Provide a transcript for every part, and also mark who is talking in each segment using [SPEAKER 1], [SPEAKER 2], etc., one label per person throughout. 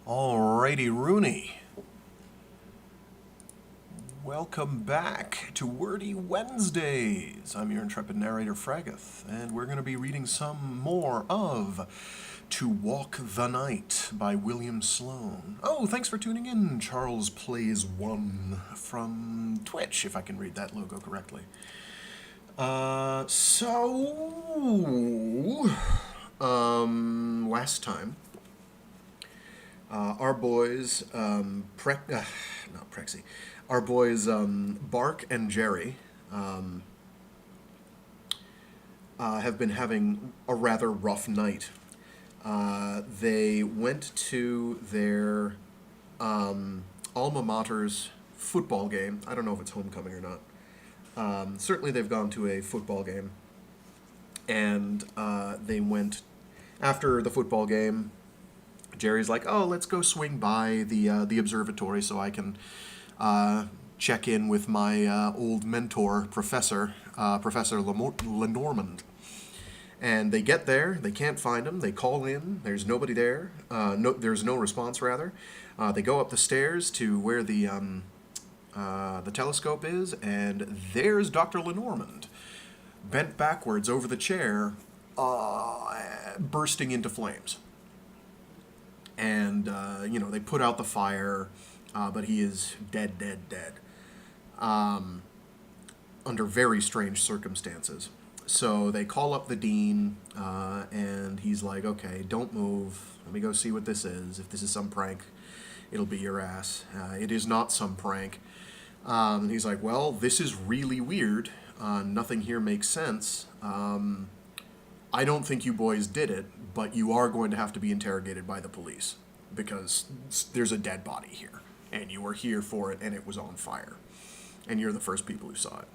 [SPEAKER 1] Alrighty, Rooney. Welcome back to Wordy Wednesdays. I'm your intrepid narrator, Fraggeth, and we're going to be reading some more of To Walk the Night by William Sloane. Oh, thanks for tuning in, Charles Plays One from Twitch, if I can read that logo correctly. Last time, our boys, not Prexy, our boys Bark and Jerry have been having a rather rough night. They went to their alma mater's football game. I don't know if it's homecoming or not. Certainly they've gone to a football game. And they went, after the football game, Jerry's like, oh, let's go swing by the observatory so I can check in with my old mentor, Professor LeNormand. And they get there, they can't find him, they call in, there's nobody there, there's no response, rather. They go up the stairs to where the telescope is, and there's Dr. LeNormand, bent backwards over the chair, bursting into flames. And, they put out the fire, but he is dead, under very strange circumstances. So they call up the dean, and he's like, okay, don't move. Let me go see what this is. If this is some prank, it'll be your ass. It is not some prank. He's like, well, this is really weird. Nothing here makes sense. I don't think you boys did it, but you are going to have to be interrogated by the police because there's a dead body here, and you were here for it, and it was on fire, and you're the first people who saw it.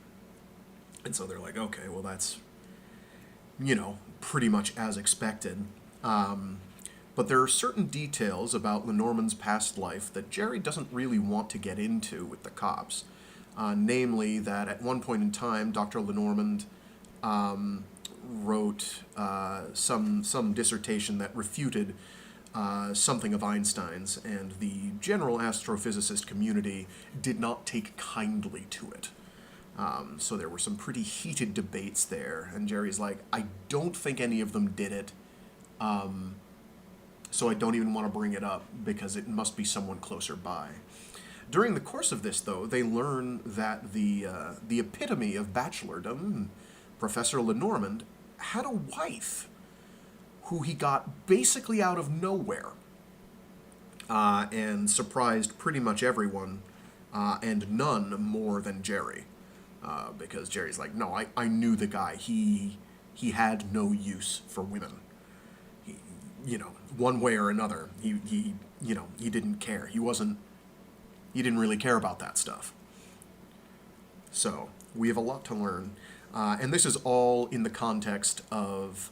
[SPEAKER 1] And so they're like, okay, well, that's, pretty much as expected. But there are certain details about LeNormand's past life that Jerry doesn't really want to get into with the cops. Namely, that at one point in time, Dr. LeNormand wrote some dissertation that refuted something of Einstein's, and the general astrophysicist community did not take kindly to it. So there were some pretty heated debates there, and Jerry's like, I don't think any of them did it, so I don't even want to bring it up because it must be someone closer by. During the course of this, though, they learn that the epitome of bachelordom, Professor LeNormand, had a wife who he got basically out of nowhere, and surprised pretty much everyone, and none more than Jerry. Because Jerry's like, no, I knew the guy. He had no use for women. He, one way or another, he didn't care. He didn't really care about that stuff. So we have a lot to learn. And this is all in the context of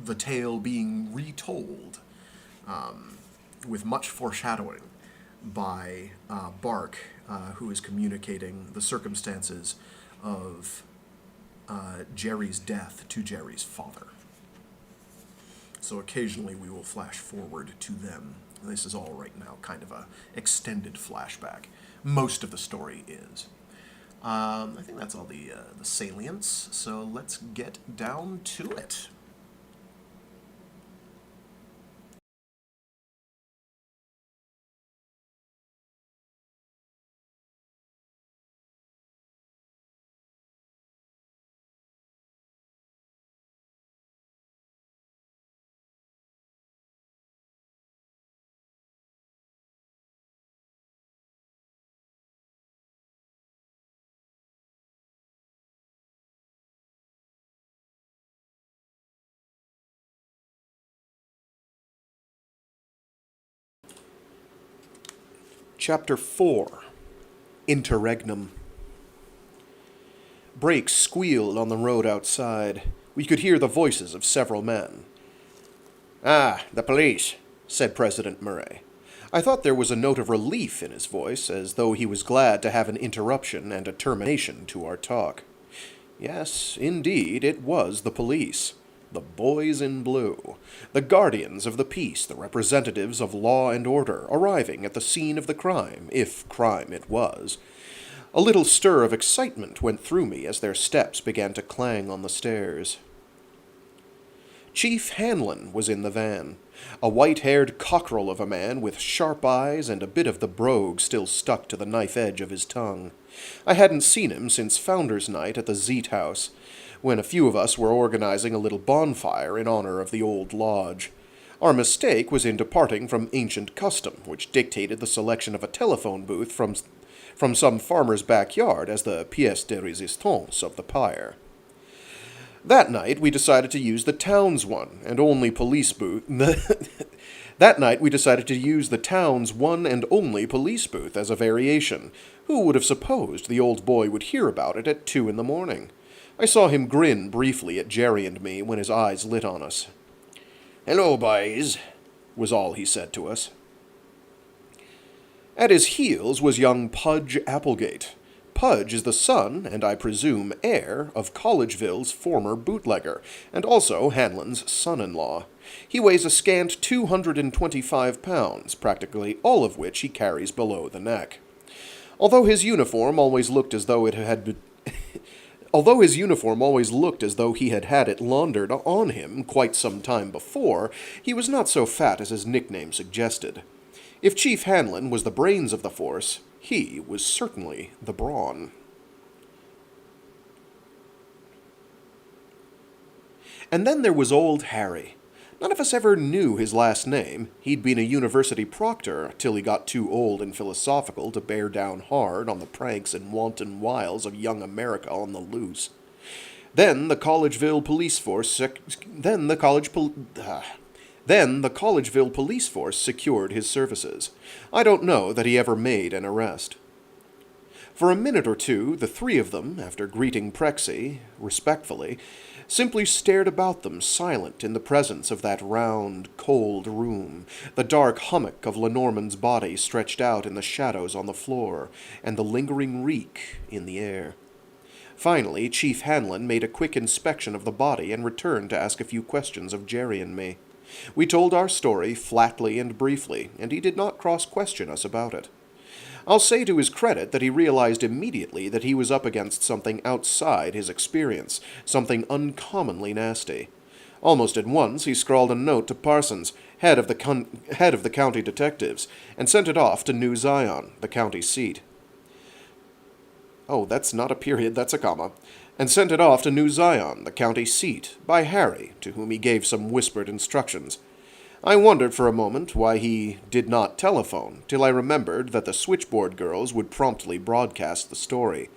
[SPEAKER 1] the tale being retold with much foreshadowing by Bark, who is communicating the circumstances of Jerry's death to Jerry's father. So occasionally we will flash forward to them. This is all right now kind of a extended flashback. Most of the story is. I think that's all the salience, so let's get down to it. Chapter 4, Interregnum. Brakes squealed on the road outside. We could hear the voices of several men. "Ah, the police," said President Murray. I thought there was a note of relief in his voice, as though he was glad to have an interruption and a termination to our talk. Yes, indeed, it was the police.
[SPEAKER 2] The boys in blue. The guardians of the peace, the representatives of law and order, arriving at the scene of the crime, if crime it was. A little stir of excitement went through me as their steps began to clang on the stairs. Chief Hanlon was in the van, a white-haired cockerel of a man with sharp eyes and a bit of the brogue still stuck to the knife edge of his tongue. I hadn't seen him since Founders' Night at the Zeet House, when a few of us were organizing a little bonfire in honor of the old lodge. Our mistake was in departing from ancient custom, which dictated the selection of a telephone booth from some farmer's backyard as the pièce de résistance of the pyre. That night we decided to use the town's one and only police booth. That night we decided to use the town's one and only police booth as a variation. Who would have supposed the old boy would hear about it at 2 a.m? I saw him grin briefly at Jerry and me when his eyes lit on us. "Hello, boys," was all he said to us. At his heels was young Pudge Applegate. Pudge is the son, and I presume heir, of Collegeville's former bootlegger, and also Hanlon's son-in-law. He weighs a scant 225 pounds, practically all of which he carries below the neck. Although his uniform always looked as though he had had it laundered on him quite some time before, he was not so fat as his nickname suggested. If Chief Hanlon was the brains of the force, he was certainly the brawn. And then there was old Harry. None of us ever knew his last name. He'd been a university proctor till he got too old and philosophical to bear down hard on the pranks and wanton wiles of young America on the loose. Then the Collegeville police force secured his services. I don't know that he ever made an arrest. For a minute or two, the three of them, after greeting Prexy respectfully, simply stared about them silent in the presence of that round, cold room, the dark hummock of LeNormand's body stretched out in the shadows on the floor, and the lingering reek in the air. Finally, Chief Hanlon made a quick inspection of the body and returned to ask a few questions of Jerry and me. We told our story flatly and briefly, and he did not cross-question us about it. I'll say to his credit that he realized immediately that he was up against something outside his experience, something uncommonly nasty. Almost at once he scrawled a note to Parsons, head of the county detectives, and sent it off to New Zion, the county seat. Oh, that's not a period, that's a comma. And sent it off to New Zion, the county seat, by Harry, to whom he gave some whispered instructions. I wondered for a moment why he did not telephone, till I remembered that the switchboard girls would promptly broadcast the story.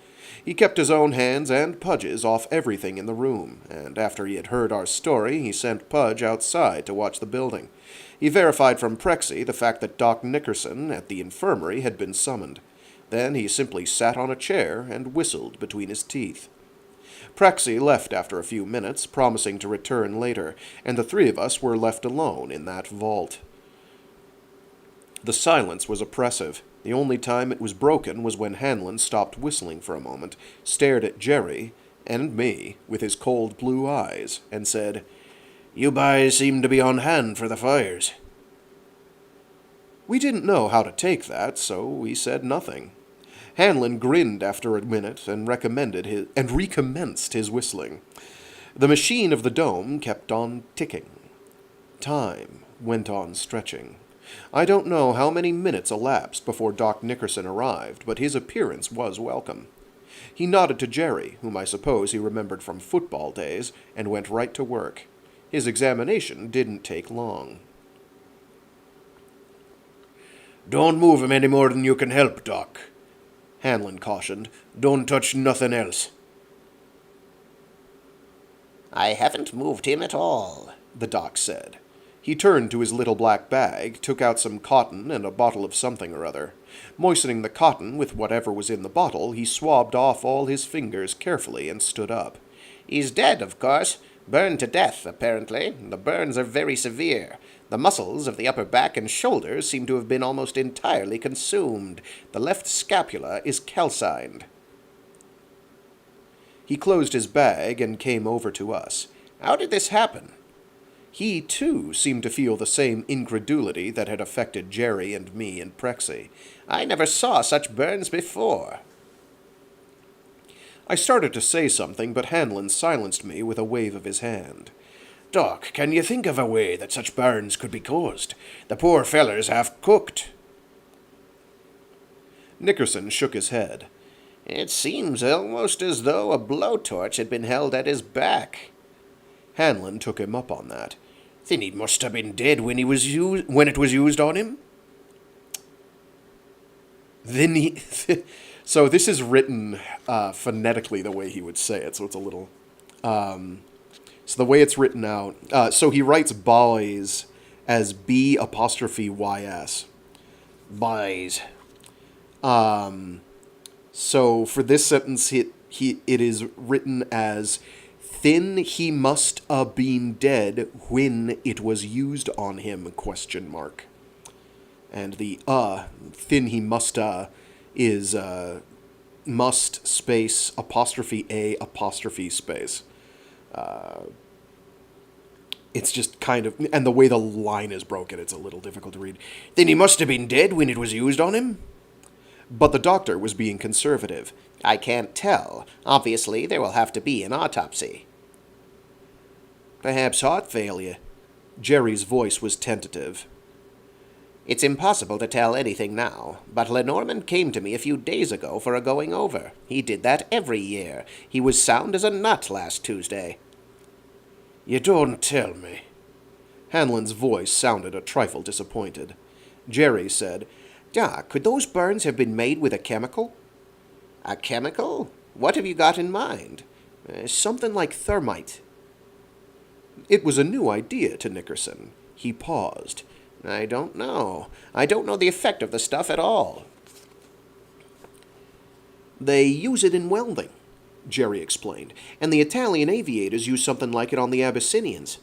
[SPEAKER 2] He kept his own hands and Pudge's off everything in the room, and after he had heard our story, he sent Pudge outside to watch the building. He verified from Prexy the fact that Doc Nickerson at the infirmary had been summoned. Then he simply sat on a chair and whistled between his teeth. Prexy left after a few minutes, promising to return later, and the three of us were left alone in that vault. The silence was oppressive. The only time it was broken was when Hanlon stopped whistling for a moment, stared at Jerry and me with his cold blue eyes, and said, "You boys seem to be on hand for the fires." We didn't know how to take that, so we said nothing. Hanlon grinned after a minute and recommenced his whistling. The machine of the dome kept on ticking. Time went on stretching. I don't know how many minutes elapsed before Doc Nickerson arrived, but his appearance was welcome. He nodded to Jerry, whom I suppose he remembered from football days, and went right to work. His examination didn't take long. "Don't move him any more than you can help, Doc," Hanlon cautioned. "Don't touch nothing else."
[SPEAKER 3] "I haven't moved him at all,"
[SPEAKER 2] the doc said. He turned to his little black bag, took out some cotton and a bottle of something or other. Moistening the cotton with whatever was in the bottle, he swabbed off all his fingers carefully and stood up.
[SPEAKER 3] "He's dead, of course. Burned to death, apparently. The burns are very severe. The muscles of the upper back and shoulders seem to have been almost entirely consumed. The left scapula is calcined." He closed his bag and came over to us. How did this happen?
[SPEAKER 2] He, too, seemed to feel the same incredulity that had affected Jerry and me and Prexy.
[SPEAKER 3] I never saw such burns before.
[SPEAKER 2] I started to say something, but Hanlon silenced me with a wave of his hand.
[SPEAKER 3] Doc, can you think of a way that such burns could be caused? The poor feller's half cooked.
[SPEAKER 2] Nickerson shook his head.
[SPEAKER 3] It seems almost as though a blowtorch had been held at his back.
[SPEAKER 2] Hanlon took him up on that.
[SPEAKER 3] Then he must have been dead when it was used on him?
[SPEAKER 2] Then he... So this is written phonetically the way he would say it, so it's a little... So the way it's written out... so he writes boys as B''ys.
[SPEAKER 3] Boys.
[SPEAKER 2] So for this sentence, it is written as... Then he must a been dead when it was used on him, ? And the then he must is must space apostrophe a apostrophe space. It's just kind of, and the way the line is broken, it's a little difficult to read.
[SPEAKER 3] Then he must have been dead when it was used on him?
[SPEAKER 2] But the doctor was being conservative.
[SPEAKER 3] I can't tell. Obviously, there will have to be an autopsy.
[SPEAKER 2] Perhaps heart failure. Jerry's voice was tentative.
[SPEAKER 3] It's impossible to tell anything now, but LeNormand came to me a few days ago for a going over. He did that every year. He was sound as a nut last Tuesday.
[SPEAKER 2] You don't tell me. Hanlon's voice sounded a trifle disappointed. Jerry said,
[SPEAKER 3] Doc, could those burns have been made with a chemical? A chemical? What have you got in mind?
[SPEAKER 2] Something like thermite. It was a new idea to Nickerson. He paused.
[SPEAKER 3] I don't know. I don't know the effect of the stuff at all.
[SPEAKER 2] They use it in welding, Jerry explained, and the Italian aviators use something like it on the Abyssinians.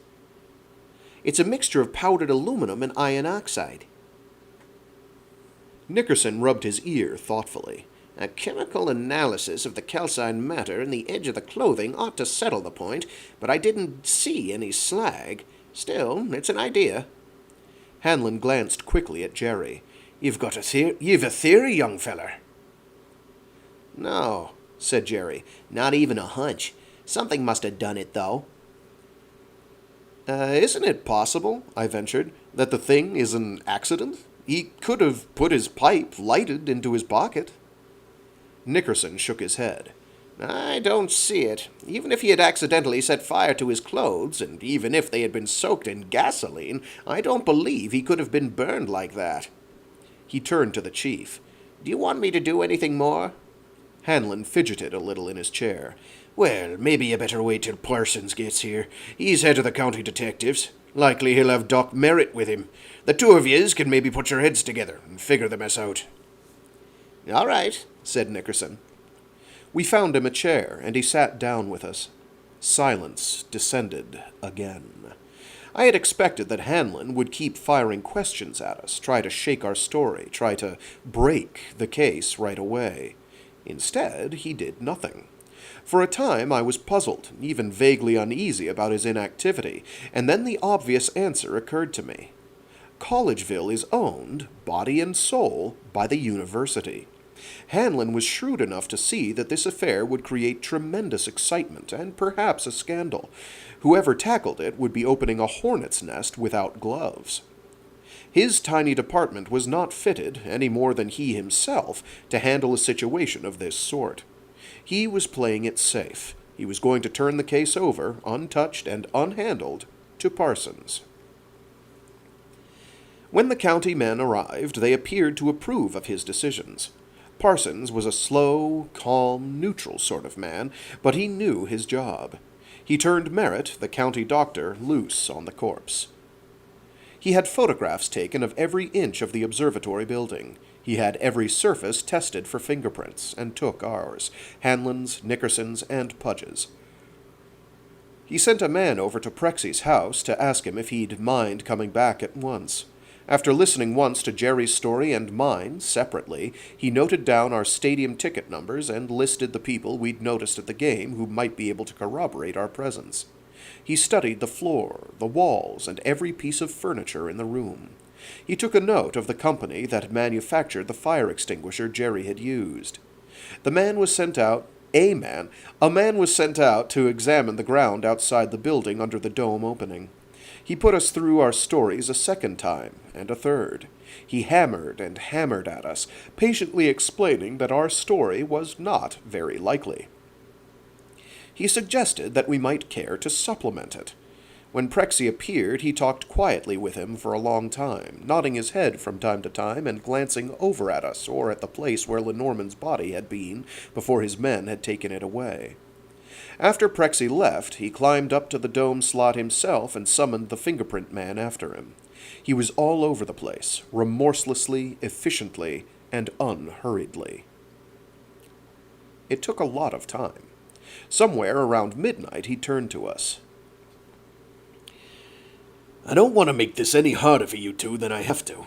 [SPEAKER 2] It's a mixture of powdered aluminum and iron oxide. Nickerson rubbed his ear thoughtfully.
[SPEAKER 3] A chemical analysis of the calcined matter in the edge of the clothing ought to settle the point, but I didn't see any slag. Still, it's an idea.
[SPEAKER 2] Hanlon glanced quickly at Jerry.
[SPEAKER 3] You've a theory, young feller?
[SPEAKER 2] No, said Jerry.
[SPEAKER 3] Not even a hunch. Something must have done it, though.
[SPEAKER 2] Isn't it possible, I ventured, that the thing is an accident? He could have put his pipe, lighted, into his pocket. Nickerson shook his head.
[SPEAKER 3] I don't see it. Even if he had accidentally set fire to his clothes, and even if they had been soaked in gasoline, I don't believe he could have been burned like that.
[SPEAKER 2] He turned to the chief.
[SPEAKER 3] Do you want me to do anything more?
[SPEAKER 2] Hanlon fidgeted a little in his chair.
[SPEAKER 3] Well, maybe you better wait till Parsons gets here. He's head of the county detectives. Likely he'll have Doc Merritt with him. The two of yez can maybe put your heads together and figure the mess out.
[SPEAKER 2] All right, said Nickerson. We found him a chair, and he sat down with us. Silence descended again. I had expected that Hanlon would keep firing questions at us, try to shake our story, try to break the case right away. Instead, he did nothing. For a time I was puzzled, even vaguely uneasy about his inactivity, and then the obvious answer occurred to me. Collegeville is owned, body and soul, by the university. Hanlon was shrewd enough to see that this affair would create tremendous excitement and perhaps a scandal. Whoever tackled it would be opening a hornet's nest without gloves. His tiny department was not fitted, any more than he himself, to handle a situation of this sort. He was playing it safe. He was going to turn the case over, untouched and unhandled, to Parsons. When the county men arrived, they appeared to approve of his decisions. Parsons was a slow, calm, neutral sort of man, but he knew his job. He turned Merritt, the county doctor, loose on the corpse. He had photographs taken of every inch of the observatory building. He had every surface tested for fingerprints, and took ours, Hanlon's, Nickerson's, and Pudge's. He sent a man over to Prexy's house to ask him if he'd mind coming back at once. After listening once to Jerry's story and mine, separately, he noted down our stadium ticket numbers and listed the people we'd noticed at the game who might be able to corroborate our presence. He studied the floor, the walls, and every piece of furniture in the room. He took a note of the company that had manufactured the fire extinguisher Jerry had used. A man was sent out to examine the ground outside the building under the dome opening. He put us through our stories a second time, and a third. He hammered and hammered at us, patiently explaining that our story was not very likely. He suggested that we might care to supplement it. When Prexy appeared, he talked quietly with him for a long time, nodding his head from time to time and glancing over at us or at the place where LeNormand's body had been before his men had taken it away. After Prexy left, he climbed up to the dome slot himself and summoned the fingerprint man after him. He was all over the place, remorselessly, efficiently, and unhurriedly. It took a lot of time. Somewhere around midnight, he turned to us.
[SPEAKER 4] "I don't want to make this any harder for you two than I have to,"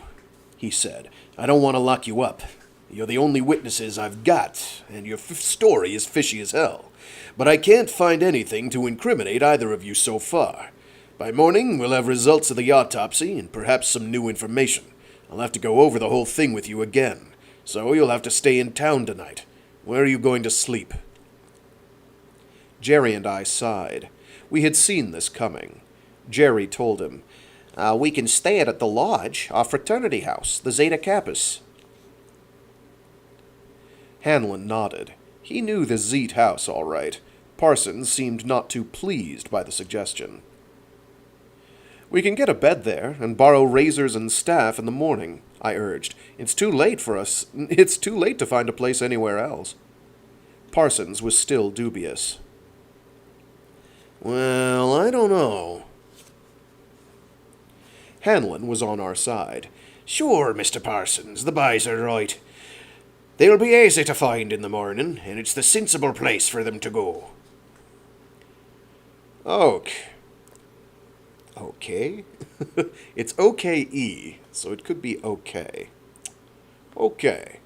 [SPEAKER 4] he said. "I don't want to lock you up. You're the only witnesses I've got, and your story is fishy as hell. But I can't find anything to incriminate either of you so far. By morning, we'll have results of the autopsy and perhaps some new information. I'll have to go over the whole thing with you again, so you'll have to stay in town tonight. Where are you going to sleep?"
[SPEAKER 2] Jerry and I sighed. We had seen this coming. Jerry told him,
[SPEAKER 3] We can stay at the lodge, our fraternity house, the Zeta Campus."
[SPEAKER 2] Hanlon nodded. He knew the Zete house all right. Parsons seemed not too pleased by the suggestion. "We can get a bed there and borrow razors and staff in the morning," I urged. It's too late to find a place anywhere else." Parsons was still dubious.
[SPEAKER 4] "Well, I don't know."
[SPEAKER 2] Hanlon was on our side.
[SPEAKER 4] "Sure, Mr. Parsons, the boys are right. They'll be easy to find in the morning, and it's the sensible place for them to go."
[SPEAKER 2] Okay. It's O-K-E, so it could be okay. Okay.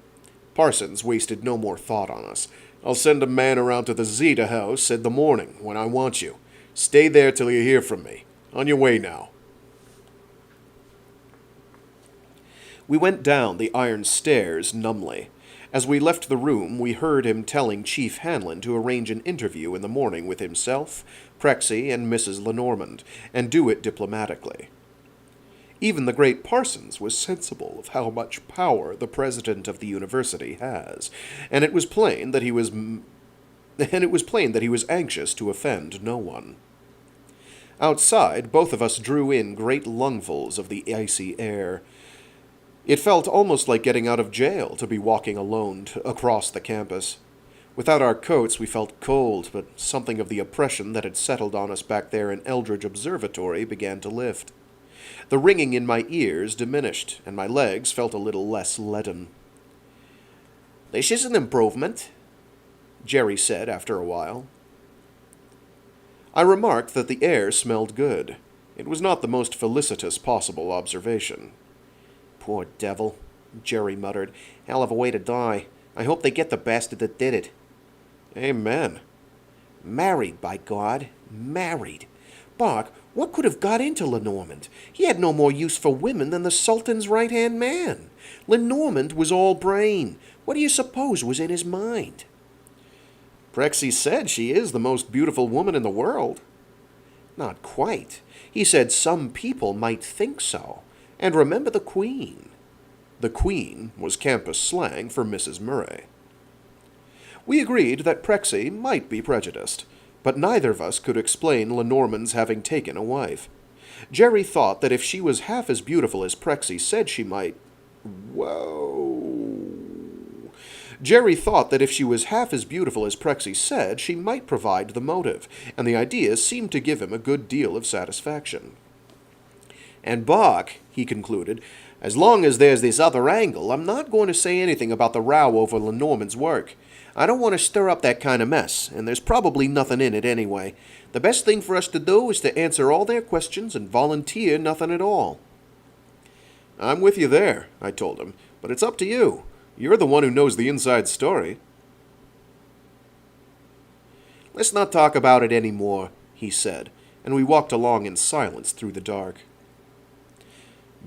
[SPEAKER 2] Parsons wasted no more thought on us. "I'll send a man around to the Zeta house in the morning when I want you. Stay there till you hear from me. On your way now." We went down the iron stairs numbly. As we left the room, we heard him telling Chief Hanlon to arrange an interview in the morning with himself, Prexy, and Mrs. LeNormand, and do it diplomatically. Even the great Parsons was sensible of how much power the president of the university has, and it was plain that he was anxious to offend no one. Outside, both of us drew in great lungfuls of the icy air. It felt almost like getting out of jail to be walking alone across the campus. Without our coats, we felt cold, but something of the oppression that had settled on us back there in Eldridge Observatory began to lift. The ringing in my ears diminished, and my legs felt a little less leaden.
[SPEAKER 3] "This is an improvement,"
[SPEAKER 2] Jerry said after a while. I remarked that the air smelled good. It was not the most felicitous possible observation.
[SPEAKER 3] "Poor devil," Jerry muttered. "Hell of a way to die. I hope they get the bastard that did it."
[SPEAKER 2] Amen.
[SPEAKER 3] Married, by God. Married. Bark, what could have got into LeNormand? He had no more use for women than the Sultan's right-hand man. LeNormand was all brain. What do you suppose was in his mind?
[SPEAKER 2] Prexy said she is the most beautiful woman in the world.
[SPEAKER 3] Not quite. He said some people might think so. And remember the Queen.
[SPEAKER 2] The Queen was campus slang for Mrs. Murray. We agreed that Prexy might be prejudiced, but neither of us could explain LeNormand's having taken a wife. Jerry thought that if she was half as beautiful as Prexy said she might... Jerry thought that if she was half as beautiful as Prexy said, she might provide the motive, and the idea seemed to give him a good deal of satisfaction.
[SPEAKER 3] "And Bark," he concluded, "as long as there's this other angle, I'm not going to say anything about the row over LeNormand's work. I don't want to stir up that kind of mess, and there's probably nothing in it anyway. The best thing for us to do is to answer all their questions and volunteer nothing at all."
[SPEAKER 2] "I'm with you there," I told him, "but it's up to you. You're the one who knows the inside story."
[SPEAKER 3] "Let's not talk about it any more," he said,
[SPEAKER 2] and we walked along in silence through the dark.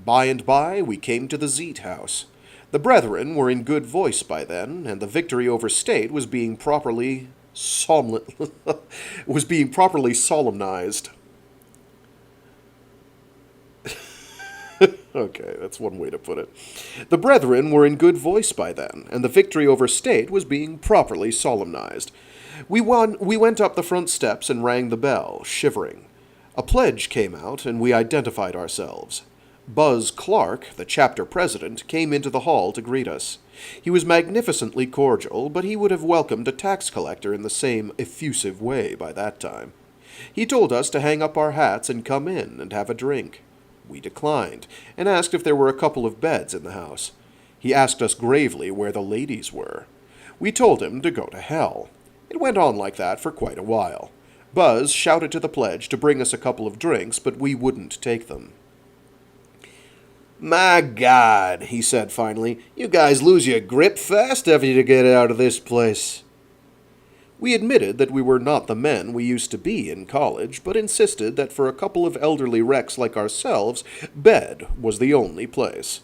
[SPEAKER 2] By and by, we came to the Zeet house. The brethren were in good voice by then, and the victory over state was being properly solemnized. Okay, that's one way to put it. The brethren were in good voice by then, and the victory over state was being properly solemnized. We went up the front steps and rang the bell, shivering. A pledge came out, and we identified ourselves. Buzz Clark, the chapter president, came into the hall to greet us. He was magnificently cordial, but he would have welcomed a tax collector in the same effusive way by that time. He told us to hang up our hats and come in and have a drink. We declined, and asked if there were a couple of beds in the house. He asked us gravely where the ladies were. We told him to go to hell. It went on like that for quite a while. Buzz shouted to the pledge to bring us a couple of drinks, but we wouldn't take them.
[SPEAKER 4] My God, he said finally, you guys lose your grip fast after you get out of this place.
[SPEAKER 2] We admitted that we were not the men we used to be in college, but insisted that for a couple of elderly wrecks like ourselves, bed was the only place.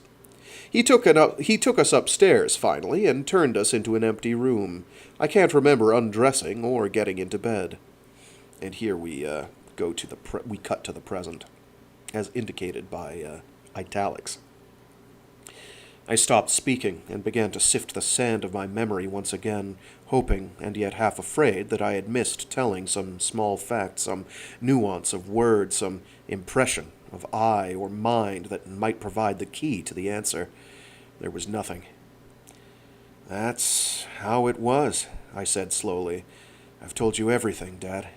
[SPEAKER 2] He took us upstairs finally and turned us into an empty room. I can't remember undressing or getting into bed. And here we we cut to the present, as indicated by italics. I stopped speaking and began to sift the sand of my memory once again, hoping and yet half afraid that I had missed telling some small fact, some nuance of word, some impression of eye or mind that might provide the key to the answer. There was nothing. "That's how it was," I said slowly. "I've told you everything, Dad."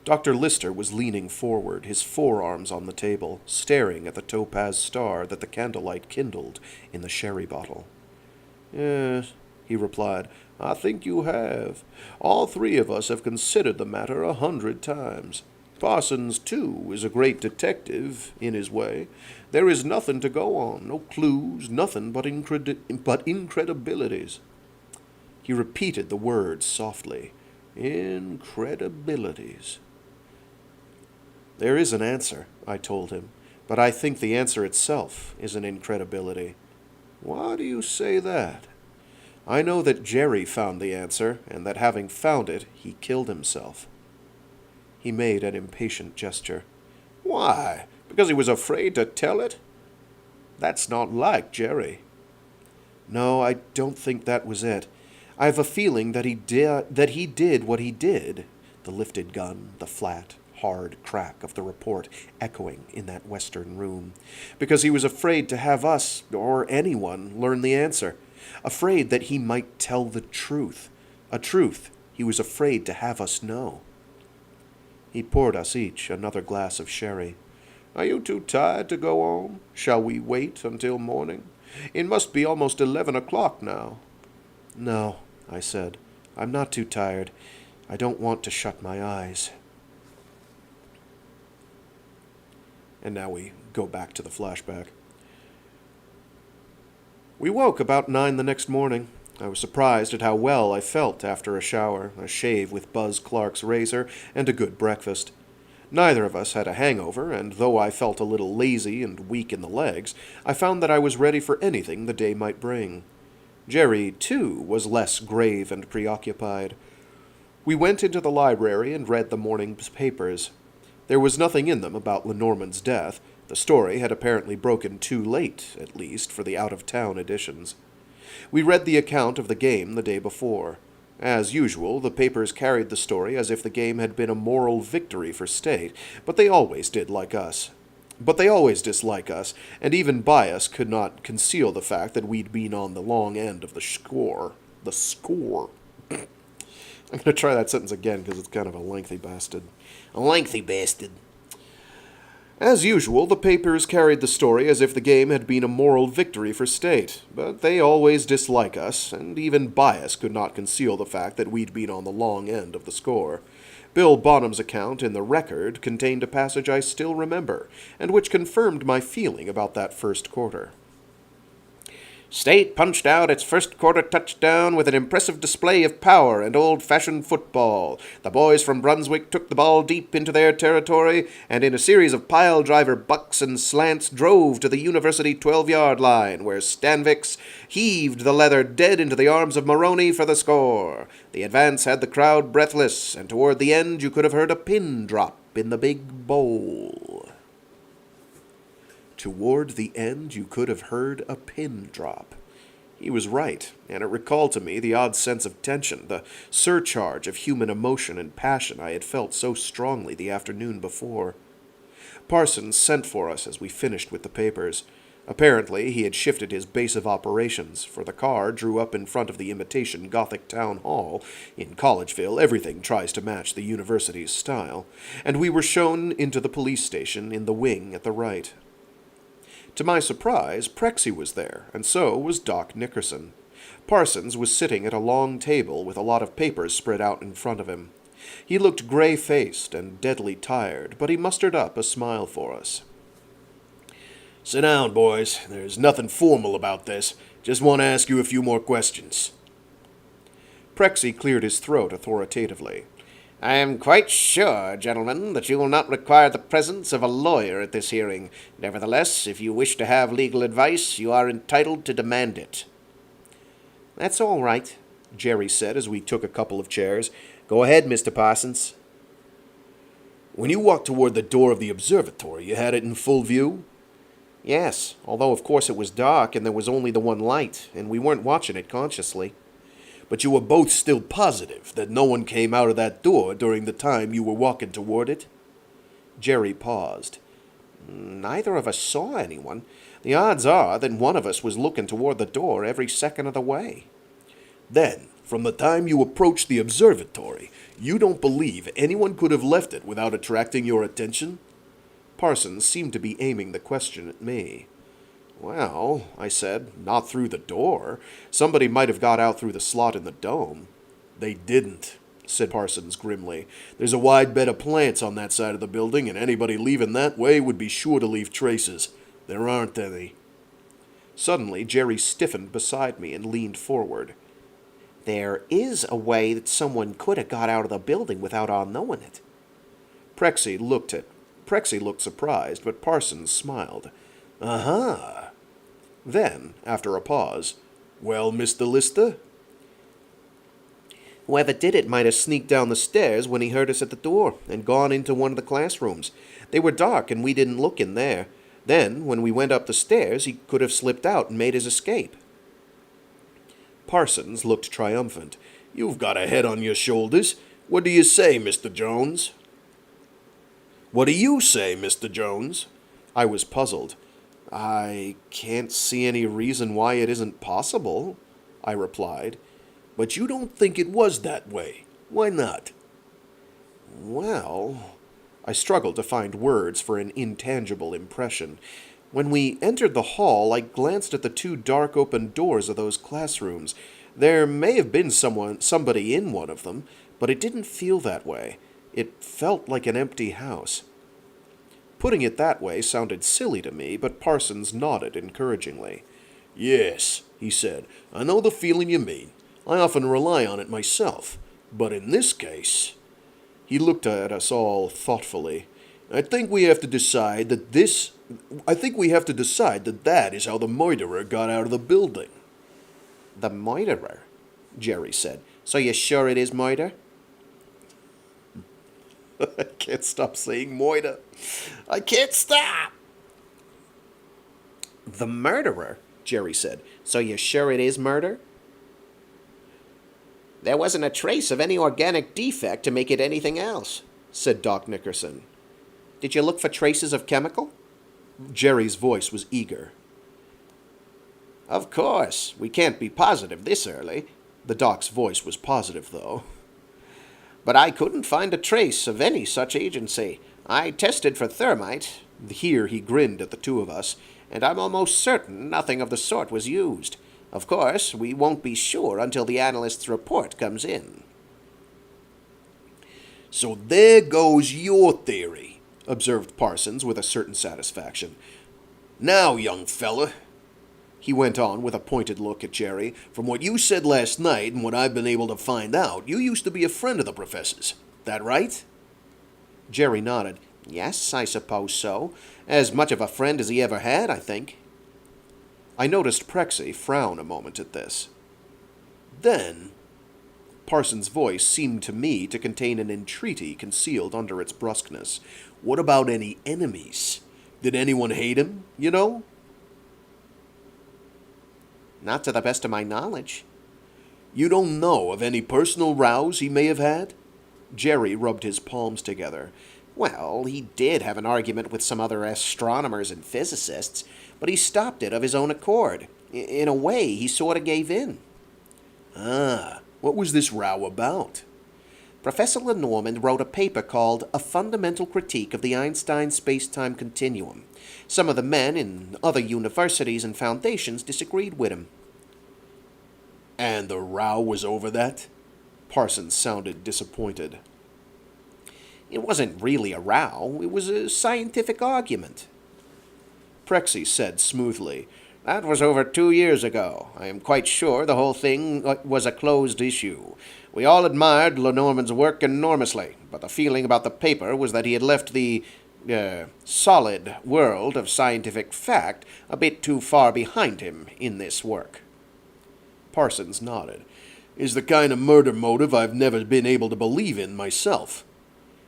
[SPEAKER 2] Dr. Lister was leaning forward, his forearms on the table, staring at the topaz star that the candlelight kindled in the sherry bottle. "Yes," he replied, "I think you have. All three of us have considered the matter 100 times. Parsons, too, is a great detective, in his way. There is nothing to go on, no clues, nothing but incredibilities." He repeated the words softly. "Incredibilities." "There is an answer," I told him, "but I think the answer itself is an incredibility." "Why do you say that?" "I know that Jerry found the answer, and that having found it, he killed himself." He made an impatient gesture. "Why? Because he was afraid to tell it? That's not like Jerry." "No, I don't think that was it. I have a feeling that he did what he did." The lifted gun, the flat, hard crack of the report echoing in that western room, because he was afraid to have us, or anyone, learn the answer, afraid that he might tell the truth, a truth he was afraid to have us know. He poured us each another glass of sherry. "Are you too tired to go on? Shall we wait until morning? It must be almost 11 o'clock now." "No," I said, "I'm not too tired. I don't want to shut my eyes." And now we go back to the flashback. We woke about 9 the next morning. I was surprised at how well I felt after a shower, a shave with Buzz Clark's razor, and a good breakfast. Neither of us had a hangover, and though I felt a little lazy and weak in the legs, I found that I was ready for anything the day might bring. Jerry, too, was less grave and preoccupied. We went into the library and read the morning's papers. There was nothing in them about LeNormand's death. The story had apparently broken too late, at least, for the out-of-town editions. We read the account of the game the day before. As usual, the papers carried the story as if the game had been a moral victory for state, but they always dislike us, and even bias could not conceal the fact that we'd been on the long end of the score. The score. I'm going to try that sentence again because it's kind of a lengthy bastard. A lengthy bastard. As usual, the papers carried the story as if the game had been a moral victory for state, but they always dislike us, and even bias could not conceal the fact that we'd been on the long end of the score. Bill Bonham's account in the Record contained a passage I still remember, and which confirmed my feeling about that first quarter.
[SPEAKER 3] State punched out its first quarter touchdown with an impressive display of power and old-fashioned football. The boys from Brunswick took the ball deep into their territory, and in a series of pile-driver bucks and slants drove to the University 12-yard line, where Stanvix heaved the leather dead into the arms of Maroney for the score. The advance had the crowd breathless, and toward the end you could have heard a pin drop in the big bowl.
[SPEAKER 2] Toward the end, you could have heard a pin drop. He was right, and it recalled to me the odd sense of tension, the surcharge of human emotion and passion I had felt so strongly the afternoon before. Parsons sent for us as we finished with the papers. Apparently, he had shifted his base of operations, for the car drew up in front of the imitation Gothic town hall. In Collegeville, everything tries to match the university's style, and we were shown into the police station in the wing at the right. To my surprise, Prexy was there, and so was Doc Nickerson. Parsons was sitting at a long table with a lot of papers spread out in front of him. He looked gray-faced and deadly tired, but he mustered up a smile for us.
[SPEAKER 4] Sit down, boys. There's nothing formal about this. Just want to ask you a few more questions.
[SPEAKER 2] Prexy cleared his throat authoritatively.
[SPEAKER 3] I am quite sure, gentlemen, that you will not require the presence of a lawyer at this hearing. Nevertheless, if you wish to have legal advice, you are entitled to demand it.
[SPEAKER 2] That's all right, Jerry said as we took a couple of chairs. Go ahead, Mr. Parsons.
[SPEAKER 4] When you walked toward the door of the observatory, you had it in full view?
[SPEAKER 2] Yes, although of course it was dark and there was only the one light, and we weren't watching it consciously.
[SPEAKER 4] But you were both still positive that no one came out of that door during the time you were walking toward it?
[SPEAKER 2] Jerry paused. Neither of us saw anyone. The odds are that one of us was looking toward the door every second of the way.
[SPEAKER 4] Then, from the time you approached the observatory, you don't believe anyone could have left it without attracting your attention?
[SPEAKER 2] Parsons seemed to be aiming the question at me. Well, I said, not through the door. Somebody might have got out through the slot in the dome.
[SPEAKER 4] They didn't, said Parsons grimly. There's a wide bed of plants on that side of the building, and anybody leaving that way would be sure to leave traces. There aren't any.
[SPEAKER 2] Suddenly, Jerry stiffened beside me and leaned forward. There is a way that someone could have got out of the building without our knowing it. Prexy looked surprised, but Parsons smiled.
[SPEAKER 4] Uh-huh.
[SPEAKER 2] Then, after a pause,
[SPEAKER 4] well, Mr. Lister?
[SPEAKER 2] Whoever did it might have sneaked down the stairs when he heard us at the door and gone into one of the classrooms. They were dark and we didn't look in there. Then, when we went up the stairs, he could have slipped out and made his escape.
[SPEAKER 4] Parsons looked triumphant. You've got a head on your shoulders. What do you say, Mr. Jones? What do you say, Mr. Jones?
[SPEAKER 2] I was puzzled. I can't see any reason why it isn't possible, I replied.
[SPEAKER 4] But you don't think it was that way. Why not?
[SPEAKER 2] Well, I struggled to find words for an intangible impression. When we entered the hall, I glanced at the two dark open doors of those classrooms. There may have been somebody in one of them, but it didn't feel that way. It felt like an empty house. Putting it that way sounded silly to me, but Parsons nodded encouragingly.
[SPEAKER 4] Yes, he said, I know the feeling you mean. I often rely on it myself. But in this case...
[SPEAKER 2] He looked at us all thoughtfully.
[SPEAKER 4] I think we have to decide that that is how the murderer got out of the building.
[SPEAKER 2] The murderer? Jerry said. So you're sure it is murder?
[SPEAKER 4] I can't stop saying moida. I can't stop.
[SPEAKER 2] The murderer, Jerry said. So you're sure it is murder?
[SPEAKER 3] There wasn't a trace of any organic defect to make it anything else,
[SPEAKER 2] said Doc Nickerson. Did you look for traces of chemical? Jerry's voice was eager.
[SPEAKER 3] Of course. We can't be positive this early.
[SPEAKER 2] The doc's voice was positive, though.
[SPEAKER 3] But I couldn't find a trace of any such agency. I tested for thermite.
[SPEAKER 2] Here he grinned at the two of us.
[SPEAKER 3] And I'm almost certain nothing of the sort was used. Of course, we won't be sure until the analyst's report comes in.
[SPEAKER 4] So there goes your theory,
[SPEAKER 2] observed Parsons with a certain satisfaction.
[SPEAKER 4] Now, young fella.
[SPEAKER 2] He went on with a pointed look at Jerry. "From what you said last night and what I've been able to find out, you used to be a friend of the professor's. That right?"
[SPEAKER 3] Jerry nodded. "Yes, I suppose so. As much of a friend as he ever had, I think."
[SPEAKER 2] I noticed Prexy frown a moment at this. "Then," Parsons' voice seemed to me to contain an entreaty concealed under its brusqueness, "what about any enemies? Did anyone hate him, you know?"
[SPEAKER 3] "Not to the best of my knowledge."
[SPEAKER 2] "You don't know of any personal rows he may have had?" Jerry rubbed his palms together.
[SPEAKER 3] "Well, he did have an argument with some other astronomers and physicists, but he stopped it of his own accord. In a way, he sort of gave in."
[SPEAKER 2] "Ah, what was this row about?"
[SPEAKER 3] "Professor LeNormand wrote a paper called A Fundamental Critique of the Einstein Space-Time Continuum. Some of the men in other universities and foundations disagreed with him."
[SPEAKER 2] "And the row was over that?" Parsons sounded disappointed.
[SPEAKER 3] "It wasn't really a row. It was a scientific argument."
[SPEAKER 2] Prexy said smoothly,
[SPEAKER 3] "That was over 2 years ago. I am quite sure the whole thing was a closed issue. We all admired LeNormand's work enormously, but the feeling about the paper was that he had left the solid world of scientific fact a bit too far behind him in this work."
[SPEAKER 2] Parsons nodded. "Is the kind of murder motive I've never been able to believe in myself."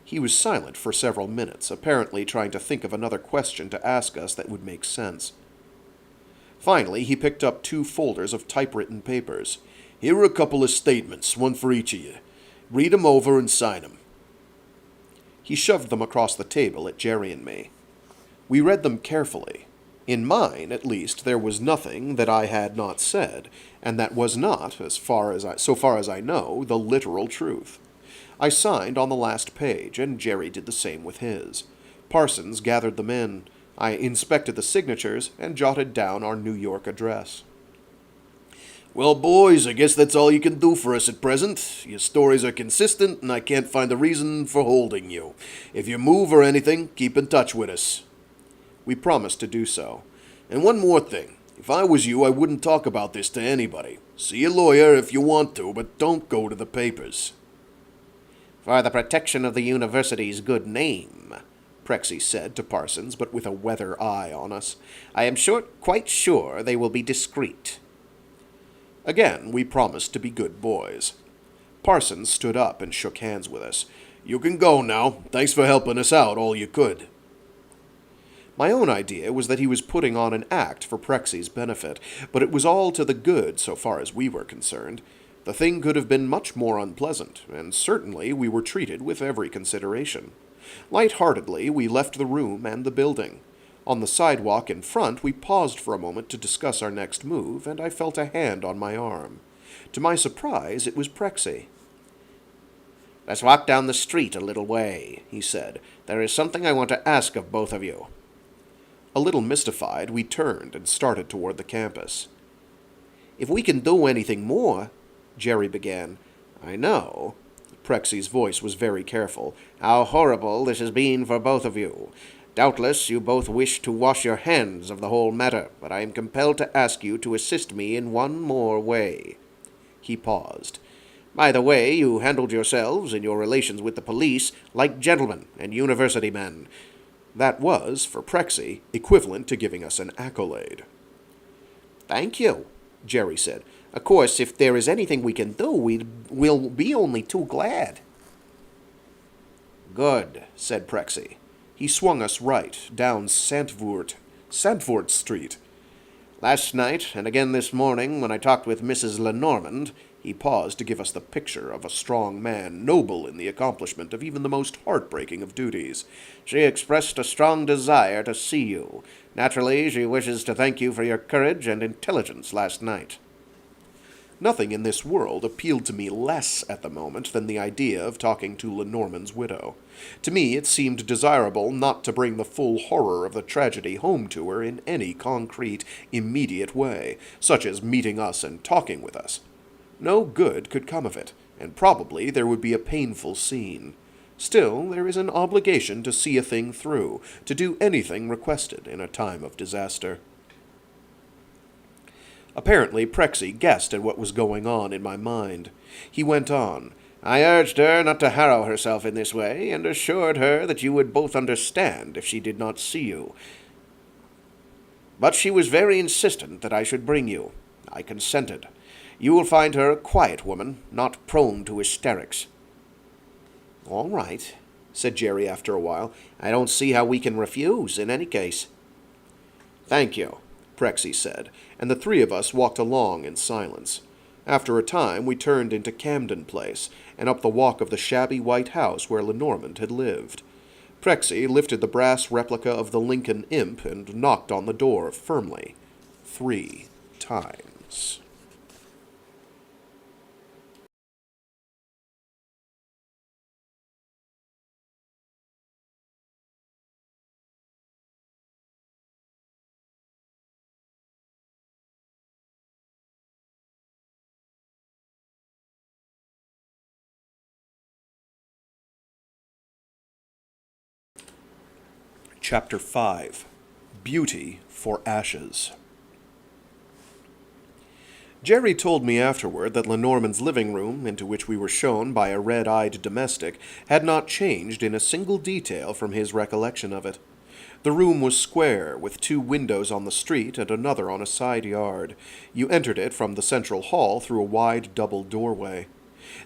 [SPEAKER 2] He was silent for several minutes, apparently trying to think of another question to ask us that would make sense. Finally, he picked up 2 folders of typewritten papers. "Here are a couple of statements, one for each of you. Read 'em over and sign 'em." He shoved them across the table at Jerry and me. We read them carefully. In mine, at least, there was nothing that I had not said, and that was not, so far as I know, the literal truth. I signed on the last page, and Jerry did the same with his. Parsons gathered them in. I inspected the signatures and jotted down our New York address. "Well, boys, I guess that's all you can do for us at present. Your stories are consistent, and I can't find a reason for holding you. If you move or anything, keep in touch with us." We promised to do so. "And one more thing. If I was you, I wouldn't talk about this to anybody. See a lawyer if you want to, but don't go to the papers."
[SPEAKER 3] "For the protection of the university's good name," Prexy said to Parsons, but with a weather eye on us, "I am quite sure they will be discreet."
[SPEAKER 2] Again, we promised to be good boys. Parsons stood up and shook hands with us. "You can go now. Thanks for helping us out all you could." My own idea was that he was putting on an act for Prexy's benefit, but it was all to the good so far as we were concerned. The thing could have been much more unpleasant, and certainly we were treated with every consideration. Light-heartedly, we left the room and the building. On the sidewalk in front, we paused for a moment to discuss our next move, and I felt a hand on my arm. To my surprise, it was Prexy.
[SPEAKER 3] "Let's walk down the street a little way," he said. "There is something I want to ask of both of you."
[SPEAKER 2] A little mystified, we turned and started toward the campus.
[SPEAKER 3] "If we can do anything more," Jerry began.
[SPEAKER 2] "I know." Prexy's voice was very careful.
[SPEAKER 3] "How horrible this has been for both of you. Doubtless you both wish to wash your hands of the whole matter, but I am compelled to ask you to assist me in one more way." He paused. "By the way, you handled yourselves in your relations with the police like gentlemen and university men."
[SPEAKER 2] That was, for Prexy, equivalent to giving us an accolade.
[SPEAKER 3] "Thank you," Jerry said. "Of course, if there is anything we can do, we'll be only too glad."
[SPEAKER 2] "Good," said Prexy. He swung us right down Sandford Street.
[SPEAKER 3] "Last night, and again this morning, when I talked with Mrs. LeNormand,"
[SPEAKER 2] he paused to give us the picture of a strong man, noble in the accomplishment of even the most heartbreaking of duties.
[SPEAKER 3] "she expressed a strong desire to see you. Naturally, she wishes to thank you for your courage and intelligence last night."
[SPEAKER 2] Nothing in this world appealed to me less at the moment than the idea of talking to LeNormand's widow. To me it seemed desirable not to bring the full horror of the tragedy home to her in any concrete, immediate way, such as meeting us and talking with us. No good could come of it, and probably there would be a painful scene. Still, there is an obligation to see a thing through, to do anything requested in a time of disaster. Apparently, Prexy guessed at what was going on in my mind. He went on.
[SPEAKER 3] I urged her not to harrow herself in this way, and assured her that you would both understand if she did not see you. But she was very insistent that I should bring you. I consented. You will find her a quiet woman, not prone to hysterics.
[SPEAKER 2] All right, said Jerry after a while.
[SPEAKER 3] I don't see how we can refuse, in any case.
[SPEAKER 2] Thank you, Prexy said, and the three of us walked along in silence. After a time, we turned into Camden Place, and up the walk of the shabby white house where LeNormand had lived. Prexy lifted the brass replica of the Lincoln imp and knocked on the door firmly, 3 times. Chapter 5. Beauty for Ashes. Jerry told me afterward that LeNormand's living room, into which we were shown by a red-eyed domestic, had not changed in a single detail from his recollection of it. The room was square, with 2 windows on the street and another on a side yard. You entered it from the central hall through a wide double doorway.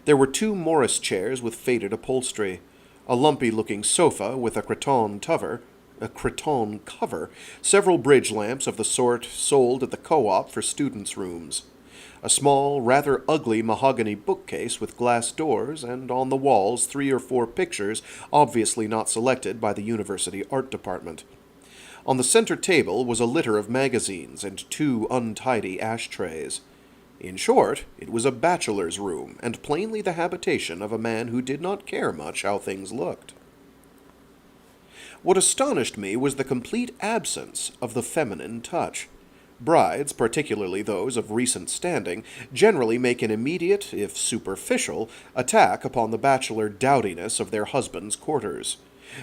[SPEAKER 2] There were 2 Morris chairs with faded upholstery, a lumpy-looking sofa with a cretonne cover, several bridge lamps of the sort sold at the co-op for students' rooms, a small, rather ugly mahogany bookcase with glass doors, and on the walls 3 or 4 pictures obviously not selected by the university art department. On the center table was a litter of magazines and 2 untidy ashtrays. In short, it was a bachelor's room, and plainly the habitation of a man who did not care much how things looked. What astonished me was the complete absence of the feminine touch. Brides, particularly those of recent standing, generally make an immediate, if superficial, attack upon the bachelor dowdiness of their husbands' quarters.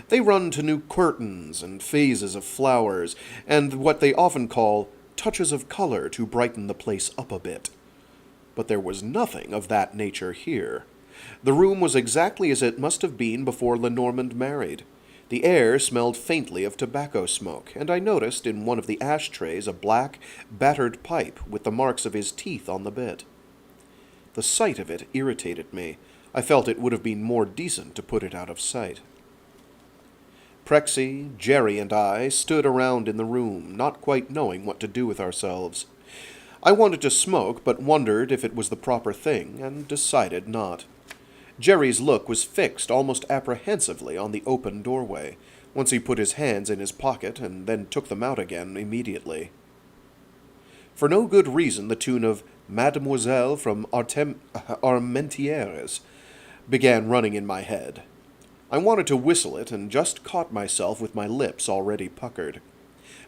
[SPEAKER 2] They run to new curtains and vases of flowers, and what they often call touches of color to brighten the place up a bit. But there was nothing of that nature here. The room was exactly as it must have been before LeNormand married. The air smelled faintly of tobacco smoke, and I noticed in one of the ashtrays a black, battered pipe with the marks of his teeth on the bit. The sight of it irritated me. I felt it would have been more decent to put it out of sight. Prexy, Jerry, and I stood around in the room, not quite knowing what to do with ourselves. I wanted to smoke, but wondered if it was the proper thing, and decided not. Jerry's look was fixed almost apprehensively on the open doorway. Once he put his hands in his pocket, and then took them out again immediately. For no good reason, the tune of Mademoiselle from Armentières began running in my head. I wanted to whistle it, and just caught myself with my lips already puckered.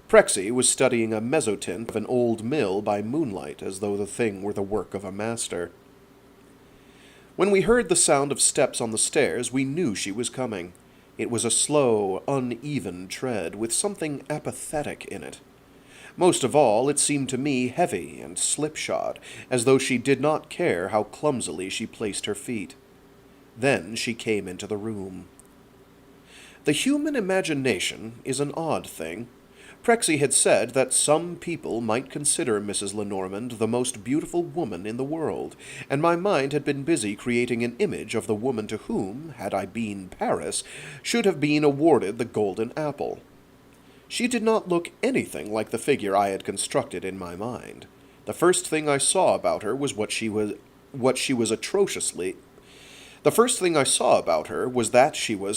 [SPEAKER 2] Prexy was studying a mezzotint of an old mill by moonlight, as though the thing were the work of a master. When we heard the sound of steps on the stairs, we knew she was coming. It was a slow, uneven tread, with something apathetic in it. Most of all, it seemed to me heavy and slipshod, as though she did not care how clumsily she placed her feet. Then she came into the room. The human imagination is an odd thing. Prexy had said that some people might consider Mrs. LeNormand the most beautiful woman in the world, and my mind had been busy creating an image of the woman to whom, had I been Paris, should have been awarded the golden apple. She did not look anything like the figure I had constructed in my mind. The first thing I saw about her was that she was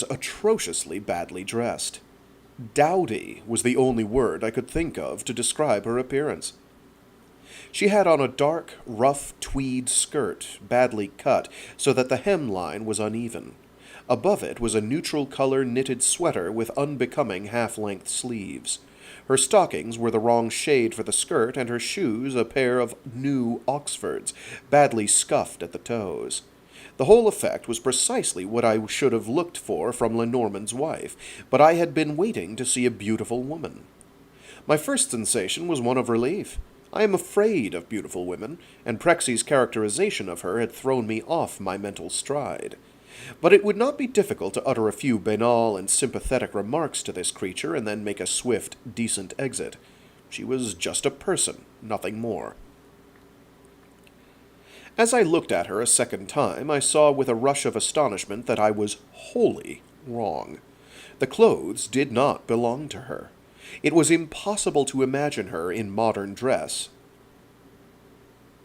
[SPEAKER 2] atrociously badly dressed. Dowdy was the only word I could think of to describe her appearance. She had on a dark, rough tweed skirt, badly cut, so that the hemline was uneven. Above it was a neutral-color knitted sweater with unbecoming half-length sleeves. Her stockings were the wrong shade for the skirt, and her shoes a pair of new Oxfords, badly scuffed at the toes. The whole effect was precisely what I should have looked for from LeNormand's wife, but I had been waiting to see a beautiful woman. My first sensation was one of relief. I am afraid of beautiful women, and Prexy's characterization of her had thrown me off my mental stride. But it would not be difficult to utter a few banal and sympathetic remarks to this creature and then make a swift, decent exit. She was just a person, nothing more. As I looked at her a second time, I saw with a rush of astonishment that I was wholly wrong. The clothes did not belong to her. It was impossible to imagine her in modern dress.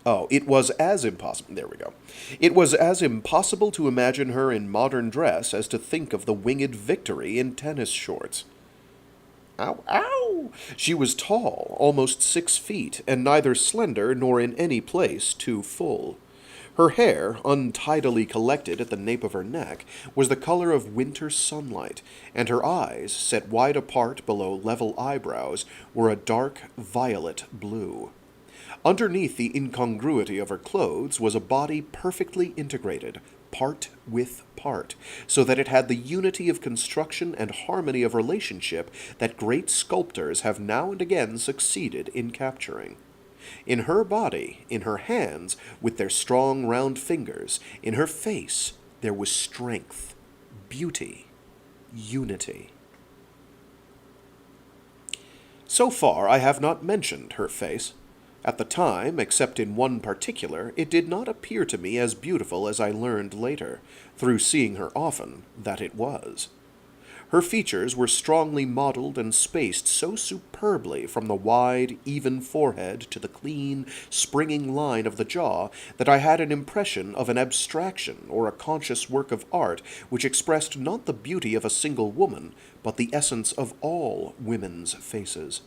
[SPEAKER 2] It was as impossible to imagine her in modern dress as to think of the winged Victory in tennis shorts. Ow, ow! She was tall, almost 6 feet, and neither slender nor in any place too full. Her hair, untidily collected at the nape of her neck, was the color of winter sunlight, and her eyes, set wide apart below level eyebrows, were a dark violet blue. Underneath the incongruity of her clothes was a body perfectly integrated, part with part, so that it had the unity of construction and harmony of relationship that great sculptors have now and again succeeded in capturing. In her body, in her hands, with their strong round fingers, in her face, there was strength, beauty, unity. So far I have not mentioned her face. At the time, except in one particular, it did not appear to me as beautiful as I learned later, through seeing her often, that it was. Her features were strongly modeled and spaced so superbly from the wide, even forehead to the clean, springing line of the jaw that I had an impression of an abstraction or a conscious work of art which expressed not the beauty of a single woman, but the essence of all women's faces.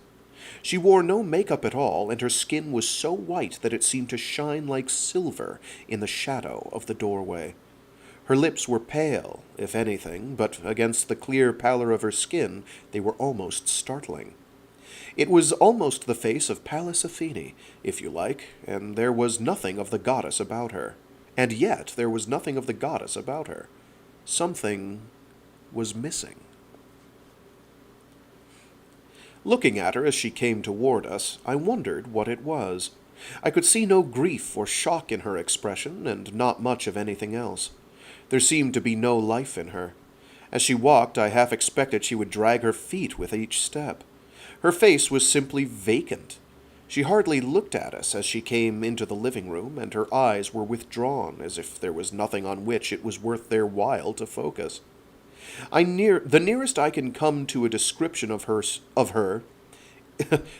[SPEAKER 2] She wore no makeup at all, and her skin was so white that it seemed to shine like silver in the shadow of the doorway. Her lips were pale, if anything, but against the clear pallor of her skin they were almost startling. It was almost the face of Pallas Athene, if you like, and there was nothing of the goddess about her. And yet there was nothing of the goddess about her. Something was missing. Looking at her as she came toward us, I wondered what it was. I could see no grief or shock in her expression, and not much of anything else. There seemed to be no life in her. As she walked, I half expected she would drag her feet with each step. Her face was simply vacant. She hardly looked at us as she came into the living room, and her eyes were withdrawn, as if there was nothing on which it was worth their while to focus. The nearest I can come to a description of her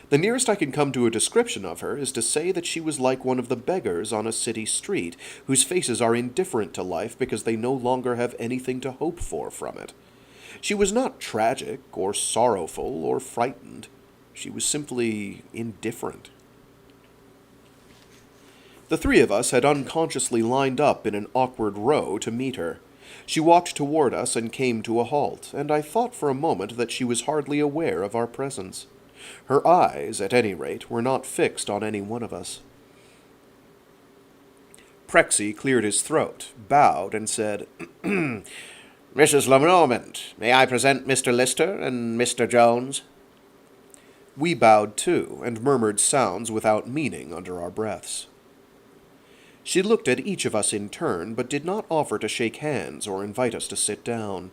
[SPEAKER 2] The nearest I can come to a description of her is to say that she was like one of the beggars on a city street, whose faces are indifferent to life because they no longer have anything to hope for from it. She was not tragic, or sorrowful, or frightened. She was simply indifferent. The three of us had unconsciously lined up in an awkward row to meet her. She walked toward us and came to a halt, and I thought for a moment that she was hardly aware of our presence. Her eyes, at any rate, were not fixed on any one of us. Prexy cleared his throat, bowed, and said,
[SPEAKER 3] Mrs. LeNormand, may I present Mr. Lister and Mr. Jones?
[SPEAKER 2] We bowed too, and murmured sounds without meaning under our breaths. She looked at each of us in turn, but did not offer to shake hands or invite us to sit down.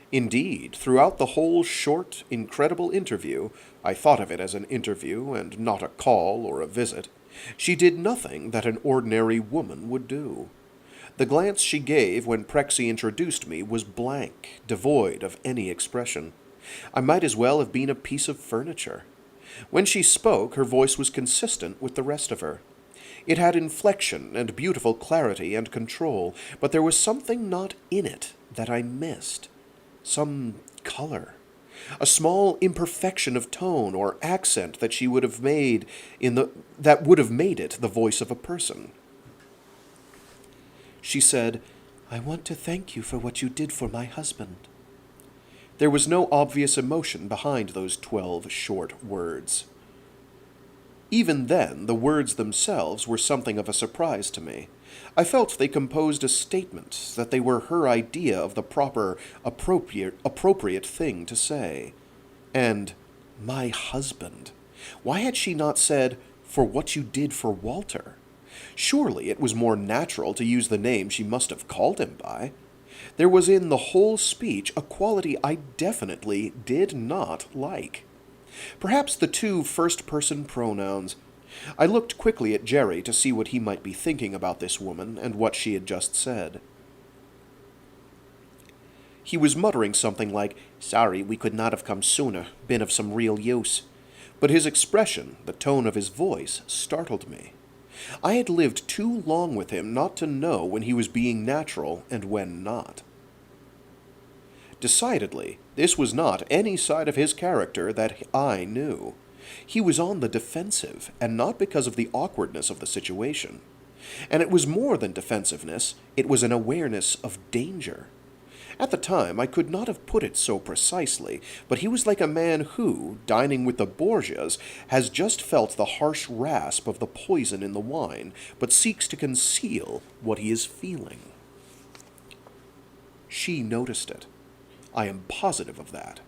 [SPEAKER 2] Indeed, throughout the whole short, incredible interview, I thought of it as an interview and not a call or a visit, she did nothing that an ordinary woman would do. The glance she gave when Prexy introduced me was blank, devoid of any expression. I might as well have been a piece of furniture. When she spoke, her voice was consistent with the rest of her. It had inflection and beautiful clarity and control, but there was something not in it that I missed. Some color. A small imperfection of tone or accent that would have made it the voice of a person. She said, "I want to thank you for what you did for my husband." There was no obvious emotion behind those 12 short words. Even then, the words themselves were something of a surprise to me. I felt they composed a statement, that they were her idea of the proper, appropriate thing to say. And, my husband. Why had she not said, for what you did for Walter. Surely it was more natural to use the name she must have called him by. There was in the whole speech a quality I definitely did not like. Perhaps the two first-person pronouns. I looked quickly at Jerry to see what he might be thinking about this woman and what she had just said. He was muttering something like, "Sorry, we could not have come sooner, been of some real use." But his expression, the tone of his voice, startled me. I had lived too long with him not to know when he was being natural and when not. Decidedly, this was not any side of his character that I knew. He was on the defensive, and not because of the awkwardness of the situation. And it was more than defensiveness, it was an awareness of danger. At the time, I could not have put it so precisely, but he was like a man who, dining with the Borgias, has just felt the harsh rasp of the poison in the wine, but seeks to conceal what he is feeling. She noticed it. I am positive of that.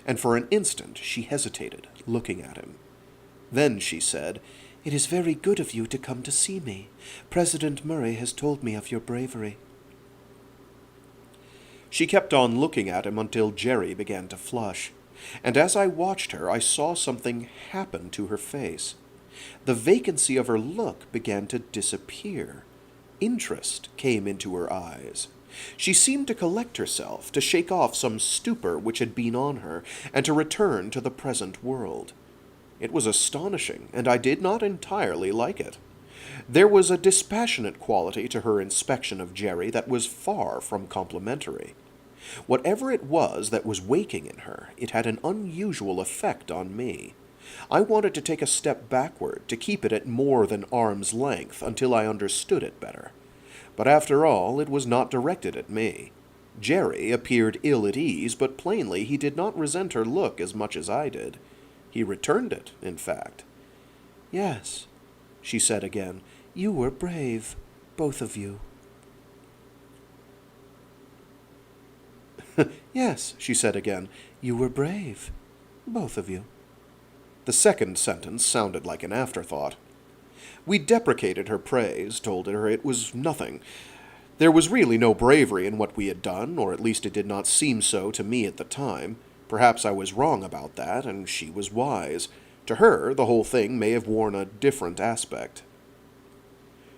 [SPEAKER 2] And for an instant she hesitated, looking at him. Then she said, "It is very good of you to come to see me. President Murray has told me of your bravery." She kept on looking at him until Jerry began to flush, and as I watched her I saw something happen to her face. The vacancy of her look began to disappear. Interest came into her eyes. She seemed to collect herself, to shake off some stupor which had been on her, and to return to the present world. It was astonishing, and I did not entirely like it. There was a dispassionate quality to her inspection of Jerry that was far from complimentary. Whatever it was that was waking in her, it had an unusual effect on me. I wanted to take a step backward, to keep it at more than arm's length until I understood it better. But after all, it was not directed at me. Jerry appeared ill at ease, but plainly he did not resent her look as much as I did. He returned it, in fact. "Yes," she said again, "you were brave, both of you." "Yes," she said again, "you were brave, both of you." The second sentence sounded like an afterthought. We deprecated her praise, told her it was nothing. There was really no bravery in what we had done, or at least it did not seem so to me at the time. Perhaps I was wrong about that, and she was wise. To her, the whole thing may have worn a different aspect.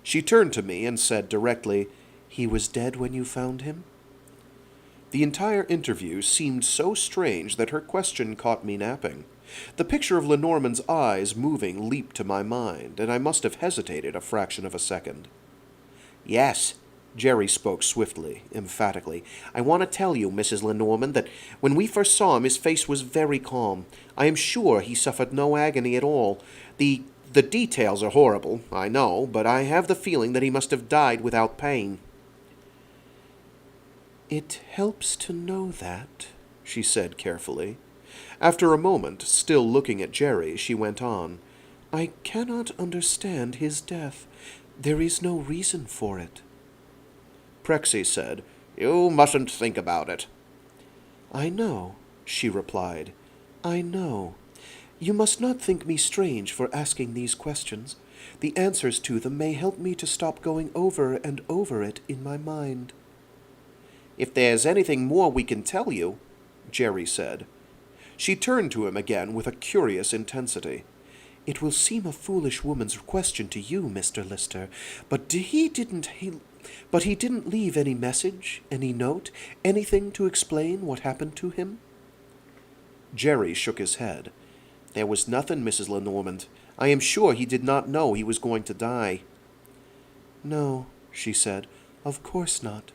[SPEAKER 2] She turned to me and said directly, "He was dead when you found him?" The entire interview seemed so strange that her question caught me napping. The picture of LeNormand's eyes moving leaped to my mind, and I must have hesitated a fraction of a second. "Yes," Jerry spoke swiftly, emphatically. "I want to tell you, Mrs. LeNormand, that when we first saw him his face was very calm. I am sure he suffered no agony at all. The details are horrible, I know, but I have the feeling that he must have died without pain." "It helps to know that," she said carefully. After a moment, still looking at Jerry, she went on, "I cannot understand his death. There is no reason for it." Prexy said, "You mustn't think about it." "I know," she replied. "I know. You must not think me strange for asking these questions. The answers to them may help me to stop going over and over it in my mind." "If there's anything more we can tell you," Jerry said. She turned to him again with a curious intensity. "It will seem a foolish woman's question to you, Mr. Lister, but he didn't leave any message, any note, anything to explain what happened to him?" Jerry shook his head. "There was nothing, Mrs. LeNormand. I am sure he did not know he was going to die." "No," she said, "of course not.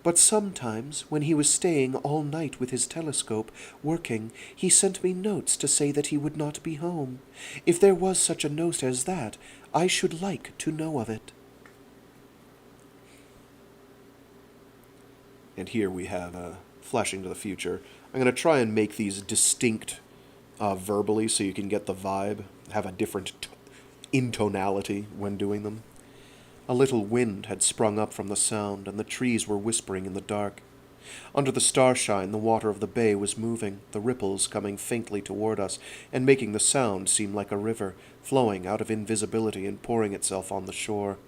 [SPEAKER 2] But sometimes, when he was staying all night with his telescope, working, he sent me notes to say that he would not be home. If there was such a note as that, I should like to know of it." And here we have flashing to the future. I'm going to try and make these distinct verbally so you can get the vibe, have a different intonality when doing them. A little wind had sprung up from the sound, and the trees were whispering in the dark. Under the starshine, the water of the bay was moving, the ripples coming faintly toward us, and making the sound seem like a river, flowing out of invisibility and pouring itself on the shore.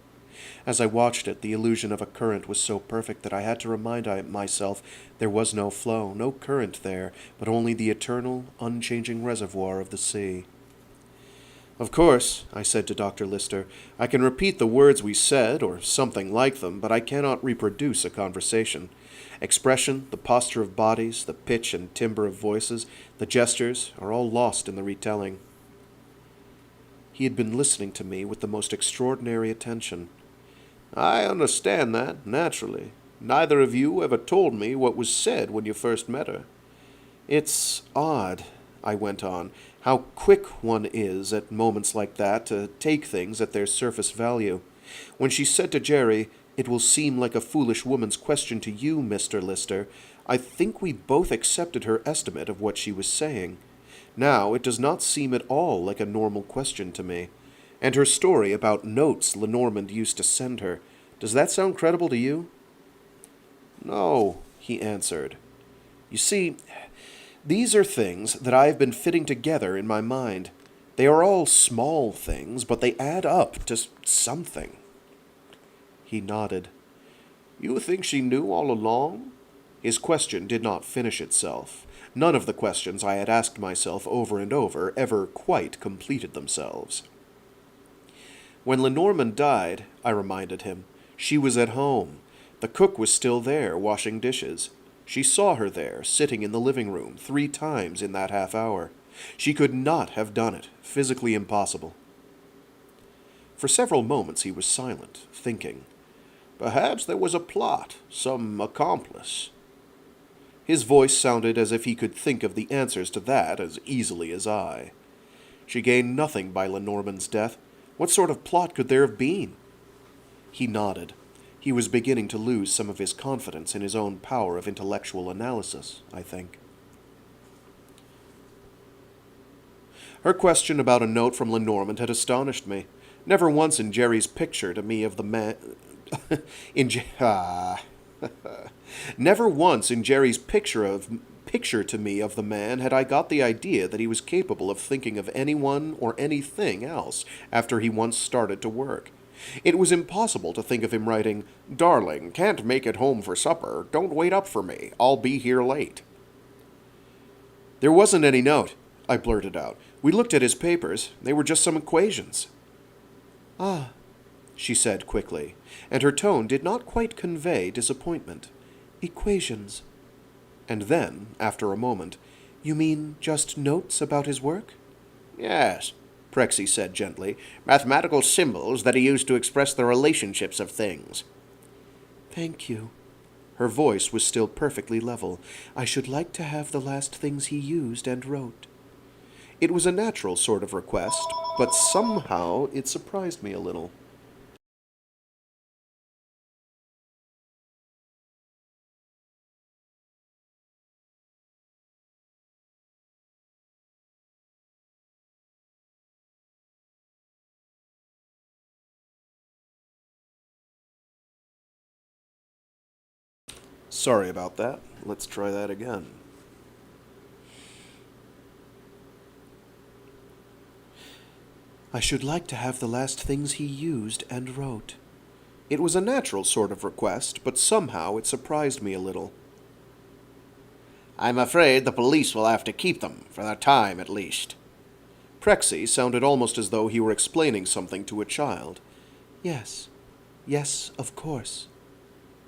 [SPEAKER 2] As I watched it, the illusion of a current was so perfect that I had to remind myself there was no flow, no current there, but only the eternal, unchanging reservoir of the sea. "Of course," I said to Dr. Lister, "I can repeat the words we said, or something like them, but I cannot reproduce a conversation. Expression, the posture of bodies, the pitch and timbre of voices, the gestures, are all lost in the retelling." He had been listening to me with the most extraordinary attention. "I understand that, naturally. Neither of you ever told me what was said when you first met her." "It's odd," I went on, "how quick one is at moments like that to take things at their surface value. When she said to Jerry, 'It will seem like a foolish woman's question to you, Mr. Lister,' I think we both accepted her estimate of what she was saying. Now it does not seem at all like a normal question to me. And her story about notes LeNormand used to send her, does that sound credible to you?" "No," he answered. "You see, these are things that I have been fitting together in my mind. They are all small things, but they add up to something." He nodded. "You think she knew all along?" His question did not finish itself. None of the questions I had asked myself over and over ever quite completed themselves. "When LeNormand died," I reminded him, "she was at home. The cook was still there, washing dishes. She saw her there, sitting in the living room, 3 times in that half hour. She could not have done it, physically impossible." For several moments he was silent, thinking. "Perhaps there was a plot, some accomplice." His voice sounded as if he could think of the answers to that as easily as I. "She gained nothing by LeNormand's death. What sort of plot could there have been?" He nodded. He was beginning to lose some of his confidence in his own power of intellectual analysis, I think. Her question about a note from LeNormand had astonished me. Never once in Jerry's picture to me of the man... Never once in Jerry's picture to me of the man had I got the idea that he was capable of thinking of anyone or anything else after he once started to work. It was impossible to think of him writing, "Darling, can't make it home for supper. Don't wait up for me. I'll be here late." "There wasn't any note," I blurted out. "We looked at his papers. They were just some equations." "Ah," she said quickly, and her tone did not quite convey disappointment. "Equations." And then, after a moment, "You mean just notes about his work?"
[SPEAKER 3] "Yes," Prexy said gently. "Mathematical symbols that he used to express the relationships of things."
[SPEAKER 2] "Thank you." Her voice was still perfectly level. "I should like to have the last things he used and wrote." It was a natural sort of request, but somehow it surprised me a little. Sorry about that. Let's try that again. "I should like to have the last things he used and wrote." It was a natural sort of request, but somehow it surprised me a little.
[SPEAKER 3] "I'm afraid the police will have to keep them, for a time at least."
[SPEAKER 2] Prexy sounded almost as though he were explaining something to a child.
[SPEAKER 5] "Yes. Yes, of course."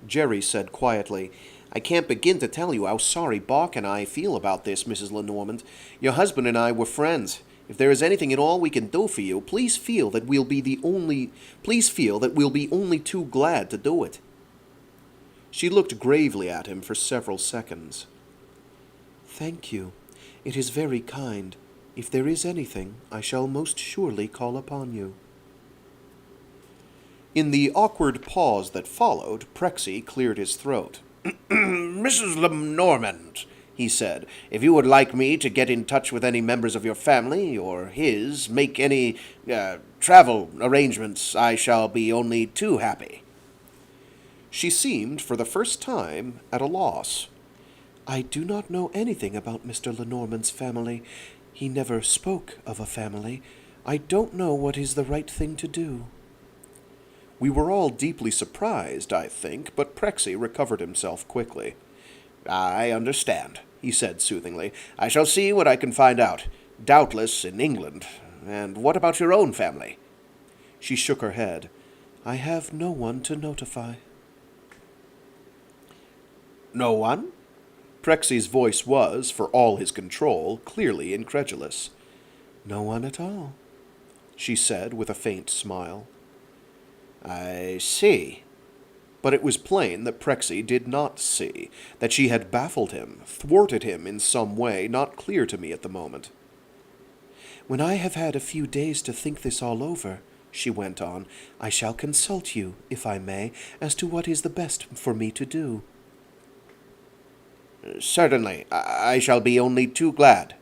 [SPEAKER 2] Jerry said quietly, "I can't begin to tell you how sorry Bark and I feel about this, Mrs. LeNormand. Your husband and I were friends. If there is anything at all we can do for you, please feel that we'll be only too glad to do it." She looked gravely at him for several seconds.
[SPEAKER 5] "Thank you. It is very kind. If there is anything, I shall most surely call upon you."
[SPEAKER 2] In the awkward pause that followed, Prexy cleared his throat.
[SPEAKER 3] "Mrs. LeNormand," he said, "if you would like me to get in touch with any members of your family, or his, make any travel arrangements, I shall be only too happy."
[SPEAKER 2] She seemed, for the first time, at a loss.
[SPEAKER 5] I do not know anything about Mr. LeNormand's family. He never spoke of a family. I don't know what is the right thing to do.
[SPEAKER 2] We were all deeply surprised, I think, but Prexy recovered himself quickly.
[SPEAKER 3] I understand, he said soothingly. I shall see what I can find out. Doubtless in England. And what about your own family?
[SPEAKER 2] She shook her head.
[SPEAKER 5] I have no one to notify.
[SPEAKER 3] No one?
[SPEAKER 2] Prexy's voice was, for all his control, clearly incredulous.
[SPEAKER 5] No one at all,
[SPEAKER 2] she said with a faint smile.
[SPEAKER 3] I see.
[SPEAKER 2] But it was plain that Prexy did not see, that she had baffled him, thwarted him in some way not clear to me at the moment.
[SPEAKER 5] When I have had a few days to think this all over, she went on, I shall consult you, if I may, as to what is the best for me to do.
[SPEAKER 3] Certainly. I shall be only too glad.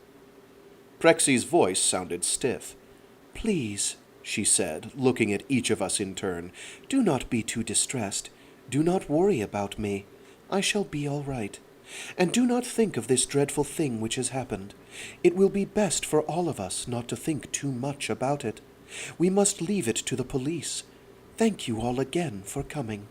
[SPEAKER 2] Prexy's voice sounded stiff.
[SPEAKER 5] Please, she said, looking at each of us in turn, do not be too distressed. Do not worry about me. I shall be all right. And do not think of this dreadful thing which has happened. It will be best for all of us not to think too much about it. We must leave it to the police. Thank you all again for coming.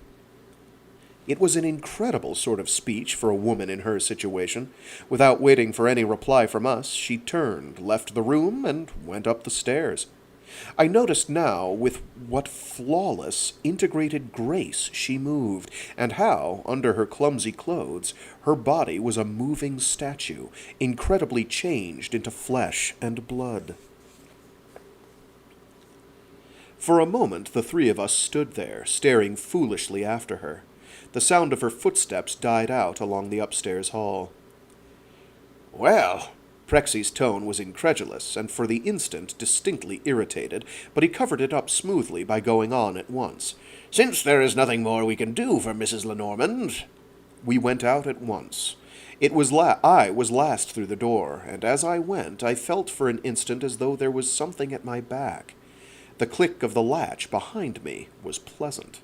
[SPEAKER 2] It was an incredible sort of speech for a woman in her situation. Without waiting for any reply from us, she turned, left the room, and went up the stairs. I noticed now with what flawless, integrated grace she moved, and how, under her clumsy clothes, her body was a moving statue, incredibly changed into flesh and blood. For a moment the three of us stood there, staring foolishly after her. The sound of her footsteps died out along the upstairs hall.
[SPEAKER 3] Well,
[SPEAKER 2] Prexy's tone was incredulous, and for the instant distinctly irritated, but he covered it up smoothly by going on at once.
[SPEAKER 3] Since there is nothing more we can do for Mrs. LeNormand...
[SPEAKER 2] We went out at once. I was last through the door, and as I went, I felt for an instant as though there was something at my back. The click of the latch behind me was pleasant.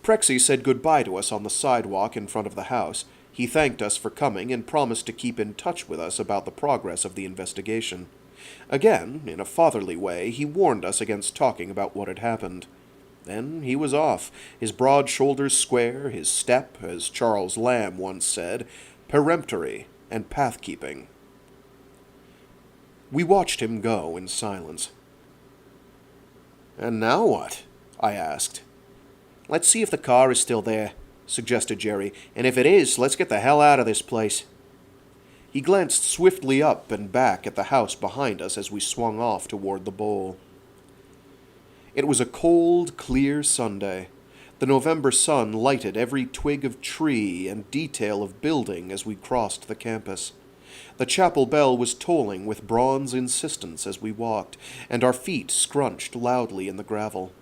[SPEAKER 2] Prexy said goodbye to us on the sidewalk in front of the house. He thanked us for coming and promised to keep in touch with us about the progress of the investigation. Again, in a fatherly way, he warned us against talking about what had happened. Then he was off, his broad shoulders square, his step, as Charles Lamb once said, peremptory and path-keeping. We watched him go in silence.
[SPEAKER 3] And now what? I asked. Let's see if the car is still there, suggested Jerry, and if it is, let's get the hell out of this place.
[SPEAKER 2] He glanced swiftly up and back at the house behind us as we swung off toward the bowl. It was a cold, clear Sunday. The November sun lighted every twig of tree and detail of building as we crossed the campus. The chapel bell was tolling with bronze insistence as we walked, and our feet scrunched loudly in the gravel.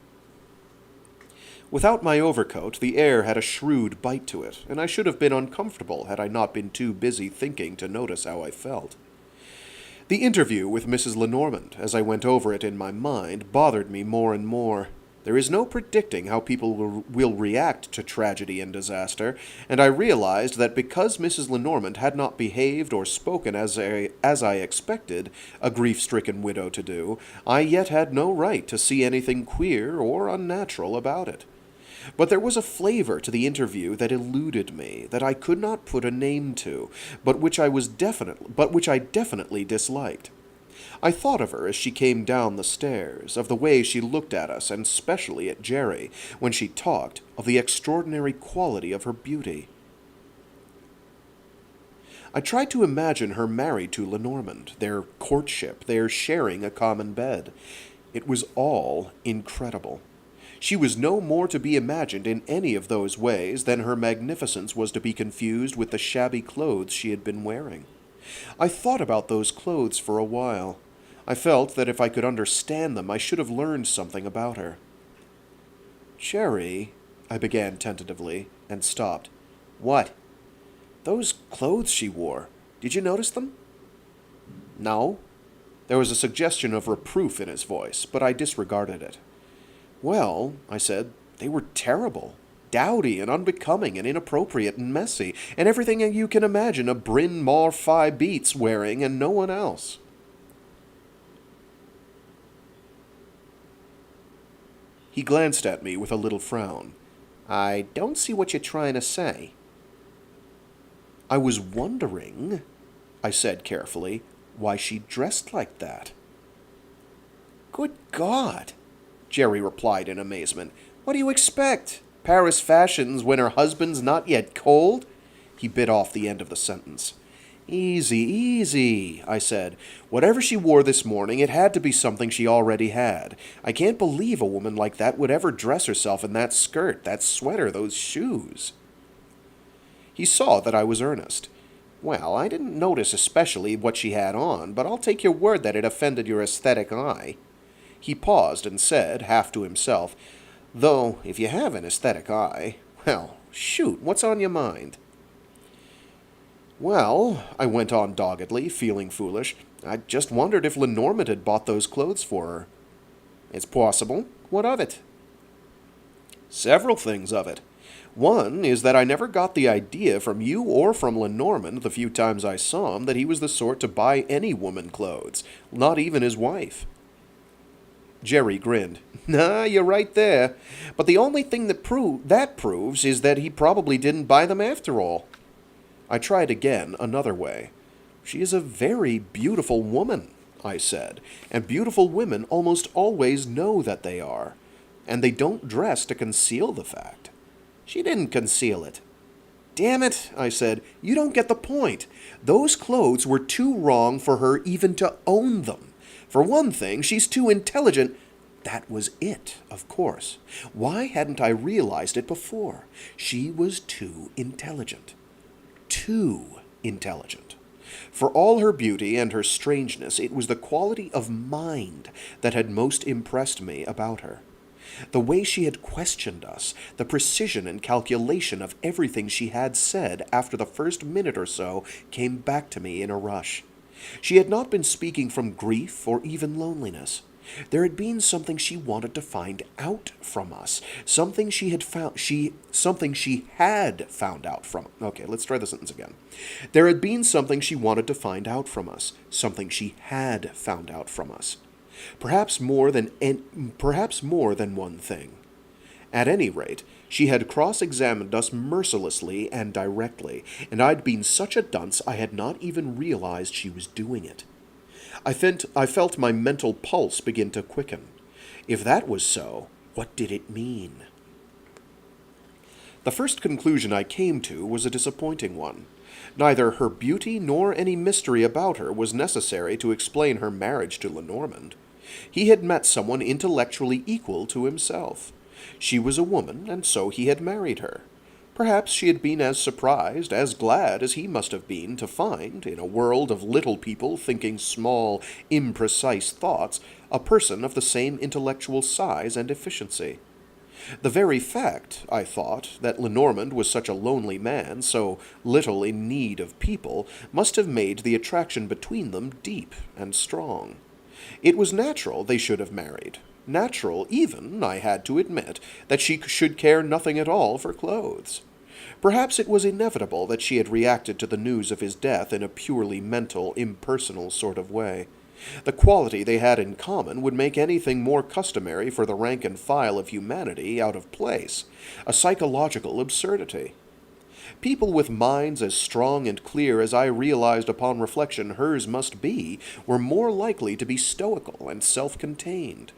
[SPEAKER 2] Without my overcoat, the air had a shrewd bite to it, and I should have been uncomfortable had I not been too busy thinking to notice how I felt. The interview with Mrs. LeNormand, as I went over it in my mind, bothered me more and more. There is no predicting how people will react to tragedy and disaster, and I realized that because Mrs. LeNormand had not behaved or spoken as I expected a grief-stricken widow to do, I yet had no right to see anything queer or unnatural about it. But there was a flavor to the interview that eluded me, that I could not put a name to, but which I definitely disliked. I thought of her as she came down the stairs, of the way she looked at us, and especially at Jerry, when she talked, of the extraordinary quality of her beauty. I tried to imagine her married to LeNormand, their courtship, their sharing a common bed. It was all incredible. She was no more to be imagined in any of those ways than her magnificence was to be confused with the shabby clothes she had been wearing. I thought about those clothes for a while. I felt that if I could understand them, I should have learned something about her. "Jerry," I began tentatively, and stopped.
[SPEAKER 3] What?
[SPEAKER 2] "Those clothes she wore, did you notice them?"
[SPEAKER 3] No.
[SPEAKER 2] There was a suggestion of reproof in his voice, but I disregarded it. "Well," I said, They were terrible, dowdy and unbecoming and inappropriate and messy, and everything you can imagine a Bryn Mawr Phi Beats wearing and no one else. He glanced at me with a little frown.
[SPEAKER 3] I don't see what you're trying to say.
[SPEAKER 2] I was wondering, I said carefully, why she dressed like that.
[SPEAKER 3] Good God, Jerry replied in amazement. What do you expect? Paris fashions when her husband's not yet cold?
[SPEAKER 2] He bit off the end of the sentence. Easy, easy, I said. Whatever she wore this morning, it had to be something she already had. I can't believe a woman like that would ever dress herself in that skirt, that sweater, those shoes. He saw that I was earnest.
[SPEAKER 3] Well, I didn't notice especially what she had on, but I'll take your word that it offended your aesthetic eye.
[SPEAKER 2] He paused and said, half to himself,
[SPEAKER 3] Though, if you have an aesthetic eye, well, shoot, what's on your mind?
[SPEAKER 2] Well, I went on doggedly, feeling foolish, I just wondered if LeNormand had bought those clothes for her.
[SPEAKER 3] It's possible. What of it?
[SPEAKER 2] Several things of it. One is that I never got the idea from you or from LeNormand the few times I saw him that he was the sort to buy any woman clothes, not even his wife. Jerry grinned.
[SPEAKER 3] Nah, you're right there. But the only thing that proves is that he probably didn't buy them after all.
[SPEAKER 2] I tried again, another way. She is a very beautiful woman, I said, and beautiful women almost always know that they are, and they don't dress to conceal the fact.
[SPEAKER 3] She didn't conceal it.
[SPEAKER 2] Damn it, I said, you don't get the point. Those clothes were too wrong for her even to own them. For one thing, she's too intelligent. That was it, of course. Why hadn't I realized it before? She was too intelligent. Too intelligent. For all her beauty and her strangeness, it was the quality of mind that had most impressed me about her. The way she had questioned us, the precision and calculation of everything she had said after the first minute or so came back to me in a rush. She had not been speaking from grief or even loneliness. There had been something she wanted to find out from us, something she had found out from. Okay, let's try the sentence again. There had been something she wanted to find out from us, something she had found out from us. Perhaps more than one thing. At any rate, she had cross-examined us mercilessly and directly, and I'd been such a dunce I had not even realized she was doing it. I felt my mental pulse begin to quicken. If that was so, what did it mean? The first conclusion I came to was a disappointing one. Neither her beauty nor any mystery about her was necessary to explain her marriage to LeNormand. He had met someone intellectually equal to himself. She was a woman, and so he had married her. Perhaps she had been as surprised, as glad as he must have been to find, in a world of little people thinking small, imprecise thoughts, a person of the same intellectual size and efficiency. The very fact, I thought, that LeNormand was such a lonely man, so little in need of people, must have made the attraction between them deep and strong. It was natural they should have married. Natural, even, I had to admit, that she should care nothing at all for clothes. Perhaps it was inevitable that she had reacted to the news of his death in a purely mental, impersonal sort of way. The quality they had in common would make anything more customary for the rank and file of humanity out of place, a psychological absurdity. People with minds as strong and clear as I realized upon reflection hers must be, were more likely to be stoical and self-contained.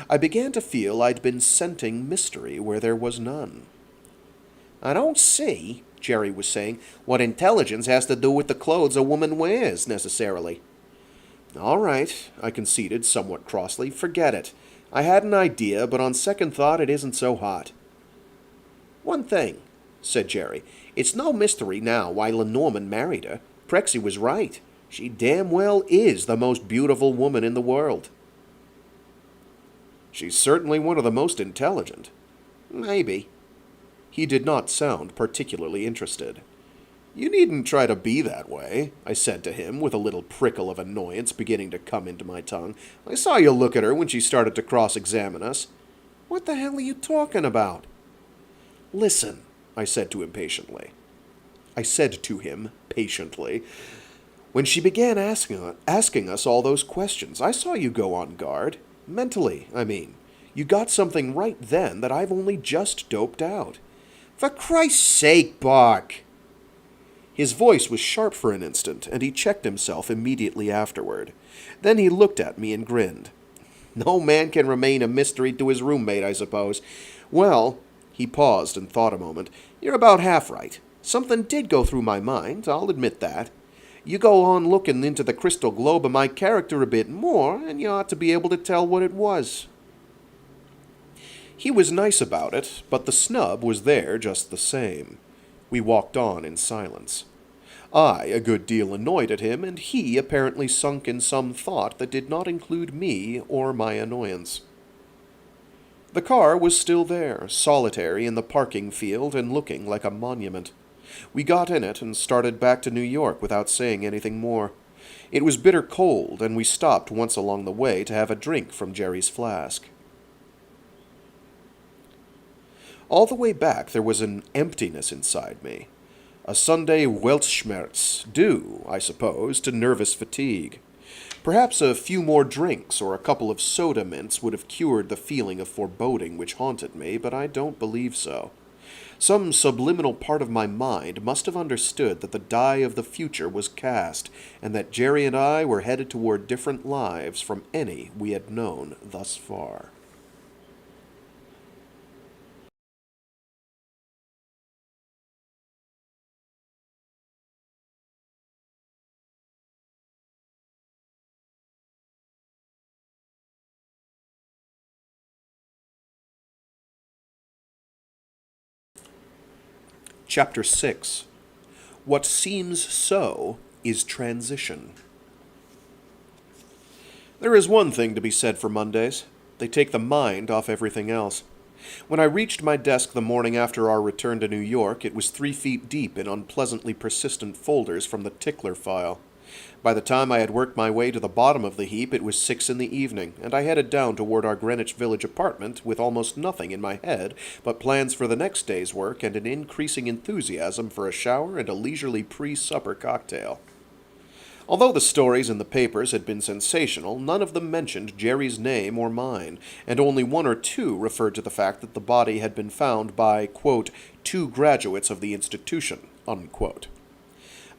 [SPEAKER 2] I began to feel I'd been scenting mystery where there was none.
[SPEAKER 3] I don't see, Jerry was saying, what intelligence has to do with the clothes a woman wears, necessarily.
[SPEAKER 2] All right, I conceded somewhat crossly. Forget it. I had an idea, but on second thought it isn't so hot.
[SPEAKER 3] One thing, said Jerry. It's no mystery now why LeNormand married her. Prexy was right. She damn well is the most beautiful woman in the world.
[SPEAKER 2] She's certainly one of the most intelligent.
[SPEAKER 3] Maybe.
[SPEAKER 2] He did not sound particularly interested. You needn't try to be that way, I said to him, with a little prickle of annoyance beginning to come into my tongue. I saw you look at her when she started to cross-examine us.
[SPEAKER 3] What the hell are you talking about?
[SPEAKER 2] Listen, I said to him patiently. When she began asking us all those questions, I saw you go on guard. Mentally, I mean. You got something right then that I've only just doped out.
[SPEAKER 3] For Christ's sake, Bark!
[SPEAKER 2] His voice was sharp for an instant, and he checked himself immediately afterward. Then he looked at me and grinned.
[SPEAKER 3] No man can remain a mystery to his roommate, I suppose.
[SPEAKER 2] Well, he paused and thought a moment.
[SPEAKER 3] You're about half right.
[SPEAKER 2] Something did go through my mind, I'll admit that. You go on looking into the crystal globe of my character a bit more, and you ought to be able to tell what it was. He was nice about it, but the snub was there just the same. We walked on in silence. I a good deal annoyed at him, and he apparently sunk in some thought that did not include me or my annoyance. The car was still there, solitary in the parking field and looking like a monument. We got in it and started back to New York without saying anything more. It was bitter cold, and we stopped once along the way to have a drink from Jerry's flask. All the way back there was an emptiness inside me. A Sunday Weltschmerz, due, I suppose, to nervous fatigue. Perhaps a few more drinks or a couple of soda mints would have cured the feeling of foreboding which haunted me, but I don't believe so. Some subliminal part of my mind must have understood that the die of the future was cast, and that Jerry and I were headed toward different lives from any we had known thus far. Chapter 6. What seems so is transition. There is one thing to be said for Mondays. They take the mind off everything else. When I reached my desk the morning after our return to New York, it was 3 feet deep in unpleasantly persistent folders from the tickler file. By the time I had worked my way to the bottom of the heap, it was 6 in the evening, and I headed down toward our Greenwich Village apartment with almost nothing in my head but plans for the next day's work and an increasing enthusiasm for a shower and a leisurely pre-supper cocktail. Although the stories in the papers had been sensational, none of them mentioned Jerry's name or mine, and only 1 or 2 referred to the fact that the body had been found by, quote, 2 graduates of the institution, unquote.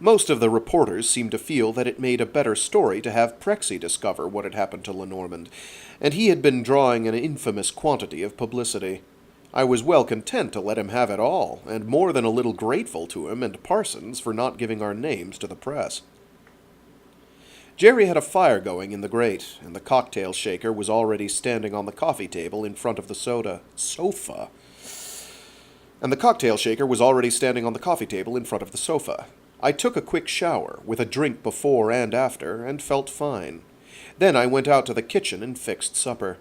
[SPEAKER 2] Most of the reporters seemed to feel that it made a better story to have Prexy discover what had happened to LeNormand, and he had been drawing an infamous quantity of publicity. I was well content to let him have it all, and more than a little grateful to him and Parsons for not giving our names to the press. Jerry had a fire going in the grate, and the cocktail shaker was already standing on the coffee table in front of the sofa. I took a quick shower, with a drink before and after, and felt fine. Then I went out to the kitchen and fixed supper.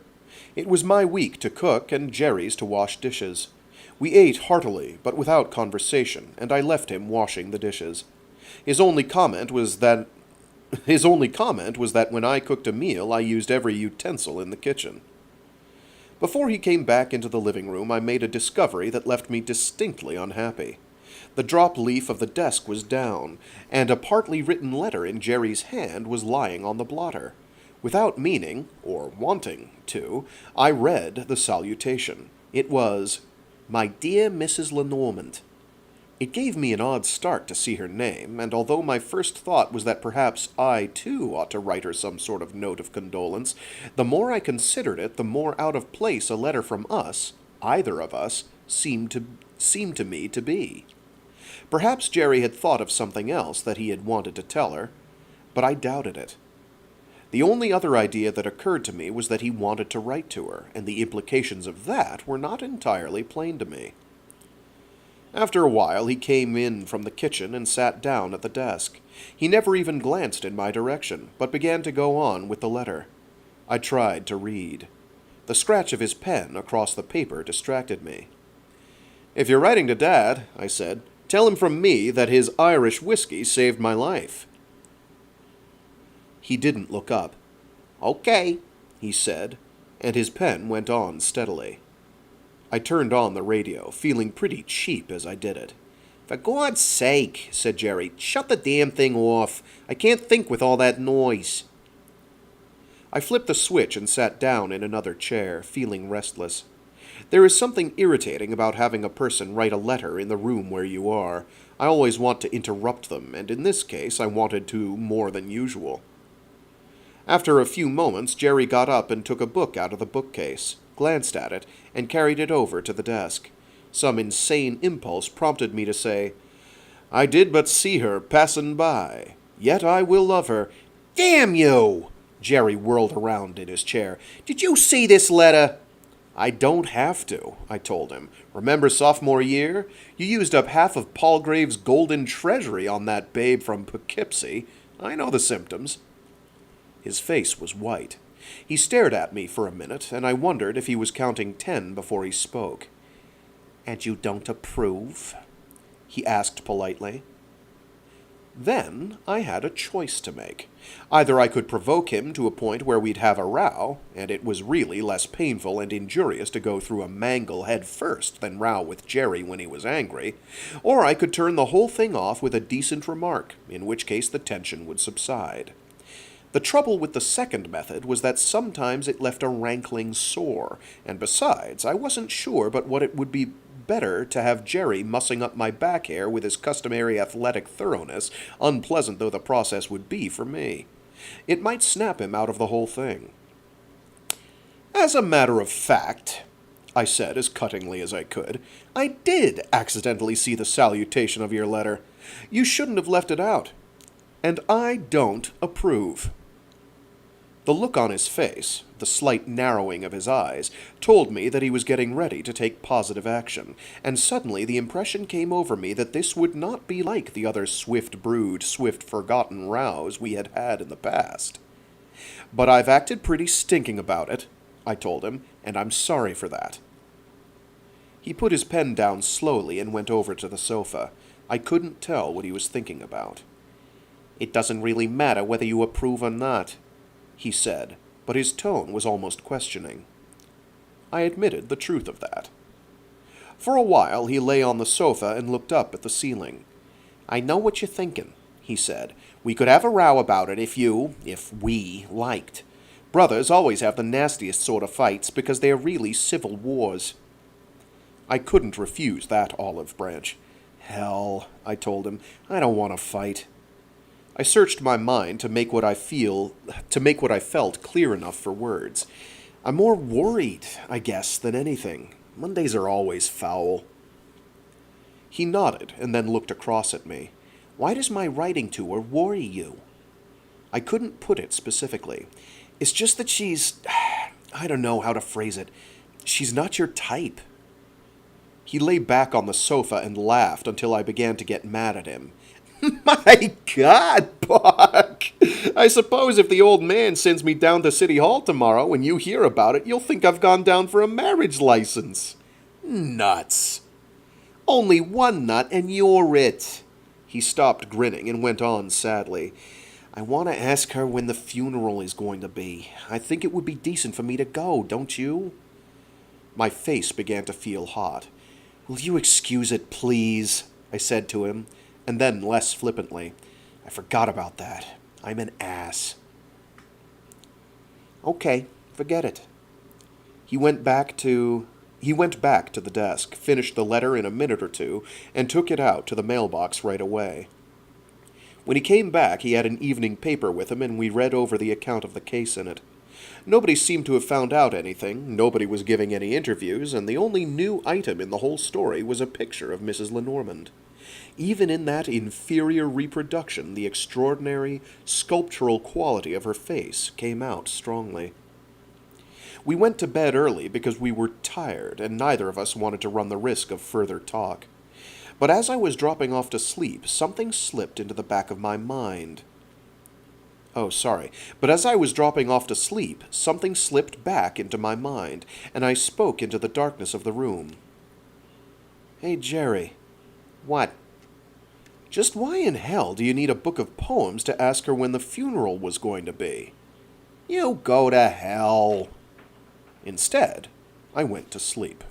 [SPEAKER 2] It was my week to cook and Jerry's to wash dishes. We ate heartily, but without conversation, and I left him washing the dishes. His only comment was that when I cooked a meal, I used every utensil in the kitchen. Before he came back into the living room, I made a discovery that left me distinctly unhappy. The drop leaf of the desk was down, and a partly written letter in Jerry's hand was lying on the blotter. Without meaning, or wanting to, I read the salutation. It was, "My dear Mrs. LeNormand." It gave me an odd start to see her name, and although my first thought was that perhaps I, too, ought to write her some sort of note of condolence, the more I considered it, the more out of place a letter from us, either of us, seemed to me to be. Perhaps Jerry had thought of something else that he had wanted to tell her, but I doubted it. The only other idea that occurred to me was that he wanted to write to her, and the implications of that were not entirely plain to me. After a while he came in from the kitchen and sat down at the desk. He never even glanced in my direction, but began to go on with the letter. I tried to read. The scratch of his pen across the paper distracted me. "If you're writing to Dad," I said, "tell him from me that his Irish whiskey saved my life." He didn't look up. "Okay," he said, and his pen went on steadily. I turned on the radio, feeling pretty cheap as I did it.
[SPEAKER 3] For God's sake, said Jerry, shut the damn thing off. I can't think with all that noise.
[SPEAKER 2] I flipped the switch and sat down in another chair, feeling restless. There is something irritating about having a person write a letter in the room where you are. I always want to interrupt them, and in this case I wanted to more than usual. After a few moments, Jerry got up and took a book out of the bookcase, glanced at it, and carried it over to the desk. Some insane impulse prompted me to say, "I did but see her passing by, yet I will love her."
[SPEAKER 3] Damn you! Jerry whirled around in his chair. Did you see this letter?
[SPEAKER 2] I don't have to, I told him. Remember sophomore year? You used up half of Palgrave's golden treasury on that babe from Poughkeepsie. I know the symptoms. His face was white. He stared at me for a minute, and I wondered if he was counting 10 before he spoke. "And you don't approve?" he asked politely. Then I had a choice to make. Either I could provoke him to a point where we'd have a row, and it was really less painful and injurious to go through a mangle head first than row with Jerry when he was angry, or I could turn the whole thing off with a decent remark, in which case the tension would subside. The trouble with the second method was that sometimes it left a rankling sore, and besides, I wasn't sure but what it would be better to have Jerry mussing up my back hair with his customary athletic thoroughness, unpleasant though the process would be for me. It might snap him out of the whole thing. "As a matter of fact," I said as cuttingly as I could, "I did accidentally see the salutation of your letter. You shouldn't have left it out. And I don't approve." The look on his face, the slight narrowing of his eyes, told me that he was getting ready to take positive action, and suddenly the impression came over me that this would not be like the other swift-brewed, swift-forgotten rows we had had in the past. "But I've acted pretty stinking about it," I told him, "and I'm sorry for that." He put his pen down slowly and went over to the sofa. I couldn't tell what he was thinking about. "It doesn't really matter whether you approve or not," he said, but his tone was almost questioning. I admitted the truth of that. For a while he lay on the sofa and looked up at the ceiling. "I know what you're thinking," he said. "We could have a row about it if we liked. Brothers always have the nastiest sort of fights because they're really civil wars." I couldn't refuse that olive branch. "Hell," I told him, "I don't want to fight." I searched my mind to make what I felt clear enough for words. I'm more worried, I guess, than anything. Mondays are always foul. He nodded and then looked across at me. "Why does my writing to her worry you?" I couldn't put it specifically. "It's just that she's... I don't know how to phrase it. She's not your type." He lay back on the sofa and laughed until I began to get mad at him. "My God, Buck! I suppose if the old man sends me down to City Hall tomorrow and you hear about it, you'll think I've gone down for a marriage license." "Nuts!" "Only one nut and you're it." He stopped grinning and went on sadly. "I want to ask her when the funeral is going to be. I think it would be decent for me to go, don't you?" My face began to feel hot. "Will you excuse it, please?" I said to him. And then, less flippantly, "I forgot about that. I'm an ass." "Okay, forget it." He went back to the desk, finished the letter in a minute or two, and took it out to the mailbox right away. When he came back, he had an evening paper with him, and we read over the account of the case in it. Nobody seemed to have found out anything, nobody was giving any interviews, and the only new item in the whole story was a picture of Mrs. LeNormand. Even in that inferior reproduction, the extraordinary, sculptural quality of her face came out strongly. We went to bed early because we were tired, and neither of us wanted to run the risk of further talk. But as I was dropping off to sleep, something slipped into the back of my mind. But as I was dropping off to sleep, something slipped back into my mind, and I spoke into the darkness of the room. "Hey, Jerry."
[SPEAKER 3] "What?"
[SPEAKER 2] "Just why in hell do you need a book of poems to ask her when the funeral was going to be?"
[SPEAKER 3] "You go to hell."
[SPEAKER 2] Instead, I went to sleep.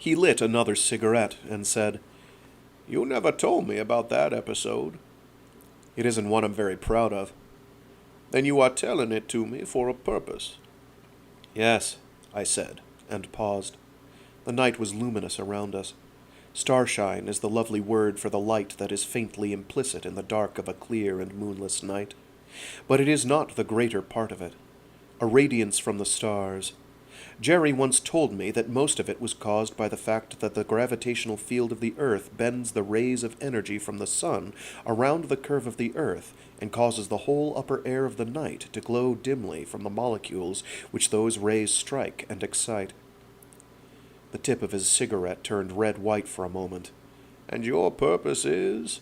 [SPEAKER 2] He lit another cigarette and said,
[SPEAKER 4] You never told me about that episode.
[SPEAKER 2] It isn't one I'm very proud of.
[SPEAKER 4] Then you are telling it to me for a purpose.
[SPEAKER 2] Yes, I said, and paused. The night was luminous around us. Starshine is the lovely word for the light that is faintly implicit in the dark of a clear and moonless night. But it is not the greater part of it. A radiance from the stars. Jerry once told me that most of it was caused by the fact that the gravitational field of the Earth bends the rays of energy from the sun around the curve of the Earth and causes the whole upper air of the night to glow dimly from the molecules which those rays strike and excite. The tip of his cigarette turned red-white for a moment.
[SPEAKER 4] And your purpose is?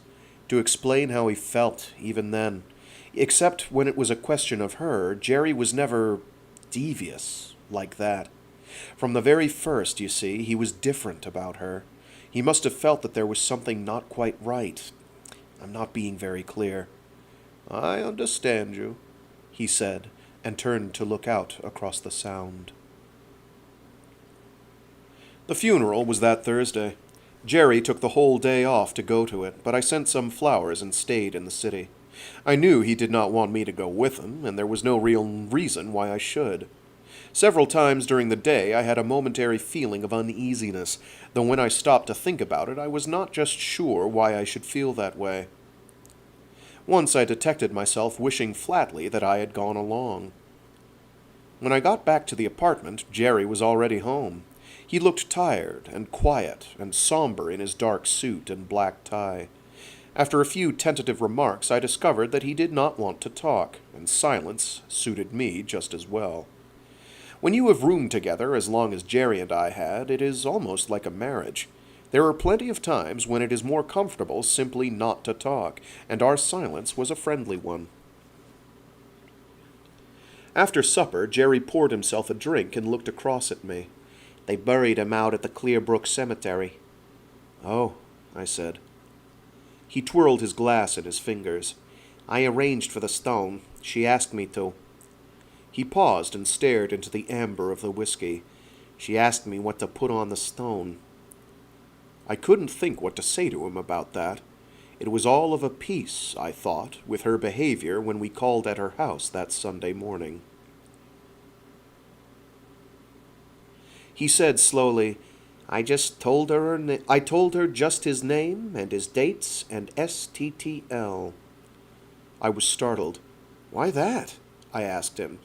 [SPEAKER 2] To explain how he felt, even then. Except when it was a question of her, Jerry was never devious like that. From the very first, you see, he was different about her. He must have felt that there was something not quite right. I'm not being very clear.
[SPEAKER 4] I understand you,
[SPEAKER 2] he said, and turned to look out across the Sound. The funeral was that Thursday. Jerry took the whole day off to go to it, but I sent some flowers and stayed in the city. I knew he did not want me to go with him, and there was no real reason why I should. Several times during the day I had a momentary feeling of uneasiness, though when I stopped to think about it I was not just sure why I should feel that way. Once I detected myself wishing flatly that I had gone along. When I got back to the apartment, Jerry was already home. He looked tired and quiet and somber in his dark suit and black tie. After a few tentative remarks, I discovered that he did not want to talk, and silence suited me just as well. When you have roomed together as long as Jerry and I had, it is almost like a marriage. There are plenty of times when it is more comfortable simply not to talk, and our silence was a friendly one. After supper, Jerry poured himself a drink and looked across at me.
[SPEAKER 3] They buried him out at the Clearbrook Cemetery.
[SPEAKER 2] Oh, I said. He twirled his glass in his fingers.
[SPEAKER 3] I arranged for the stone. She asked me to.
[SPEAKER 2] He paused and stared into the amber of the whiskey.
[SPEAKER 3] She asked me what to put on the stone.
[SPEAKER 2] I couldn't think what to say to him about that. It was all of a piece, I thought, with her behavior when we called at her house that Sunday morning.
[SPEAKER 3] He said slowly, I told her just his name and his dates and STTL.
[SPEAKER 2] I was startled. Why that? I asked him.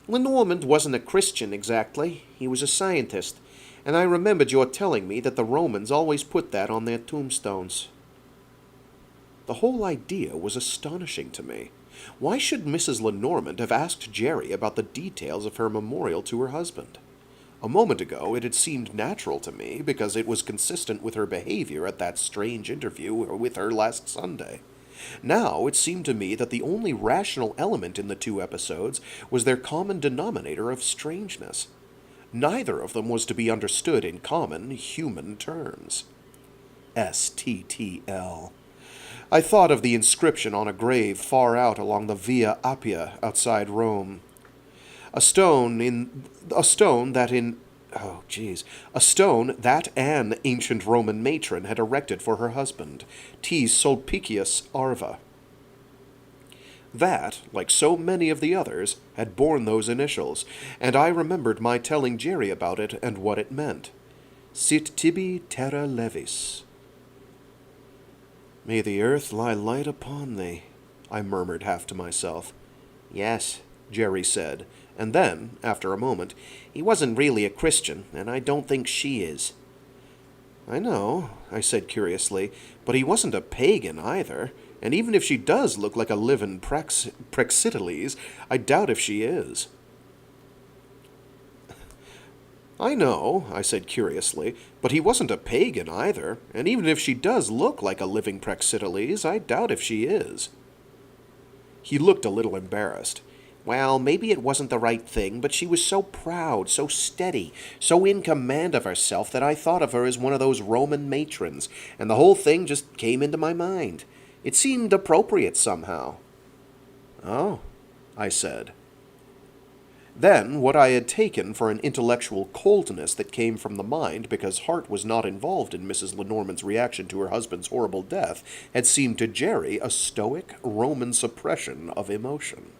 [SPEAKER 3] LeNormand wasn't a Christian exactly. He was a scientist, and I remembered your telling me that the Romans always put that on their tombstones.
[SPEAKER 2] The whole idea was astonishing to me. Why should Mrs. LeNormand have asked Jerry about the details of her memorial to her husband? A moment ago it had seemed natural to me because it was consistent with her behavior at that strange interview with her last Sunday. Now it seemed to me that the only rational element in the two episodes was their common denominator of strangeness. Neither of them was to be understood in common human terms. STTL. I thought of the inscription on a grave far out along the Via Appia outside Rome. A stone that an ancient Roman matron had erected for her husband, T. Sulpicius Arva. That, like so many of the others, had borne those initials, and I remembered my telling Jerry about it and what it meant. Sit tibi terra levis. May the earth lie light upon thee, I murmured half to myself.
[SPEAKER 3] Yes,
[SPEAKER 2] Jerry said, and then, after a moment,
[SPEAKER 3] he wasn't really a Christian, and I don't think she is.
[SPEAKER 2] I know, I said curiously, but he wasn't a pagan either, and even if she does look like a living Praxiteles, I doubt if she is. I know, I said curiously, but he wasn't a pagan either, and even if she does look like a living Praxiteles, I doubt if she is. He looked a little embarrassed.
[SPEAKER 3] Well, maybe it wasn't the right thing, but she was so proud, so steady, so in command of herself that I thought of her as one of those Roman matrons, and the whole thing just came into my mind. It seemed appropriate somehow.
[SPEAKER 2] Oh, I said. Then, what I had taken for an intellectual coldness that came from the mind because heart was not involved in Mrs. LeNormand's reaction to her husband's horrible death had seemed to Jerry a stoic Roman suppression of emotion.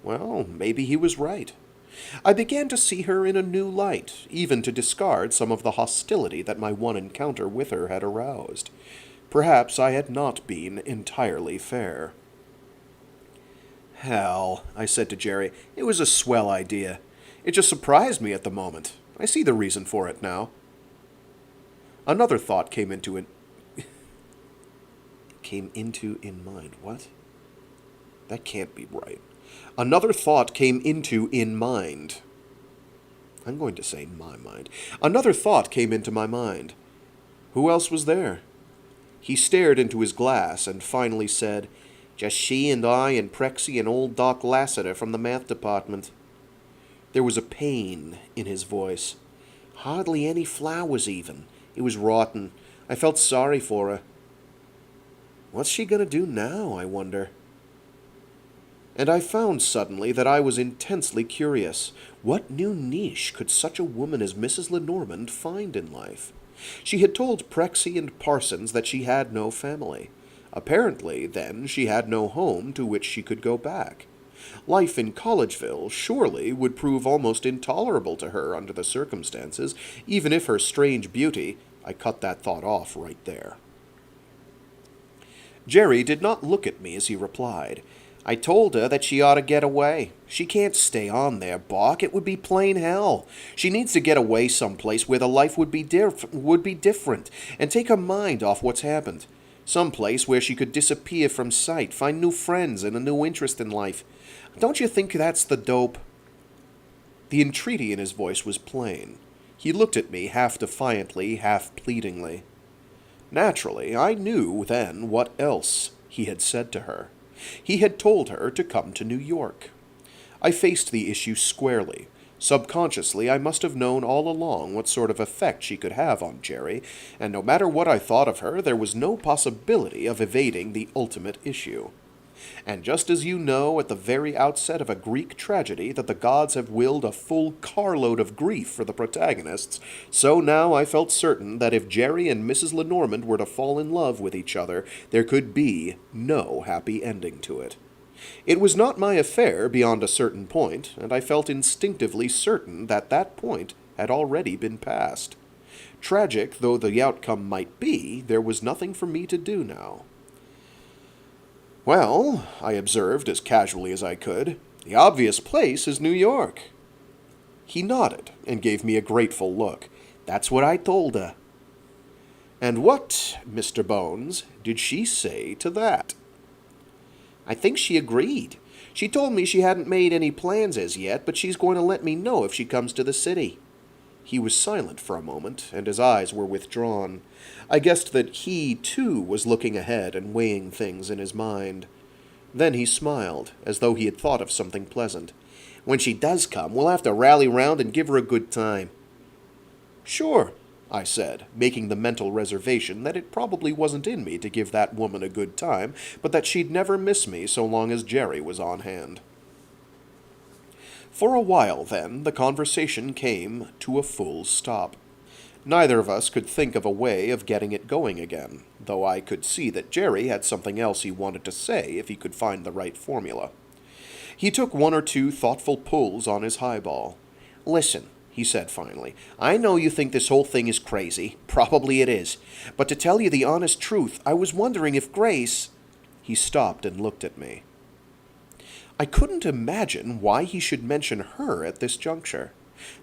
[SPEAKER 2] Well, maybe he was right. I began to see her in a new light, even to discard some of the hostility that my one encounter with her had aroused. Perhaps I had not been entirely fair. "Hell," I said to Jerry, "it was a swell idea. It just surprised me at the moment. I see the reason for it now." Another thought came into it. In mind. What? That can't be right. Another thought came into in mind. I'm going to say my mind. Another thought came into my mind. Who else was there? He stared into his glass and finally said, "Just she and I and Prexy and old Doc Lassiter from the math department." There was a pain in his voice. "Hardly any flowers even. It was rotten. I felt sorry for her. What's she going to do now, I wonder?" And I found suddenly that I was intensely curious. What new niche could such a woman as Mrs. LeNormand find in life? She had told Prexy and Parsons that she had no family. Apparently, then, she had no home to which she could go back. Life in Collegeville surely would prove almost intolerable to her under the circumstances, even if her strange beauty— I cut that thought off right there. Jerry did not look at me as he replied. "I told her that she ought to get away. She can't stay on there, Bach. It would be plain hell. She needs to get away someplace where the life would be different, and take her mind off what's happened. Someplace where she could disappear from sight, find new friends and a new interest in life. Don't you think that's the dope?" The entreaty in his voice was plain. He looked at me half defiantly, half pleadingly. Naturally, I knew then what else he had said to her. He had told her to come to New York. I faced the issue squarely. Subconsciously, I must have known all along what sort of effect she could have on Jerry, and no matter what I thought of her, there was no possibility of evading the ultimate issue. And just as you know at the very outset of a Greek tragedy that the gods have willed a full carload of grief for the protagonists, so now I felt certain that if Jerry and Mrs. LeNormand were to fall in love with each other, there could be no happy ending to it. It was not my affair beyond a certain point, and I felt instinctively certain that that point had already been passed. Tragic though the outcome might be, there was nothing for me to do now. "Well," I observed as casually as I could, "the obvious place is New York." He nodded and gave me a grateful look. "That's what I told her." "And what, Mr. Bones, did she say to that?" "I think she agreed. She told me she hadn't made any plans as yet, but she's going to let me know if she comes to the city." He was silent for a moment, and his eyes were withdrawn. I guessed that he, too, was looking ahead and weighing things in his mind. Then he smiled, as though he had thought of something pleasant. "When she does come, we'll have to rally round and give her a good time." "Sure," I said, making the mental reservation that it probably wasn't in me to give that woman a good time, but that she'd never miss me so long as Jerry was on hand. For a while, then, the conversation came to a full stop. Neither of us could think of a way of getting it going again, though I could see that Jerry had something else he wanted to say if he could find the right formula. He took one or two thoughtful pulls on his highball. "Listen," he said finally, "I know you think this whole thing is crazy. Probably it is. But to tell you the honest truth, I was wondering if Grace—" He stopped and looked at me. I couldn't imagine why he should mention her at this juncture.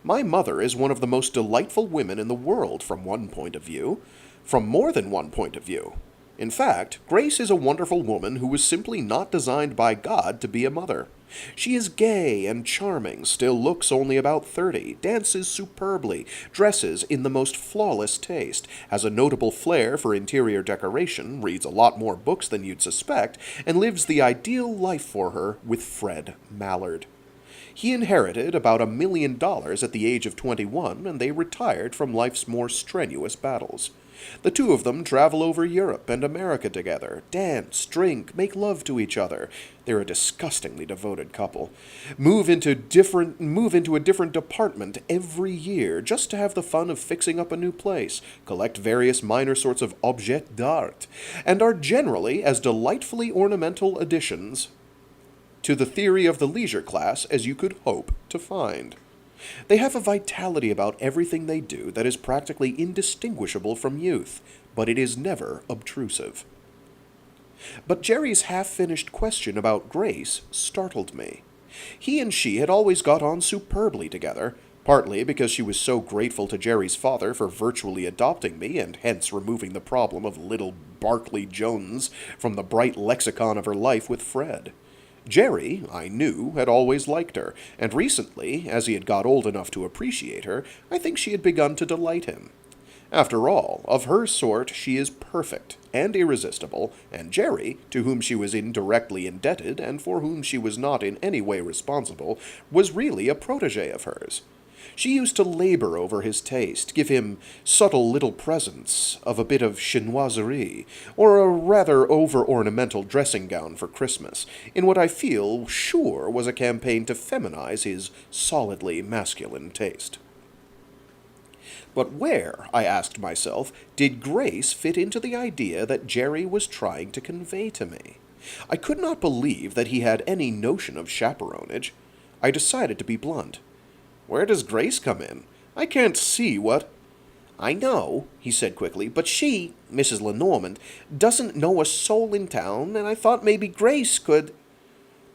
[SPEAKER 2] My mother is one of the most delightful women in the world from one point of view, from more than one point of view. In fact, Grace is a wonderful woman who was simply not designed by God to be a mother. She is gay and charming, still looks only about 30, dances superbly, dresses in the most flawless taste, has a notable flair for interior decoration, reads a lot more books than you'd suspect, and lives the ideal life for her with Fred Mallard. He inherited about $1 million at the age of 21, and they retired from life's more strenuous battles. The two of them travel over Europe and America together, dance, drink, make love to each other. They're a disgustingly devoted couple. Move into a different department every year just to have the fun of fixing up a new place, collect various minor sorts of objets d'art, and are generally as delightfully ornamental additions to the theory of the leisure class as you could hope to find. They have a vitality about everything they do that is practically indistinguishable from youth, but it is never obtrusive. But Jerry's half-finished question about Grace startled me. He and she had always got on superbly together, partly because she was so grateful to Jerry's father for virtually adopting me and hence removing the problem of little Barclay Jones from the bright lexicon of her life with Fred. Jerry, I knew, had always liked her, and recently, as he had got old enough to appreciate her, I think she had begun to delight him. After all, of her sort she is perfect and irresistible, and Jerry, to whom she was indirectly indebted and for whom she was not in any way responsible, was really a protégé of hers. She used to labor over his taste, give him subtle little presents of a bit of chinoiserie, or a rather over-ornamental dressing gown for Christmas, in what I feel sure was a campaign to feminize his solidly masculine taste. But where, I asked myself, did Grace fit into the idea that Jerry was trying to convey to me? I could not believe that he had any notion of chaperonage. I decided to be blunt. Where does Grace come in? I can't see what... I know, he said quickly, but she, Mrs. LeNormand, doesn't know a soul in town, and I thought maybe Grace could...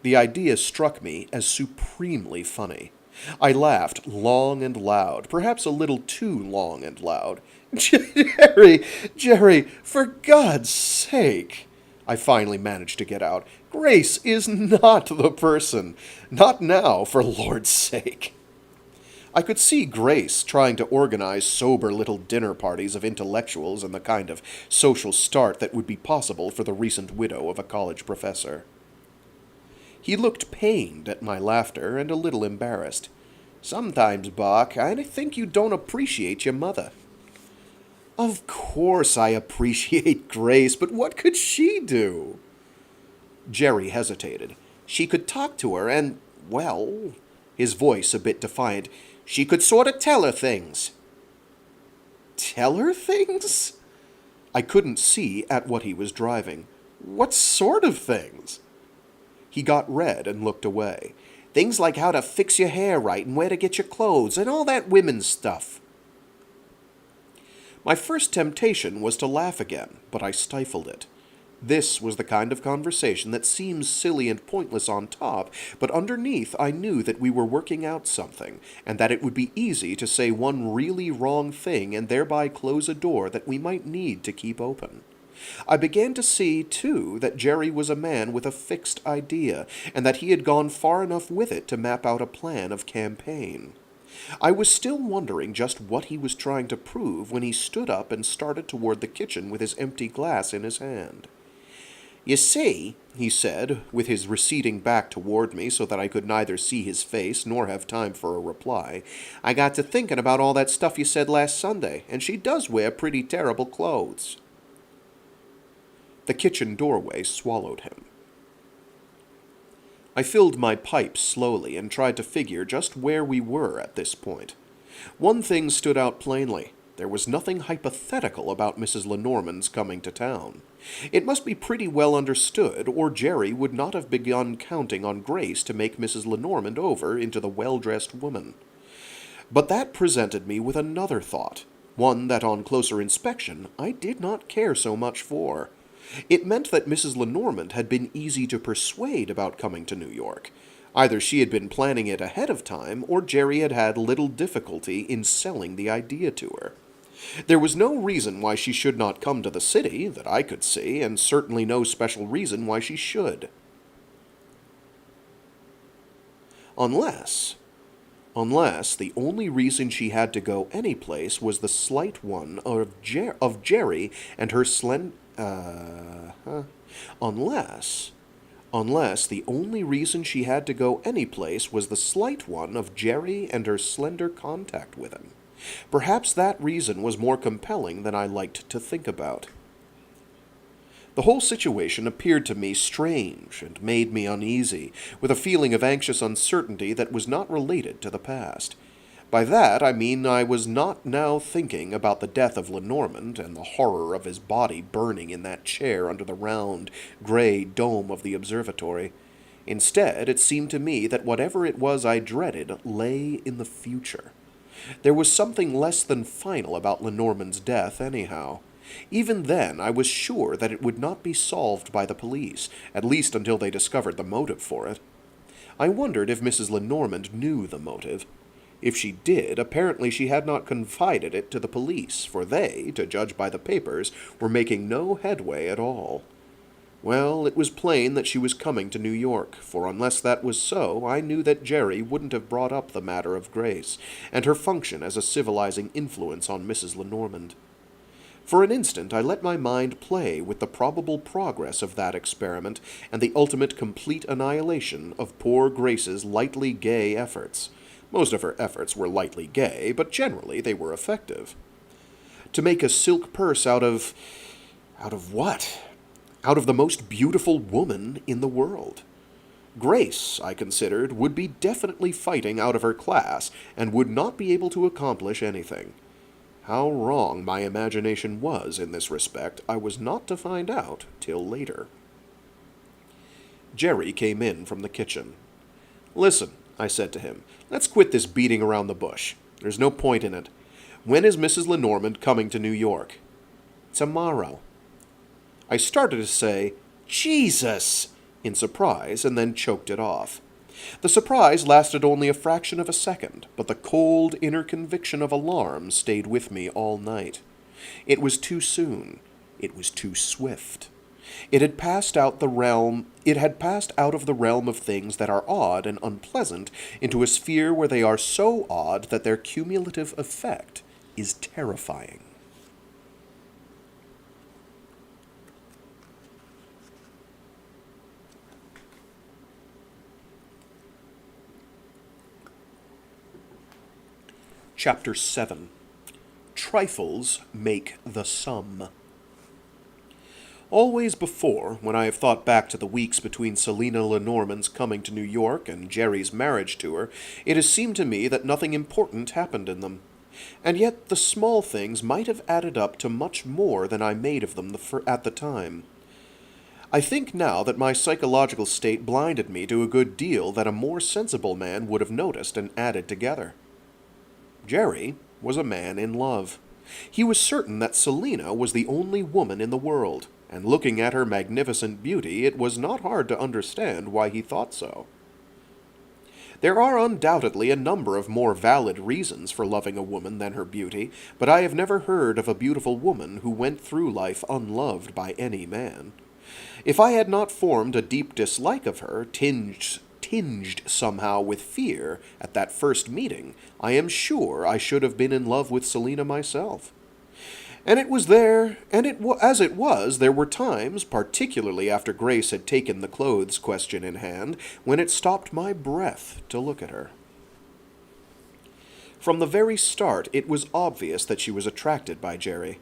[SPEAKER 2] The idea struck me as supremely funny. I laughed long and loud, perhaps a little too long and loud. Jerry, for God's sake, I finally managed to get out. Grace is not the person. Not now, for Lord's sake. I could see Grace trying to organize sober little dinner parties of intellectuals and the kind of social start that would be possible for the recent widow of a college professor. He looked pained at my laughter and a little embarrassed. Sometimes, Buck, I think you don't appreciate your mother. Of course I appreciate Grace, but what could she do? Jerry hesitated. She could talk to her and, well, his voice a bit defiant, she could sort of tell her things. Tell her things? I couldn't see at what he was driving. What sort of things? He got red and looked away. Things like how to fix your hair right and where to get your clothes and all that women's stuff. My first temptation was to laugh again, but I stifled it. This was the kind of conversation that seems silly and pointless on top, but underneath I knew that we were working out something, and that it would be easy to say one really wrong thing and thereby close a door that we might need to keep open. I began to see, too, that Jerry was a man with a fixed idea, and that he had gone far enough with it to map out a plan of campaign. I was still wondering just what he was trying to prove when he stood up and started toward the kitchen with his empty glass in his hand. You see, he said, with his receding back toward me so that I could neither see his face nor have time for a reply, I got to thinking about all that stuff you said last Sunday, and she does wear pretty terrible clothes. The kitchen doorway swallowed him. I filled my pipe slowly and tried to figure just where we were at this point. One thing stood out plainly. There was nothing hypothetical about Mrs. LeNormand's coming to town. It must be pretty well understood, or Jerry would not have begun counting on Grace to make Mrs. LeNormand over into the well-dressed woman. But that presented me with another thought, one that on closer inspection I did not care so much for. It meant that Mrs. LeNormand had been easy to persuade about coming to New York. Either she had been planning it ahead of time, or Jerry had had little difficulty in selling the idea to her. There was no reason why she should not come to the city, that I could see, and certainly no special reason why she should. Unless the only reason she had to go any place was the slight one of Jerry and her Unless the only reason she had to go any place was the slight one of Jerry and her slender contact with him. Perhaps that reason was more compelling than I liked to think about. The whole situation appeared to me strange and made me uneasy, with a feeling of anxious uncertainty that was not related to the past. By that I mean I was not now thinking about the death of LeNormand and the horror of his body burning in that chair under the round, gray dome of the observatory. Instead, it seemed to me that whatever it was I dreaded lay in the future. There was something less than final about LeNormand's death, anyhow. Even then, I was sure that it would not be solved by the police, at least until they discovered the motive for it. I wondered if Mrs. LeNormand knew the motive. If she did, apparently she had not confided it to the police, for they, to judge by the papers, were making no headway at all. Well, it was plain that she was coming to New York, for unless that was so, I knew that Jerry wouldn't have brought up the matter of Grace, and her function as a civilizing influence on Mrs. LeNormand. For an instant I let my mind play with the probable progress of that experiment and the ultimate complete annihilation of poor Grace's lightly gay efforts. Most of her efforts were lightly gay, but generally they were effective. To make a silk purse out of what? Out of the most beautiful woman in the world. Grace, I considered, would be definitely fighting out of her class and would not be able to accomplish anything. How wrong my imagination was in this respect, I was not to find out till later. Jerry came in from the kitchen. "Listen," I said to him, "let's quit this beating around the bush. There's no point in it. When is Mrs. LeNormand coming to New York?" "Tomorrow." I started to say, "Jesus!" in surprise, and then choked it off. The surprise lasted only a fraction of a second, but the cold inner conviction of alarm stayed with me all night. It was too soon. It was too swift. It had passed out of the realm of things that are odd and unpleasant into a sphere where they are so odd that their cumulative effect is terrifying. Chapter 7. Trifles Make the Sum. Always before, when I have thought back to the weeks between Selina LeNormand's coming to New York and Jerry's marriage to her, it has seemed to me that nothing important happened in them. And yet the small things might have added up to much more than I made of them at the time. I think now that my psychological state blinded me to a good deal that a more sensible man would have noticed and added together. Jerry was a man in love. He was certain that Selina was the only woman in the world, and looking at her magnificent beauty, it was not hard to understand why he thought so. There are undoubtedly a number of more valid reasons for loving a woman than her beauty, but I have never heard of a beautiful woman who went through life unloved by any man. If I had not formed a deep dislike of her, tinged somehow with fear at that first meeting, I am sure I should have been in love with Selina myself. And it was there, and as it was, there were times, particularly after Grace had taken the clothes question in hand, when it stopped my breath to look at her. From the very start, it was obvious that she was attracted by Jerry.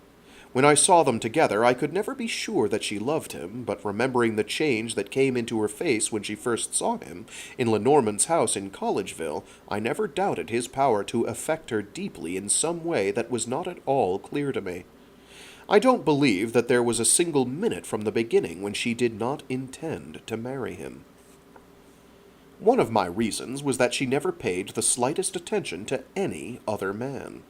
[SPEAKER 2] When I saw them together, I could never be sure that she loved him, but remembering the change that came into her face when she first saw him in LeNormand's house in Collegeville, I never doubted his power to affect her deeply in some way that was not at all clear to me. I don't believe that there was a single minute from the beginning when she did not intend to marry him. One of my reasons was that she never paid the slightest attention to any other man.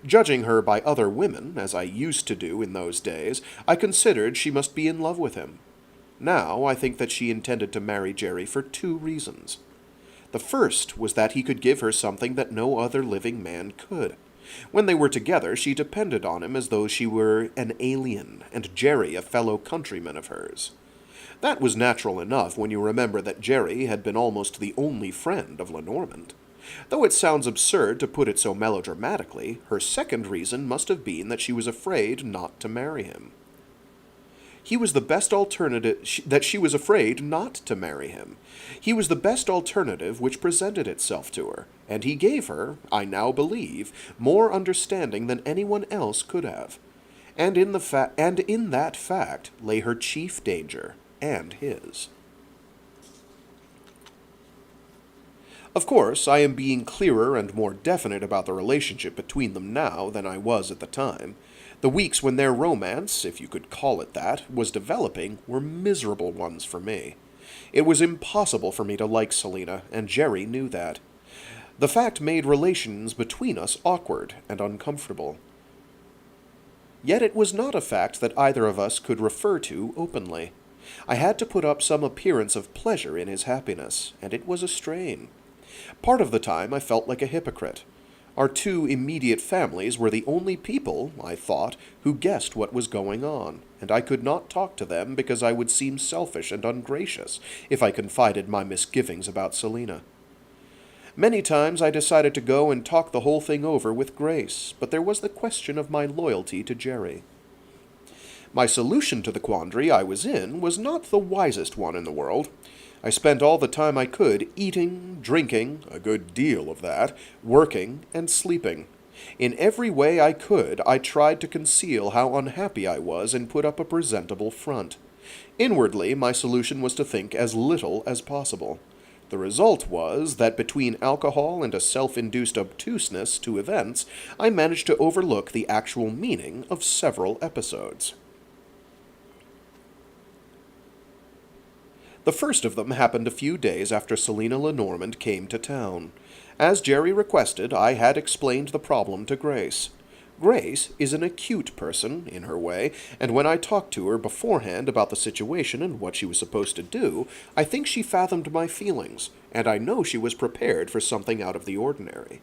[SPEAKER 2] Judging her by other women, as I used to do in those days, I considered she must be in love with him. Now I think that she intended to marry Jerry for 2 reasons. The first was that he could give her something that no other living man could. When they were together, she depended on him as though she were an alien, and Jerry a fellow countryman of hers. That was natural enough when you remember that Jerry had been almost the only friend of LeNormand. Though it sounds absurd to put it so melodramatically, her second reason must have been that she was afraid not to marry him. He was the best alternative that she was afraid not to marry him. He was the best alternative which presented itself to her, and he gave her, I now believe, more understanding than anyone else could have. And in that fact lay her chief danger, and his. Of course, I am being clearer and more definite about the relationship between them now than I was at the time. The weeks when their romance, if you could call it that, was developing were miserable ones for me. It was impossible for me to like Selina, and Jerry knew that. The fact made relations between us awkward and uncomfortable. Yet it was not a fact that either of us could refer to openly. I had to put up some appearance of pleasure in his happiness, and it was a strain. Part of the time I felt like a hypocrite. Our two immediate families were the only people, I thought, who guessed what was going on, and I could not talk to them because I would seem selfish and ungracious if I confided my misgivings about Selina. Many times I decided to go and talk the whole thing over with Grace, but there was the question of my loyalty to Jerry. My solution to the quandary I was in was not the wisest one in the world. I spent all the time I could eating, drinking, a good deal of that, working, and sleeping. In every way I could, I tried to conceal how unhappy I was and put up a presentable front. Inwardly, my solution was to think as little as possible. The result was that between alcohol and a self-induced obtuseness to events, I managed to overlook the actual meaning of several episodes. The first of them happened a few days after Selina LeNormand came to town. As Jerry requested, I had explained the problem to Grace. Grace is an acute person, in her way, and when I talked to her beforehand about the situation and what she was supposed to do, I think she fathomed my feelings, and I know she was prepared for something out of the ordinary.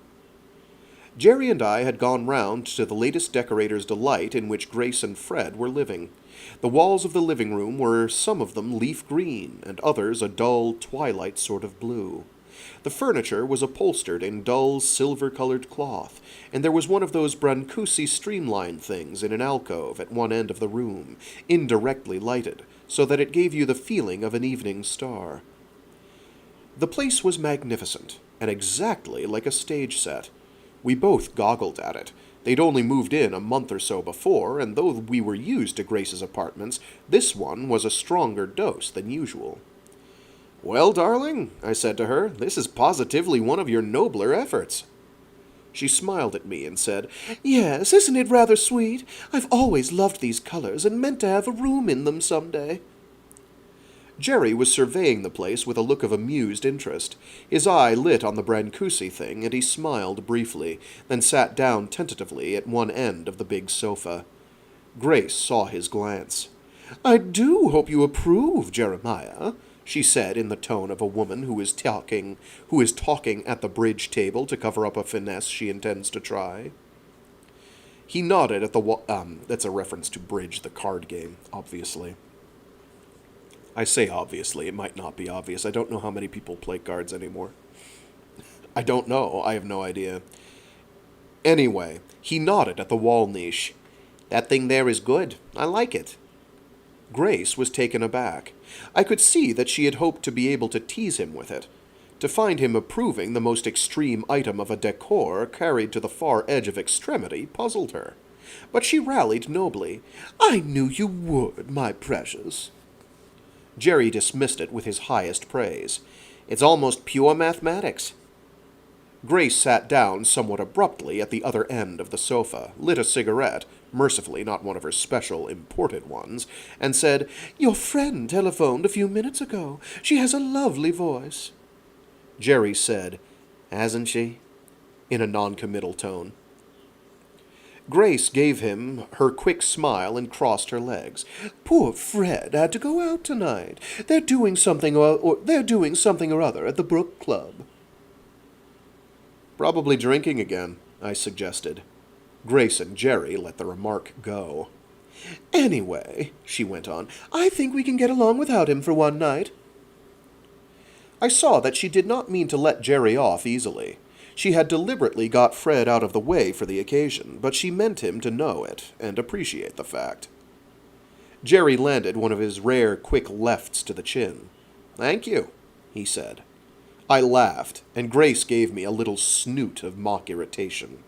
[SPEAKER 2] Jerry and I had gone round to the latest decorator's delight in which Grace and Fred were living. The walls of the living room were some of them leaf green, and others a dull, twilight sort of blue. The furniture was upholstered in dull, silver-colored cloth, and there was one of those Brancusi streamline things in an alcove at one end of the room, indirectly lighted, so that it gave you the feeling of an evening star. The place was magnificent, and exactly like a stage set. We both goggled at it. They'd only moved in a month or so before, and though we were used to Grace's apartments, this one was a stronger dose than usual. "Well, darling," I said to her, "this is positively one of your nobler efforts." She smiled at me and said,
[SPEAKER 5] "Yes, isn't it rather sweet? I've always loved these colors and meant to have a room in them some day."
[SPEAKER 2] Jerry was surveying the place with a look of amused interest. His eye lit on the Brancusi thing, and he smiled briefly, then sat down tentatively at one end of the big sofa. Grace saw his glance.
[SPEAKER 5] "I do hope you approve, Jeremiah," she said in the tone of a woman who is talking at the bridge table to cover up a finesse she intends to try. He nodded at the that's a reference to Bridge, the card game, obviously. I say obviously, it might not be obvious. I don't know how many people play cards anymore. I don't know, I have no idea. Anyway, he nodded at the wall niche. "That thing there is good. I like it." Grace was taken aback. I could see that she had hoped to be able to tease him with it. To find him approving the most extreme item of a decor carried to the far edge of extremity puzzled her. But she rallied nobly. "I knew you would, my precious."
[SPEAKER 2] Jerry dismissed it with his highest praise. "It's almost pure mathematics." Grace sat down somewhat abruptly at the other end of the sofa, lit a cigarette, mercifully not one of her special imported ones, and said,
[SPEAKER 5] "Your friend telephoned a few minutes ago. She has a lovely voice."
[SPEAKER 2] Jerry said, "Hasn't she?" in a noncommittal tone. Grace gave him her quick smile and crossed her legs.
[SPEAKER 5] "Poor Fred had to go out tonight. They're doing something or other at the Brook Club."
[SPEAKER 2] "Probably drinking again," I suggested. Grace and Jerry let the remark go.
[SPEAKER 5] "Anyway," she went on, "I think we can get along without him for one night."
[SPEAKER 2] I saw that she did not mean to let Jerry off easily. She had deliberately got Fred out of the way for the occasion, but she meant him to know it and appreciate the fact. Jerry landed one of his rare quick lefts to the chin. "Thank you," he said. I laughed, and Grace gave me a little snoot of mock irritation.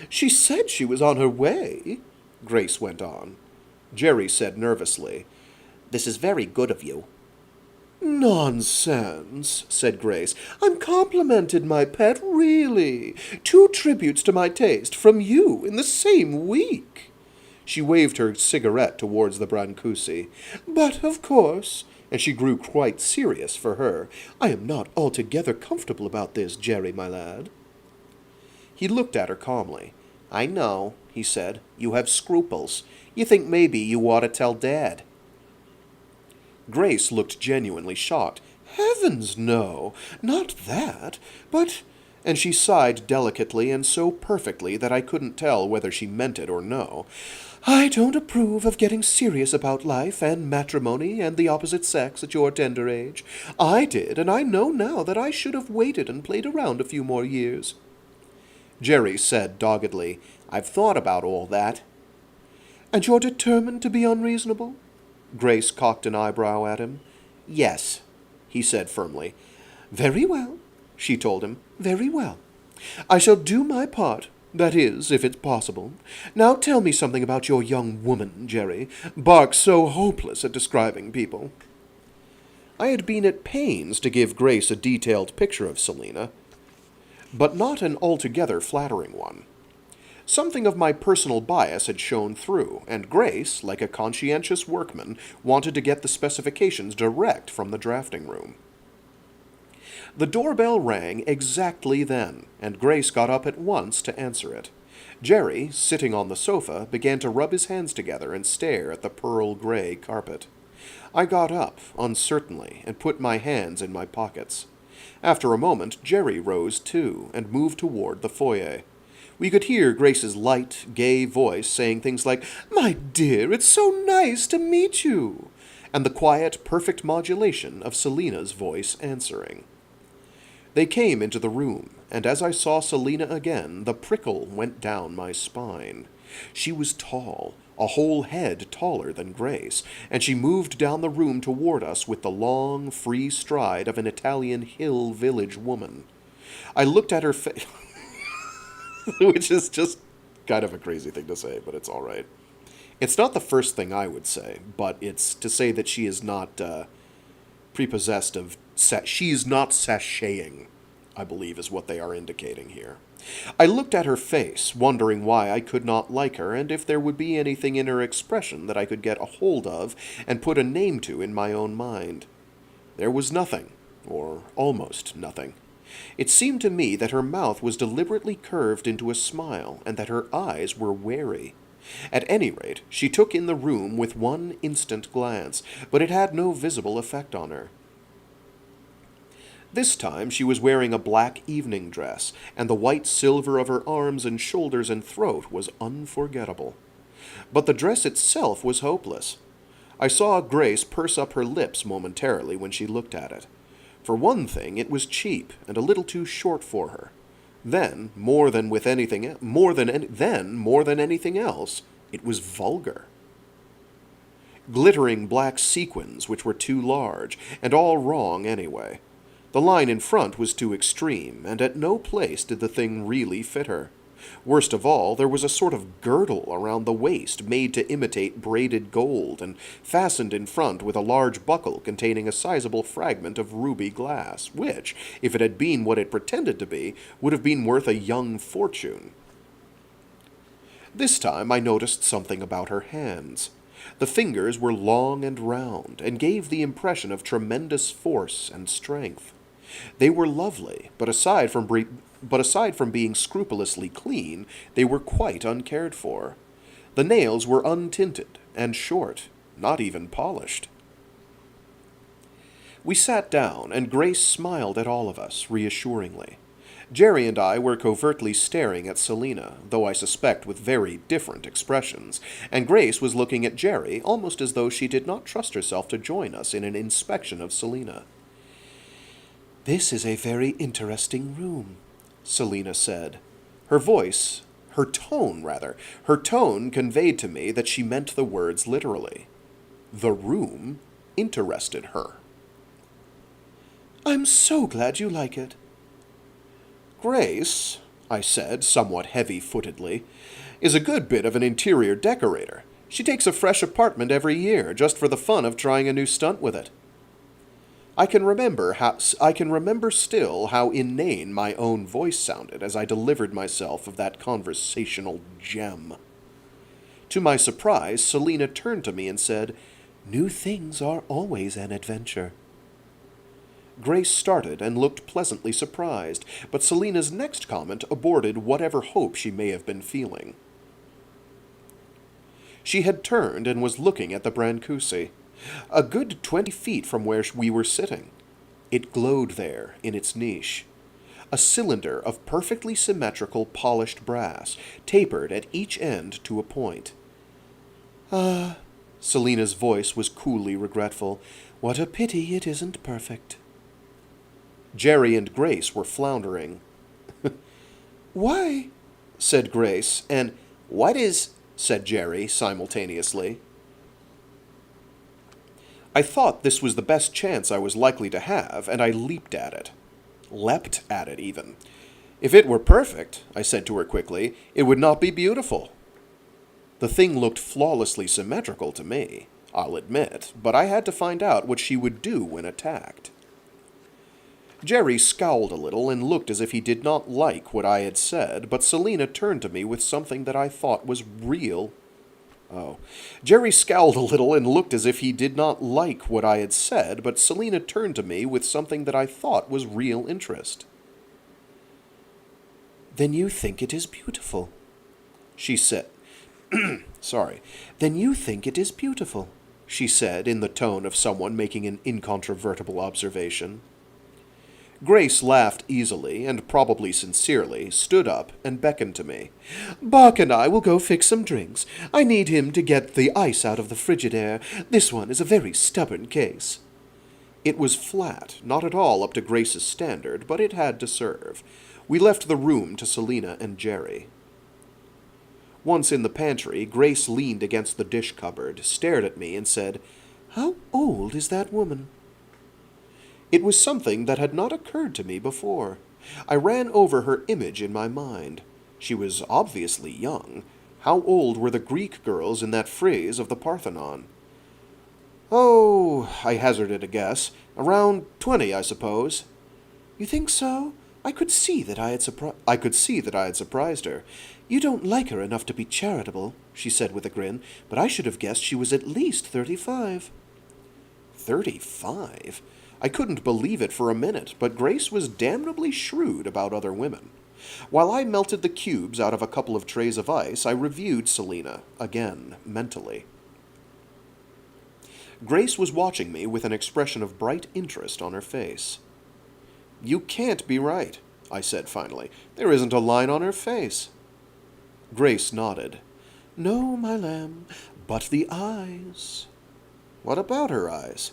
[SPEAKER 2] "She said she was on her way," Grace went on. Jerry said nervously,
[SPEAKER 3] "This is very good of you."
[SPEAKER 2] "Nonsense," said Grace. "I'm complimented, my pet, really. 2 tributes to my taste from you in the same week." She waved her cigarette towards the Brancusi. "But, of course," and she grew quite serious for her, "I am not altogether comfortable about this, Jerry, my lad." He looked at her calmly.
[SPEAKER 3] "I know," he said. "You have scruples. You think maybe you ought to tell Dad."
[SPEAKER 2] Grace looked genuinely shocked. "Heavens, no! Not that! But—" and she sighed delicately and so perfectly that I couldn't tell whether she meant it or no. "I don't approve of getting serious about life and matrimony and the opposite sex at your tender age. I did, and I know now that I should have waited and played around a few more years." Jerry said doggedly, "I've thought about all that." "And you're determined to be unreasonable?" Grace cocked an eyebrow at him.
[SPEAKER 3] "Yes," he said firmly.
[SPEAKER 2] "Very well," she told him. "Very well. I shall do my part, that is, if it's possible. Now tell me something about your young woman, Jerry. Bark's so hopeless at describing people." I had been at pains to give Grace a detailed picture of Selina, but not an altogether flattering one. Something of my personal bias had shown through, and Grace, like a conscientious workman, wanted to get the specifications direct from the drafting room. The doorbell rang exactly then, and Grace got up at once to answer it. Jerry, sitting on the sofa, began to rub his hands together and stare at the pearl-gray carpet. I got up, uncertainly, and put my hands in my pockets. After a moment, Jerry rose too, and moved toward the foyer. We could hear Grace's light, gay voice saying things like, "My dear, it's so nice to meet you," and the quiet, perfect modulation of Selina's voice answering. They came into the room, and as I saw Selina again, the prickle went down my spine. She was tall, a whole head taller than Grace, and she moved down the room toward us with the long, free stride of an Italian hill village woman. I looked at her face, which is just kind of a crazy thing to say, but it's all right. It's not the first thing I would say, but it's to say that she is not prepossessed of... she's not sashaying, I believe is what they are indicating here. I looked at her face, wondering why I could not like her, and if there would be anything in her expression that I could get a hold of and put a name to in my own mind. There was nothing, or almost nothing. It seemed to me that her mouth was deliberately curved into a smile, and that her eyes were wary. At any rate, she took in the room with one instant glance, but it had no visible effect on her. This time she was wearing a black evening dress, and the white silver of her arms and shoulders and throat was unforgettable. But the dress itself was hopeless. I saw Grace purse up her lips momentarily when she looked at it. For one thing, it was cheap and a little too short for her. Then, more than anything else, it was vulgar. Glittering black sequins which were too large, and all wrong anyway. The line in front was too extreme, and at no place did the thing really fit her. Worst of all, there was a sort of girdle around the waist made to imitate braided gold, and fastened in front with a large buckle containing a sizable fragment of ruby glass, which, if it had been what it pretended to be, would have been worth a young fortune. This time I noticed something about her hands. The fingers were long and round, and gave the impression of tremendous force and strength. They were lovely, but aside from being scrupulously clean, they were quite uncared for. The nails were untinted and short, not even polished. We sat down, and Grace smiled at all of us, reassuringly. Jerry and I were covertly staring at Selina, though I suspect with very different expressions, and Grace was looking at Jerry almost as though she did not trust herself to join us in an inspection of Selina. "This is a very interesting room," Selina said. Her Her tone conveyed to me that she meant the words literally. The room interested her.
[SPEAKER 5] I'm so glad you like it.
[SPEAKER 2] Grace, I said, somewhat heavy-footedly, is a good bit of an interior decorator. She takes a fresh apartment every year, just for the fun of trying a new stunt with it. I can remember still how inane my own voice sounded as I delivered myself of that conversational gem. To my surprise, Selina turned to me and said,
[SPEAKER 5] New things are always an adventure.
[SPEAKER 2] Grace started and looked pleasantly surprised, but Selina's next comment aborted whatever hope she may have been feeling. She had turned and was looking at the Brancusi, a good 20 feet from where we were sitting. It glowed there in its niche. A cylinder of perfectly symmetrical polished brass, tapered at each end to a point.
[SPEAKER 5] Ah,
[SPEAKER 2] Selina's voice was coolly regretful.
[SPEAKER 5] what a pity it isn't perfect.
[SPEAKER 2] Jerry and Grace were floundering.
[SPEAKER 5] Why?
[SPEAKER 2] Said Grace, and what is... said Jerry simultaneously. I thought this was the best chance I was likely to have, and I leaped at it. Leapt at it, even. If it were perfect, I said to her quickly, it would not be beautiful. The thing looked flawlessly symmetrical to me, I'll admit, but I had to find out what she would do when attacked. Jerry scowled a little and looked as if he did not like what I had said, but Selina turned to me with something that I thought was real. Jerry scowled a little and looked as if he did not like what I had said, but Selina turned to me with something that I thought was real interest.
[SPEAKER 5] Then you think it is beautiful,
[SPEAKER 2] she said. Sorry.
[SPEAKER 5] Then you think it is beautiful,
[SPEAKER 2] she said in the tone of someone making an incontrovertible observation. Grace laughed easily, and probably sincerely, stood up and beckoned to me.
[SPEAKER 5] Bark and I will go fix some drinks. I need him to get the ice out of the Frigidaire. This one is a very stubborn case.
[SPEAKER 2] It was flat, not at all up to Grace's standard, but it had to serve. We left the room to Selina and Jerry. Once in the pantry, Grace leaned against the dish cupboard, stared at me, and said,
[SPEAKER 5] How old is that woman?
[SPEAKER 2] It was something that had not occurred to me before. I ran over her image in my mind. She was obviously young. How old were the Greek girls in that frieze of the Parthenon? Oh, I hazarded a guess. Around 20, I suppose.
[SPEAKER 5] You think so? I could see that I had surprised her. You don't like her enough to be charitable, she said with a grin, but I should have guessed she was at least 35.
[SPEAKER 2] 35? I couldn't believe it for a minute, but Grace was damnably shrewd about other women. While I melted the cubes out of a couple of trays of ice, I reviewed Selina, again, mentally. Grace was watching me with an expression of bright interest on her face. You can't be right, I said finally. There isn't a line on her face. Grace nodded.
[SPEAKER 5] No, my lamb, but the eyes.
[SPEAKER 2] What about her eyes?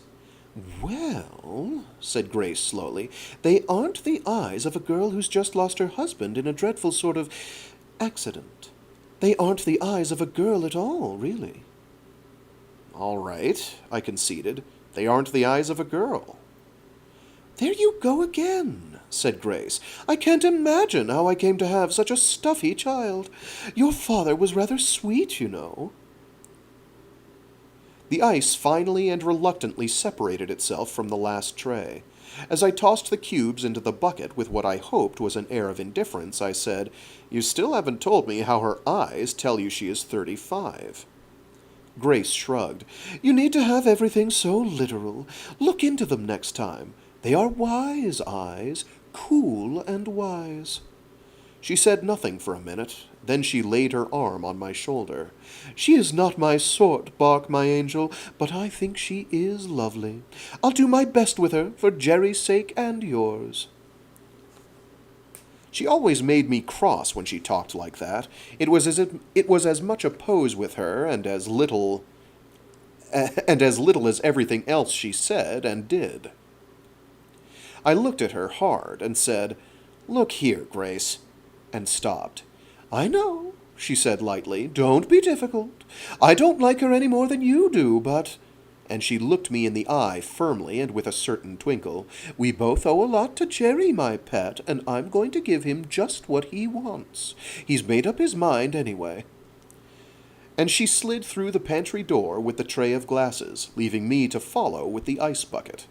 [SPEAKER 5] Well, said Grace slowly, they aren't the eyes of a girl who's just lost her husband in a dreadful sort of accident. They aren't the eyes of a girl at all, really.
[SPEAKER 2] All right, I conceded. They aren't the eyes of a girl.
[SPEAKER 5] There you go again, said Grace. I can't imagine how I came to have such a stuffy child. Your father was rather sweet, you know.
[SPEAKER 2] The ice finally and reluctantly separated itself from the last tray. As I tossed the cubes into the bucket with what I hoped was an air of indifference, I said, You still haven't told me how her eyes tell you she is 35.
[SPEAKER 5] Grace shrugged. You need to have everything so literal. Look into them next time. They are wise eyes, cool and wise.
[SPEAKER 2] She said nothing for a minute. Then she laid her arm on my shoulder.
[SPEAKER 5] She is not my sort, Bark, my angel, but I think she is lovely. I'll do my best with her, for Jerry's sake and yours.
[SPEAKER 2] She always made me cross when she talked like that. It was as much a pose with her, and as little as everything else she said and did. I looked at her hard and said, Look here, Grace, and stopped. I know, she said lightly. Don't be difficult. I don't like her any more than you do, but... And she looked me in the eye firmly and with a certain twinkle. We both owe a lot to Jerry, my pet, and I'm going to give him just what he wants. He's made up his mind anyway. And she slid through the pantry door with the tray of glasses, leaving me to follow with the ice bucket.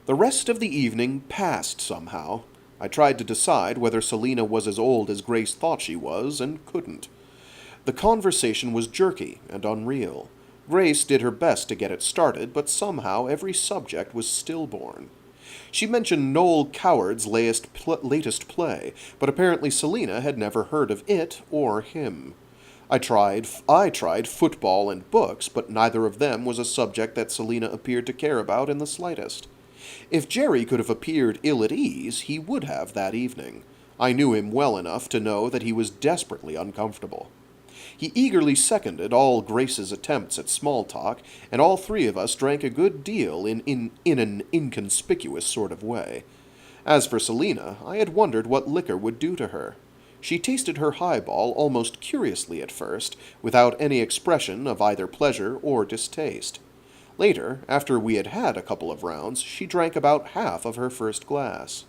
[SPEAKER 2] The rest of the evening passed somehow. I tried to decide whether Selina was as old as Grace thought she was, and couldn't. The conversation was jerky and unreal. Grace did her best to get it started, but somehow every subject was stillborn. She mentioned Noel Coward's latest play, but apparently Selina had never heard of it or him. I tried football and books, but neither of them was a subject that Selina appeared to care about in the slightest. If Jerry could have appeared ill at ease, he would have that evening. I knew him well enough to know that he was desperately uncomfortable. He eagerly seconded all Grace's attempts at small talk, and all three of us drank a good deal in an inconspicuous sort of way. As for Selina, I had wondered what liquor would do to her. She tasted her highball almost curiously at first, without any expression of either pleasure or distaste. Later, after we had had a couple of rounds, she drank about half of her first glass.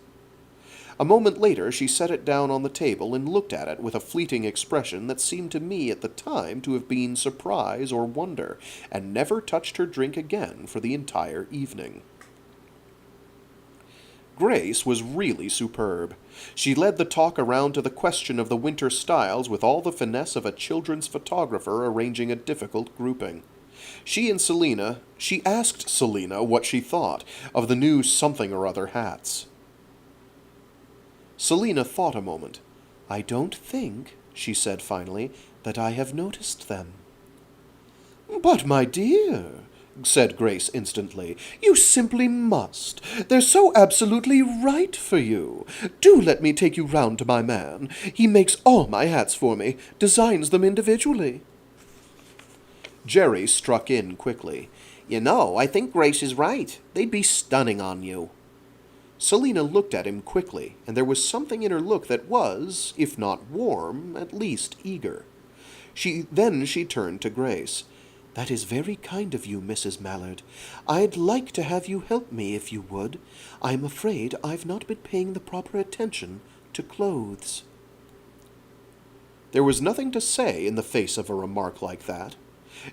[SPEAKER 2] A moment later she set it down on the table and looked at it with a fleeting expression that seemed to me at the time to have been surprise or wonder, and never touched her drink again for the entire evening. Grace was really superb. She led the talk around to the question of the winter styles with all the finesse of a children's photographer arranging a difficult grouping. She asked Selina what she thought of the new something-or-other hats. Selina thought a moment. I don't think, she said finally, that I have noticed them. But, my dear, said Grace instantly, you simply must. They're so absolutely right for you. Do let me take you round to my man. He makes all my hats for me, designs them individually. Jerry struck in quickly.
[SPEAKER 3] You know, I think Grace is right. They'd be stunning on you.
[SPEAKER 2] Selina looked at him quickly, and there was something in her look that was, if not warm, at least eager. Then she turned to Grace. That is very kind of you, Mrs. Mallard. I'd like to have you help me, if you would. I'm afraid I've not been paying the proper attention to clothes. There was nothing to say in the face of a remark like that.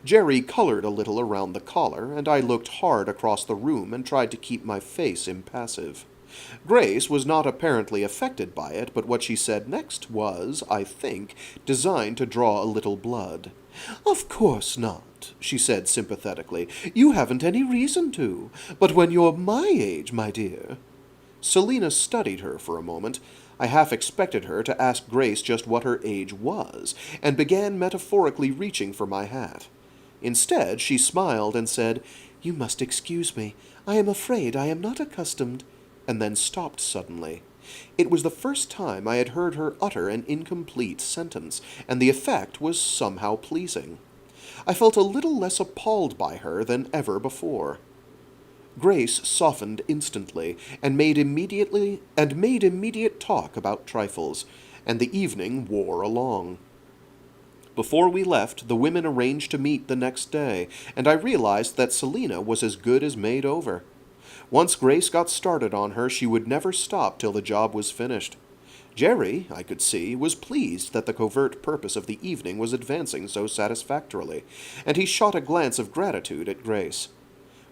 [SPEAKER 2] Jerry colored a little around the collar, and I looked hard across the room and tried to keep my face impassive. Grace was not apparently affected by it, but what she said next was, I think, designed to draw a little blood. Of course not, she said sympathetically. You haven't any reason to. But when you're my age, my dear... Selina studied her for a moment. I half expected her to ask Grace just what her age was, and began metaphorically reaching for my hat. Instead, she smiled and said, You must excuse me. I am afraid I am not accustomed... and then stopped suddenly. It was the first time I had heard her utter an incomplete sentence, and the effect was somehow pleasing. I felt a little less appalled by her than ever before. Grace softened instantly, and made immediate talk about trifles, and the evening wore along. Before we left, the women arranged to meet the next day, and I realized that Selina was as good as made over. Once Grace got started on her, she would never stop till the job was finished. Jerry, I could see, was pleased that the covert purpose of the evening was advancing so satisfactorily, and he shot a glance of gratitude at Grace.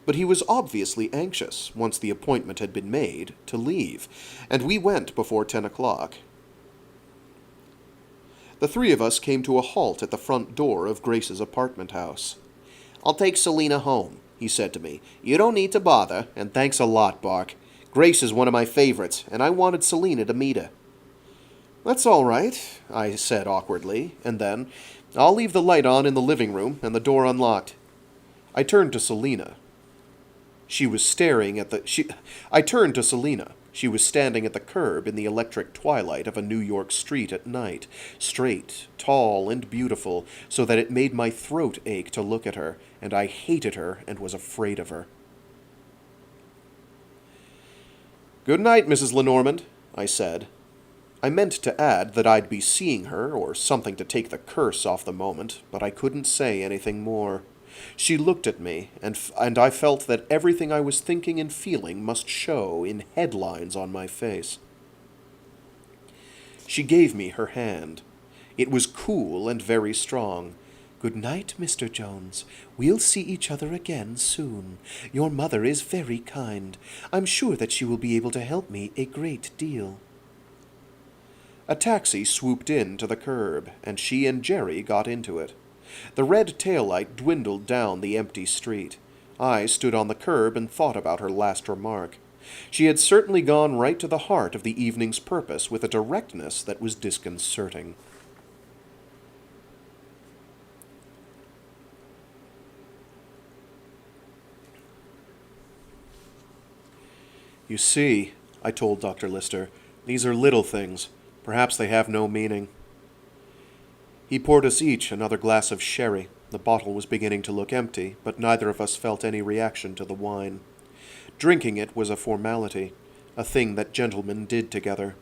[SPEAKER 2] But he was obviously anxious, once the appointment had been made, to leave, and we went before 10 o'clock. The three of us came to a halt at the front door of Grace's apartment house.
[SPEAKER 3] I'll take Selina home, he said to me. You don't need to bother, and thanks a lot, Bark. Grace is one of my favorites, and I wanted Selina to meet her.
[SPEAKER 2] That's all right, I said awkwardly, and then, I'll leave the light on in the living room and the door unlocked. I turned to Selina. I turned to Selina. She was standing at the curb in the electric twilight of a New York street at night, straight, tall, and beautiful, so that it made my throat ache to look at her, and I hated her and was afraid of her. Good night, Mrs. LeNormand, I said. I meant to add that I'd be seeing her, or something to take the curse off the moment, but I couldn't say anything more. She looked at me, and I felt that everything I was thinking and feeling must show in headlines on my face. She gave me her hand. It was cool and very strong. "Good night, Mr. Jones. We'll see each other again soon. Your mother is very kind. I'm sure that she will be able to help me a great deal." A taxi swooped in to the curb, and she and Jerry got into it. The red taillight dwindled down the empty street. I stood on the curb and thought about her last remark. She had certainly gone right to the heart of the evening's purpose with a directness that was disconcerting. "You see," I told Dr. Lister, "these are little things. Perhaps they have no meaning." He poured us each another glass of sherry. The bottle was beginning to look empty, but neither of us felt any reaction to the wine. Drinking it was a formality, a thing that gentlemen did together.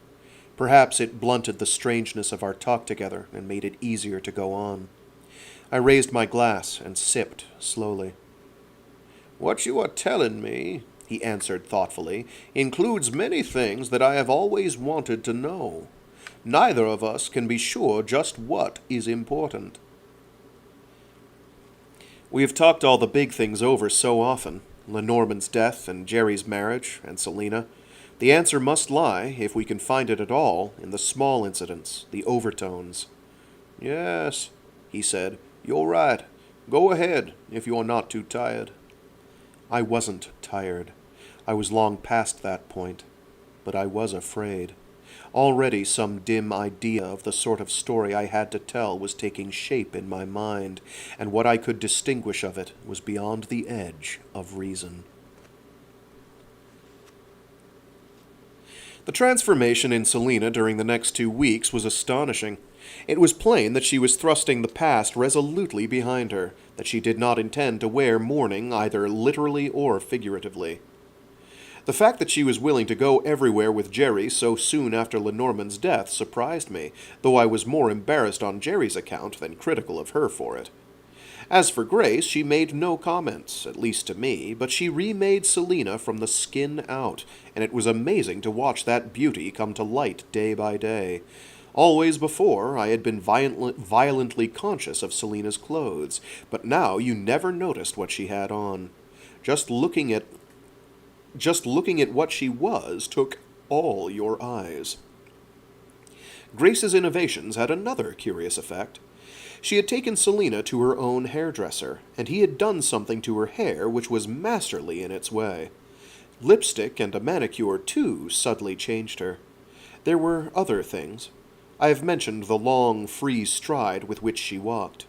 [SPEAKER 2] Perhaps it blunted the strangeness of our talk together and made it easier to go on. I raised my glass and sipped slowly. "What you are telling me," he answered thoughtfully, "includes many things that I have always wanted to know. Neither of us can be sure just what is important." "We have talked all the big things over so often, LeNormand's death and Jerry's marriage and Selina. The answer must lie, if we can find it at all, in the small incidents, the overtones." "Yes," he said, "you're right. Go ahead, if you're not too tired." I wasn't tired. I was long past that point. But I was afraid. Already some dim idea of the sort of story I had to tell was taking shape in my mind, and what I could distinguish of it was beyond the edge of reason. The transformation in Selina during the next 2 weeks was astonishing. It was plain that she was thrusting the past resolutely behind her, that she did not intend to wear mourning either literally or figuratively. The fact that she was willing to go everywhere with Jerry so soon after LeNormand's death surprised me, though I was more embarrassed on Jerry's account than critical of her for it. As for Grace, she made no comments, at least to me, but she remade Selina from the skin out, and it was amazing to watch that beauty come to light day by day. Always before, I had been violently conscious of Selina's clothes, but now you never noticed what she had on. Just looking at what she was took all your eyes. Grace's innovations had another curious effect. She had taken Selina to her own hairdresser, and he had done something to her hair which was masterly in its way. Lipstick and a manicure, too, subtly changed her. There were other things. I have mentioned the long, free stride with which she walked.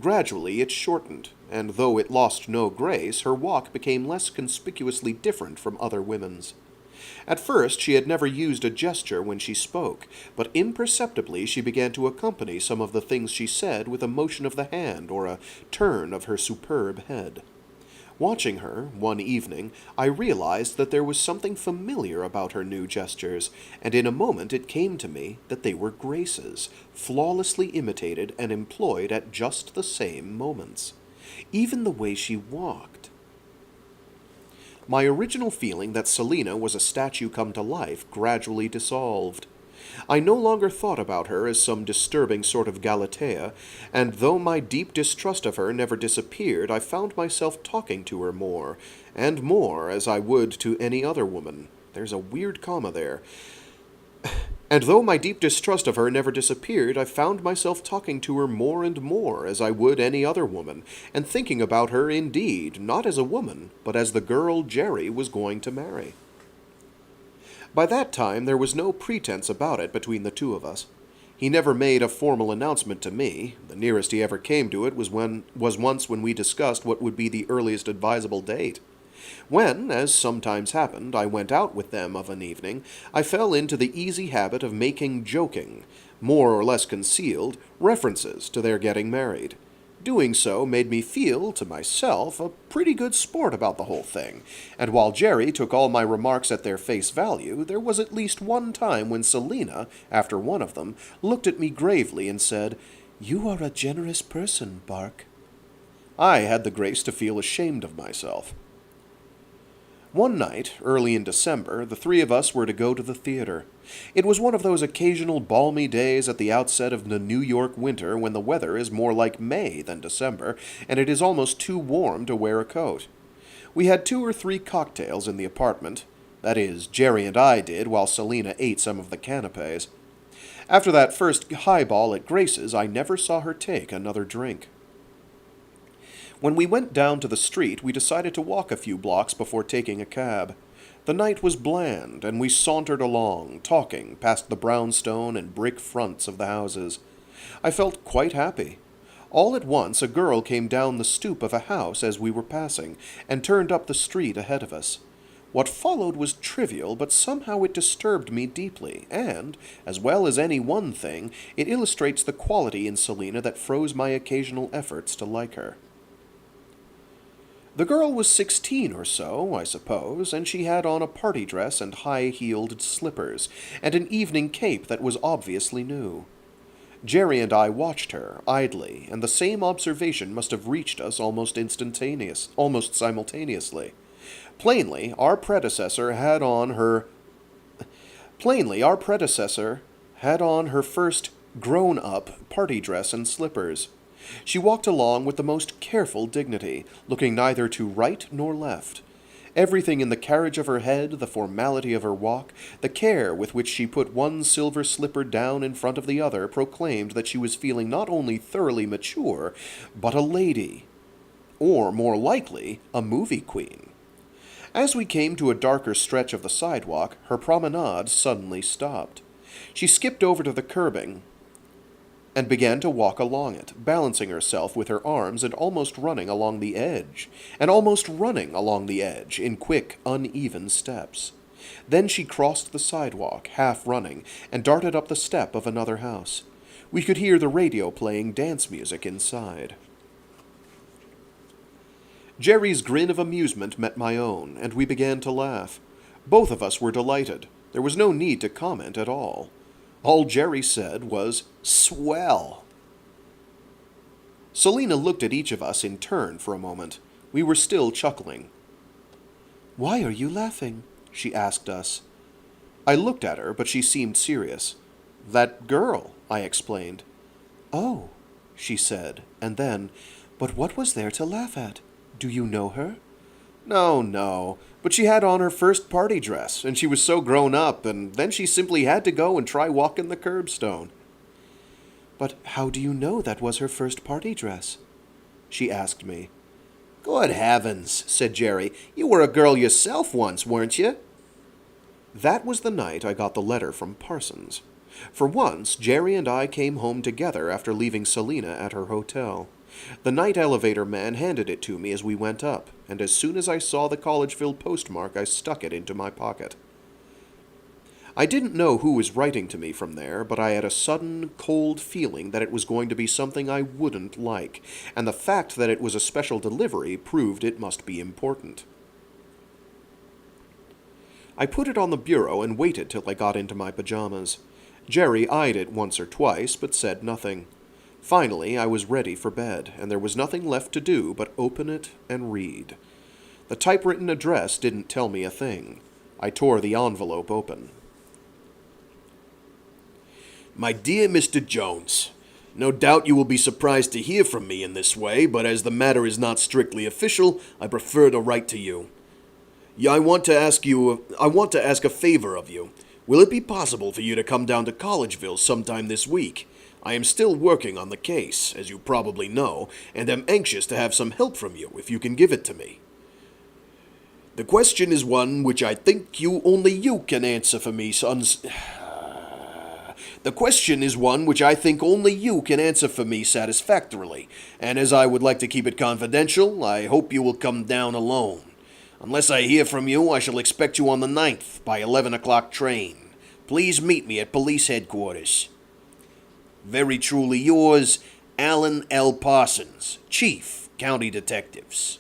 [SPEAKER 2] Gradually it shortened, and though it lost no grace, her walk became less conspicuously different from other women's. At first she had never used a gesture when she spoke, but imperceptibly she began to accompany some of the things she said with a motion of the hand or a turn of her superb head. Watching her, one evening, I realized that there was something familiar about her new gestures, and in a moment it came to me that they were Grace's, flawlessly imitated and employed at just the same moments. Even the way she walked. My original feeling that Selina was a statue come to life gradually dissolved. I no longer thought about her as some disturbing sort of Galatea, and though my deep distrust of her never disappeared, I found myself talking to her more, and more, as I would to any other woman. There's a weird comma there. And though my deep distrust of her never disappeared, I found myself talking to her more and more, as I would any other woman, and thinking about her, indeed, not as a woman, but as the girl Jerry was going to marry. By that time there was no pretense about it between the two of us. He never made a formal announcement to me. The nearest he ever came to it was once when we discussed what would be the earliest advisable date. When, as sometimes happened, I went out with them of an evening, I fell into the easy habit of making joking, more or less concealed, references to their getting married. Doing so made me feel, to myself, a pretty good sport about the whole thing, and while Jerry took all my remarks at their face value, there was at least one time when Selina, after one of them, looked at me gravely and said, "You are a generous person, Bark." I had the grace to feel ashamed of myself. One night, early in December, the three of us were to go to the theater. It was one of those occasional balmy days at the outset of the New York winter when the weather is more like May than December, and it is almost too warm to wear a coat. We had 2 or 3 cocktails in the apartment. That is, Jerry and I did, while Selina ate some of the canapes. After that first highball at Grace's, I never saw her take another drink. When we went down to the street, we decided to walk a few blocks before taking a cab. The night was bland, and we sauntered along, talking, past the brownstone and brick fronts of the houses. I felt quite happy. All at once a girl came down the stoop of a house as we were passing, and turned up the street ahead of us. What followed was trivial, but somehow it disturbed me deeply, and, as well as any one thing, it illustrates the quality in Selina that froze my occasional efforts to like her. The girl was 16 or so, I suppose, and she had on a party dress and high-heeled slippers, and an evening cape that was obviously new. Jerry and I watched her, idly, and the same observation must have reached us almost simultaneously. Plainly, our predecessor had on her first grown-up party dress and slippers. She walked along with the most careful dignity, looking neither to right nor left. Everything in the carriage of her head, the formality of her walk, the care with which she put one silver slipper down in front of the other proclaimed that she was feeling not only thoroughly mature, but a lady. Or, more likely, a movie queen. As we came to a darker stretch of the sidewalk, her promenade suddenly stopped. She skipped over to the curbing and began to walk along it, balancing herself with her arms and almost running along the edge in quick, uneven steps. Then she crossed the sidewalk, half running, and darted up the step of another house. We could hear the radio playing dance music inside. Jerry's grin of amusement met my own, and we began to laugh. Both of us were delighted. There was no need to comment at all. All Jerry said was, "Swell." Selina looked at each of us in turn for a moment. We were still chuckling. "Why are you laughing?" she asked us. I looked at her, but she seemed serious. "That girl," I explained. "Oh," she said, and then, "But what was there to laugh at? Do you know her?" No, but she had on her first party dress, and she was so grown up, and then she simply had to go and try walking the curbstone." "But how do you know that was her first party dress?" she asked me.
[SPEAKER 3] "Good heavens," said Jerry. "You were a girl yourself once, weren't you?"
[SPEAKER 2] That was the night I got the letter from Parsons. For once, Jerry and I came home together after leaving Selina at her hotel. The night elevator man handed it to me as we went up, and as soon as I saw the Collegeville postmark, I stuck it into my pocket. I didn't know who was writing to me from there, but I had a sudden, cold feeling that it was going to be something I wouldn't like, and the fact that it was a special delivery proved it must be important. I put it on the bureau and waited till I got into my pajamas. Jerry eyed it once or twice, but said nothing. Finally, I was ready for bed, and there was nothing left to do but open it and read. The typewritten address didn't tell me a thing. I tore the envelope open.
[SPEAKER 4] My dear Mr. Jones, no doubt you will be surprised to hear from me in this way, but as the matter is not strictly official, I prefer to write to you. I want to ask a favor of you. Will it be possible for you to come down to Collegeville sometime this week? I am still working on the case, as you probably know, and am anxious to have some help from you if you can give it to me. The question is one which I think only you can answer for me satisfactorily, and as I would like to keep it confidential, I hope you will come down alone. Unless I hear from you, I shall expect you on the 9th by 11 o'clock train. Please meet me at police headquarters. Very truly yours, Alan L. Parsons, Chief, County Detectives.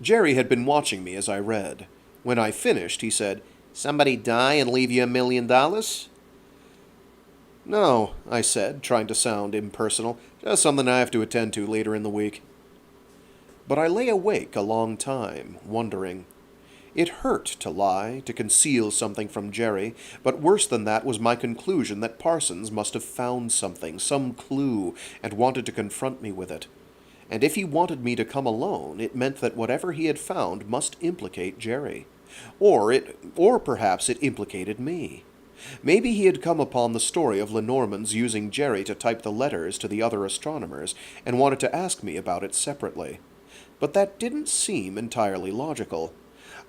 [SPEAKER 2] Jerry had been watching me as I read. When I finished, he said,
[SPEAKER 3] Somebody die and leave you $1 million?
[SPEAKER 2] "No," I said, trying to sound impersonal. "Just something I have to attend to later in the week." But I lay awake a long time, wondering. It hurt to lie, to conceal something from Jerry, but worse than that was my conclusion that Parsons must have found something, some clue, and wanted to confront me with it. And if he wanted me to come alone, it meant that whatever he had found must implicate Jerry. Or perhaps it implicated me. Maybe he had come upon the story of LeNormand's using Jerry to type the letters to the other astronomers, and wanted to ask me about it separately. But that didn't seem entirely logical.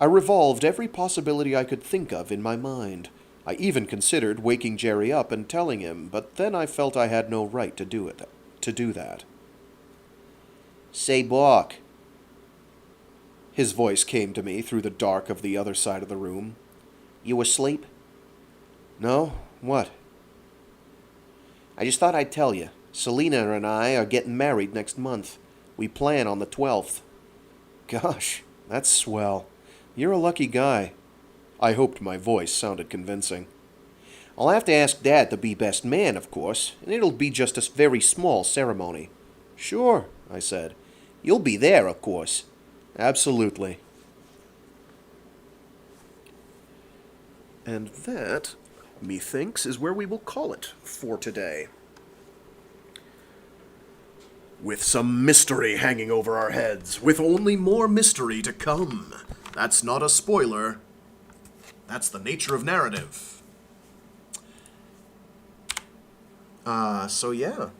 [SPEAKER 2] I revolved every possibility I could think of in my mind. I even considered waking Jerry up and telling him, but then I felt I had no right to do that.
[SPEAKER 3] Say, Bork.
[SPEAKER 2] His voice came to me through the dark of the other side of the room.
[SPEAKER 3] You asleep?
[SPEAKER 2] "No? What?"
[SPEAKER 3] I just thought I'd tell you. Selena and I are getting married next month. We plan on the 12th.
[SPEAKER 2] "Gosh, that's swell. You're a lucky guy." I hoped my voice sounded convincing.
[SPEAKER 3] I'll have to ask Dad to be best man, of course, and it'll be just a very small ceremony.
[SPEAKER 2] "Sure," I said.
[SPEAKER 3] You'll be there, of course.
[SPEAKER 2] "Absolutely." And that, methinks, is where we will call it for today. With some mystery hanging over our heads, with only more mystery to come. That's not a spoiler. That's the nature of narrative. So yeah.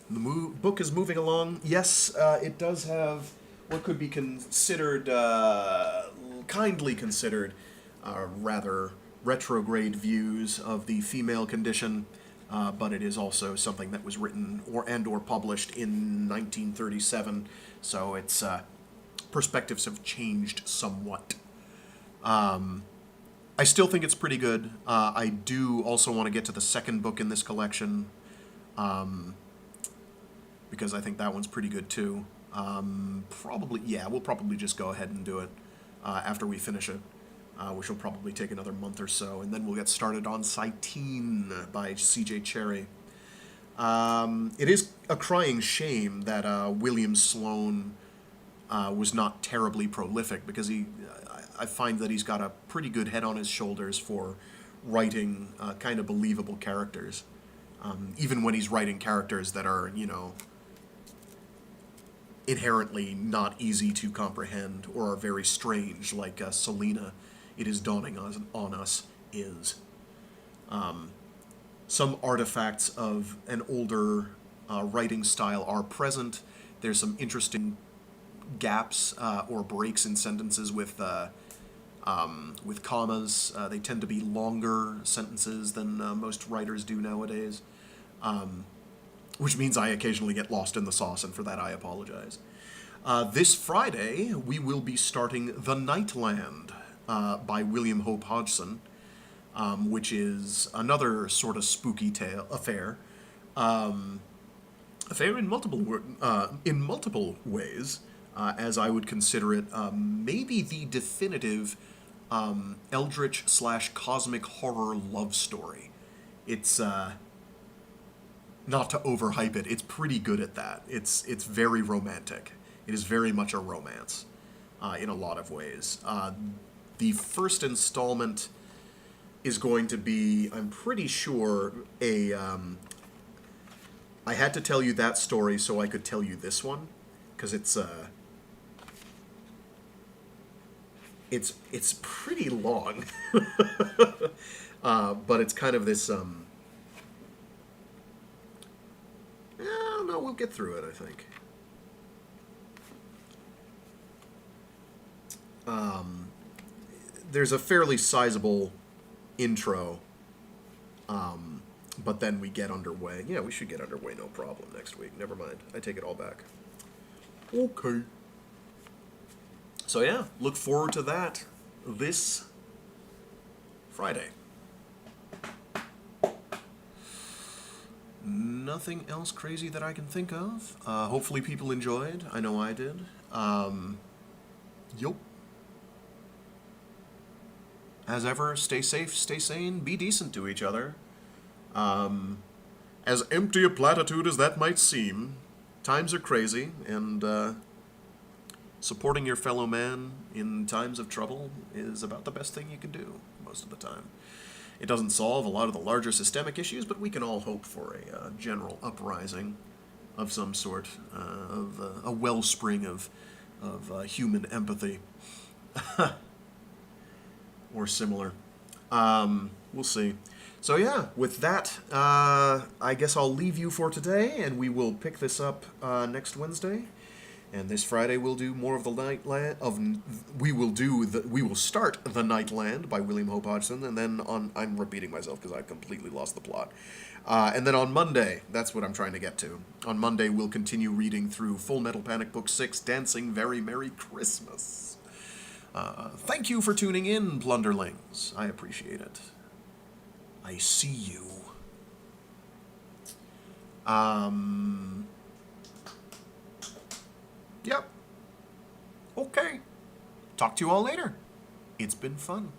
[SPEAKER 2] The book is moving along. Yes, it does have what could be considered, kindly considered, rather retrograde views of the female condition, but it is also something that was written or published in 1937, so its perspectives have changed somewhat. I still think it's pretty good. I do also want to get to the second book in this collection, because I think that one's pretty good too. We'll probably just go ahead and do it after we finish it, which will probably take another month or so, and then we'll get started on Cytine by C.J. Cherryh. It is a crying shame that William Sloane was not terribly prolific, because I find that he's got a pretty good head on his shoulders for writing kind of believable characters, even when he's writing characters that are, inherently not easy to comprehend or are very strange, like Selena, It Is Dawning on Us is. Some artifacts of an older writing style are present. There's some interesting gaps or breaks in sentences with commas. They tend to be longer sentences than most writers do nowadays, which means I occasionally get lost in the sauce, and for that I apologize. This Friday, we will be starting The Nightland by William Hope Hodgson, which is another sort of spooky affair in multiple ways, as I would consider it maybe the definitive eldritch/cosmic horror love story. It's not to overhype it, it's pretty good at that. It's very romantic. It is very much a romance in a lot of ways. The first installment is going to be, I'm pretty sure, I had to tell you that story so I could tell you this one, because it's pretty long, but it's kind of this. No, we'll get through it, I think. There's a fairly sizable intro, but then we get underway. Yeah, we should get underway, no problem, next week. Never mind. I take it all back. Okay. So yeah, look forward to that this Friday.
[SPEAKER 1] nothing else crazy that I can think of. Hopefully people enjoyed. I know I did. Yup. As ever, stay safe, stay sane, be decent to each other. As empty a platitude as that might seem, times are crazy, and supporting your fellow man in times of trouble is about the best thing you can do most of the time. It doesn't solve a lot of the larger systemic issues, but we can all hope for a general uprising of some sort, of a wellspring of human empathy, or similar. We'll see. So yeah, with that, I guess I'll leave you for today, and we will pick this up next Wednesday. And this Friday we'll do more of the Nightland we will start The Nightland by William Hope Hodgson, and then I'm repeating myself because I completely lost the plot. And then on Monday, that's what I'm trying to get to. On Monday we'll continue reading through Full Metal Panic Book 6, Dancing Very Merry Christmas. Thank you for tuning in, Plunderlings. I appreciate it. I see you. Yep. Okay. Talk to you all later. It's been fun.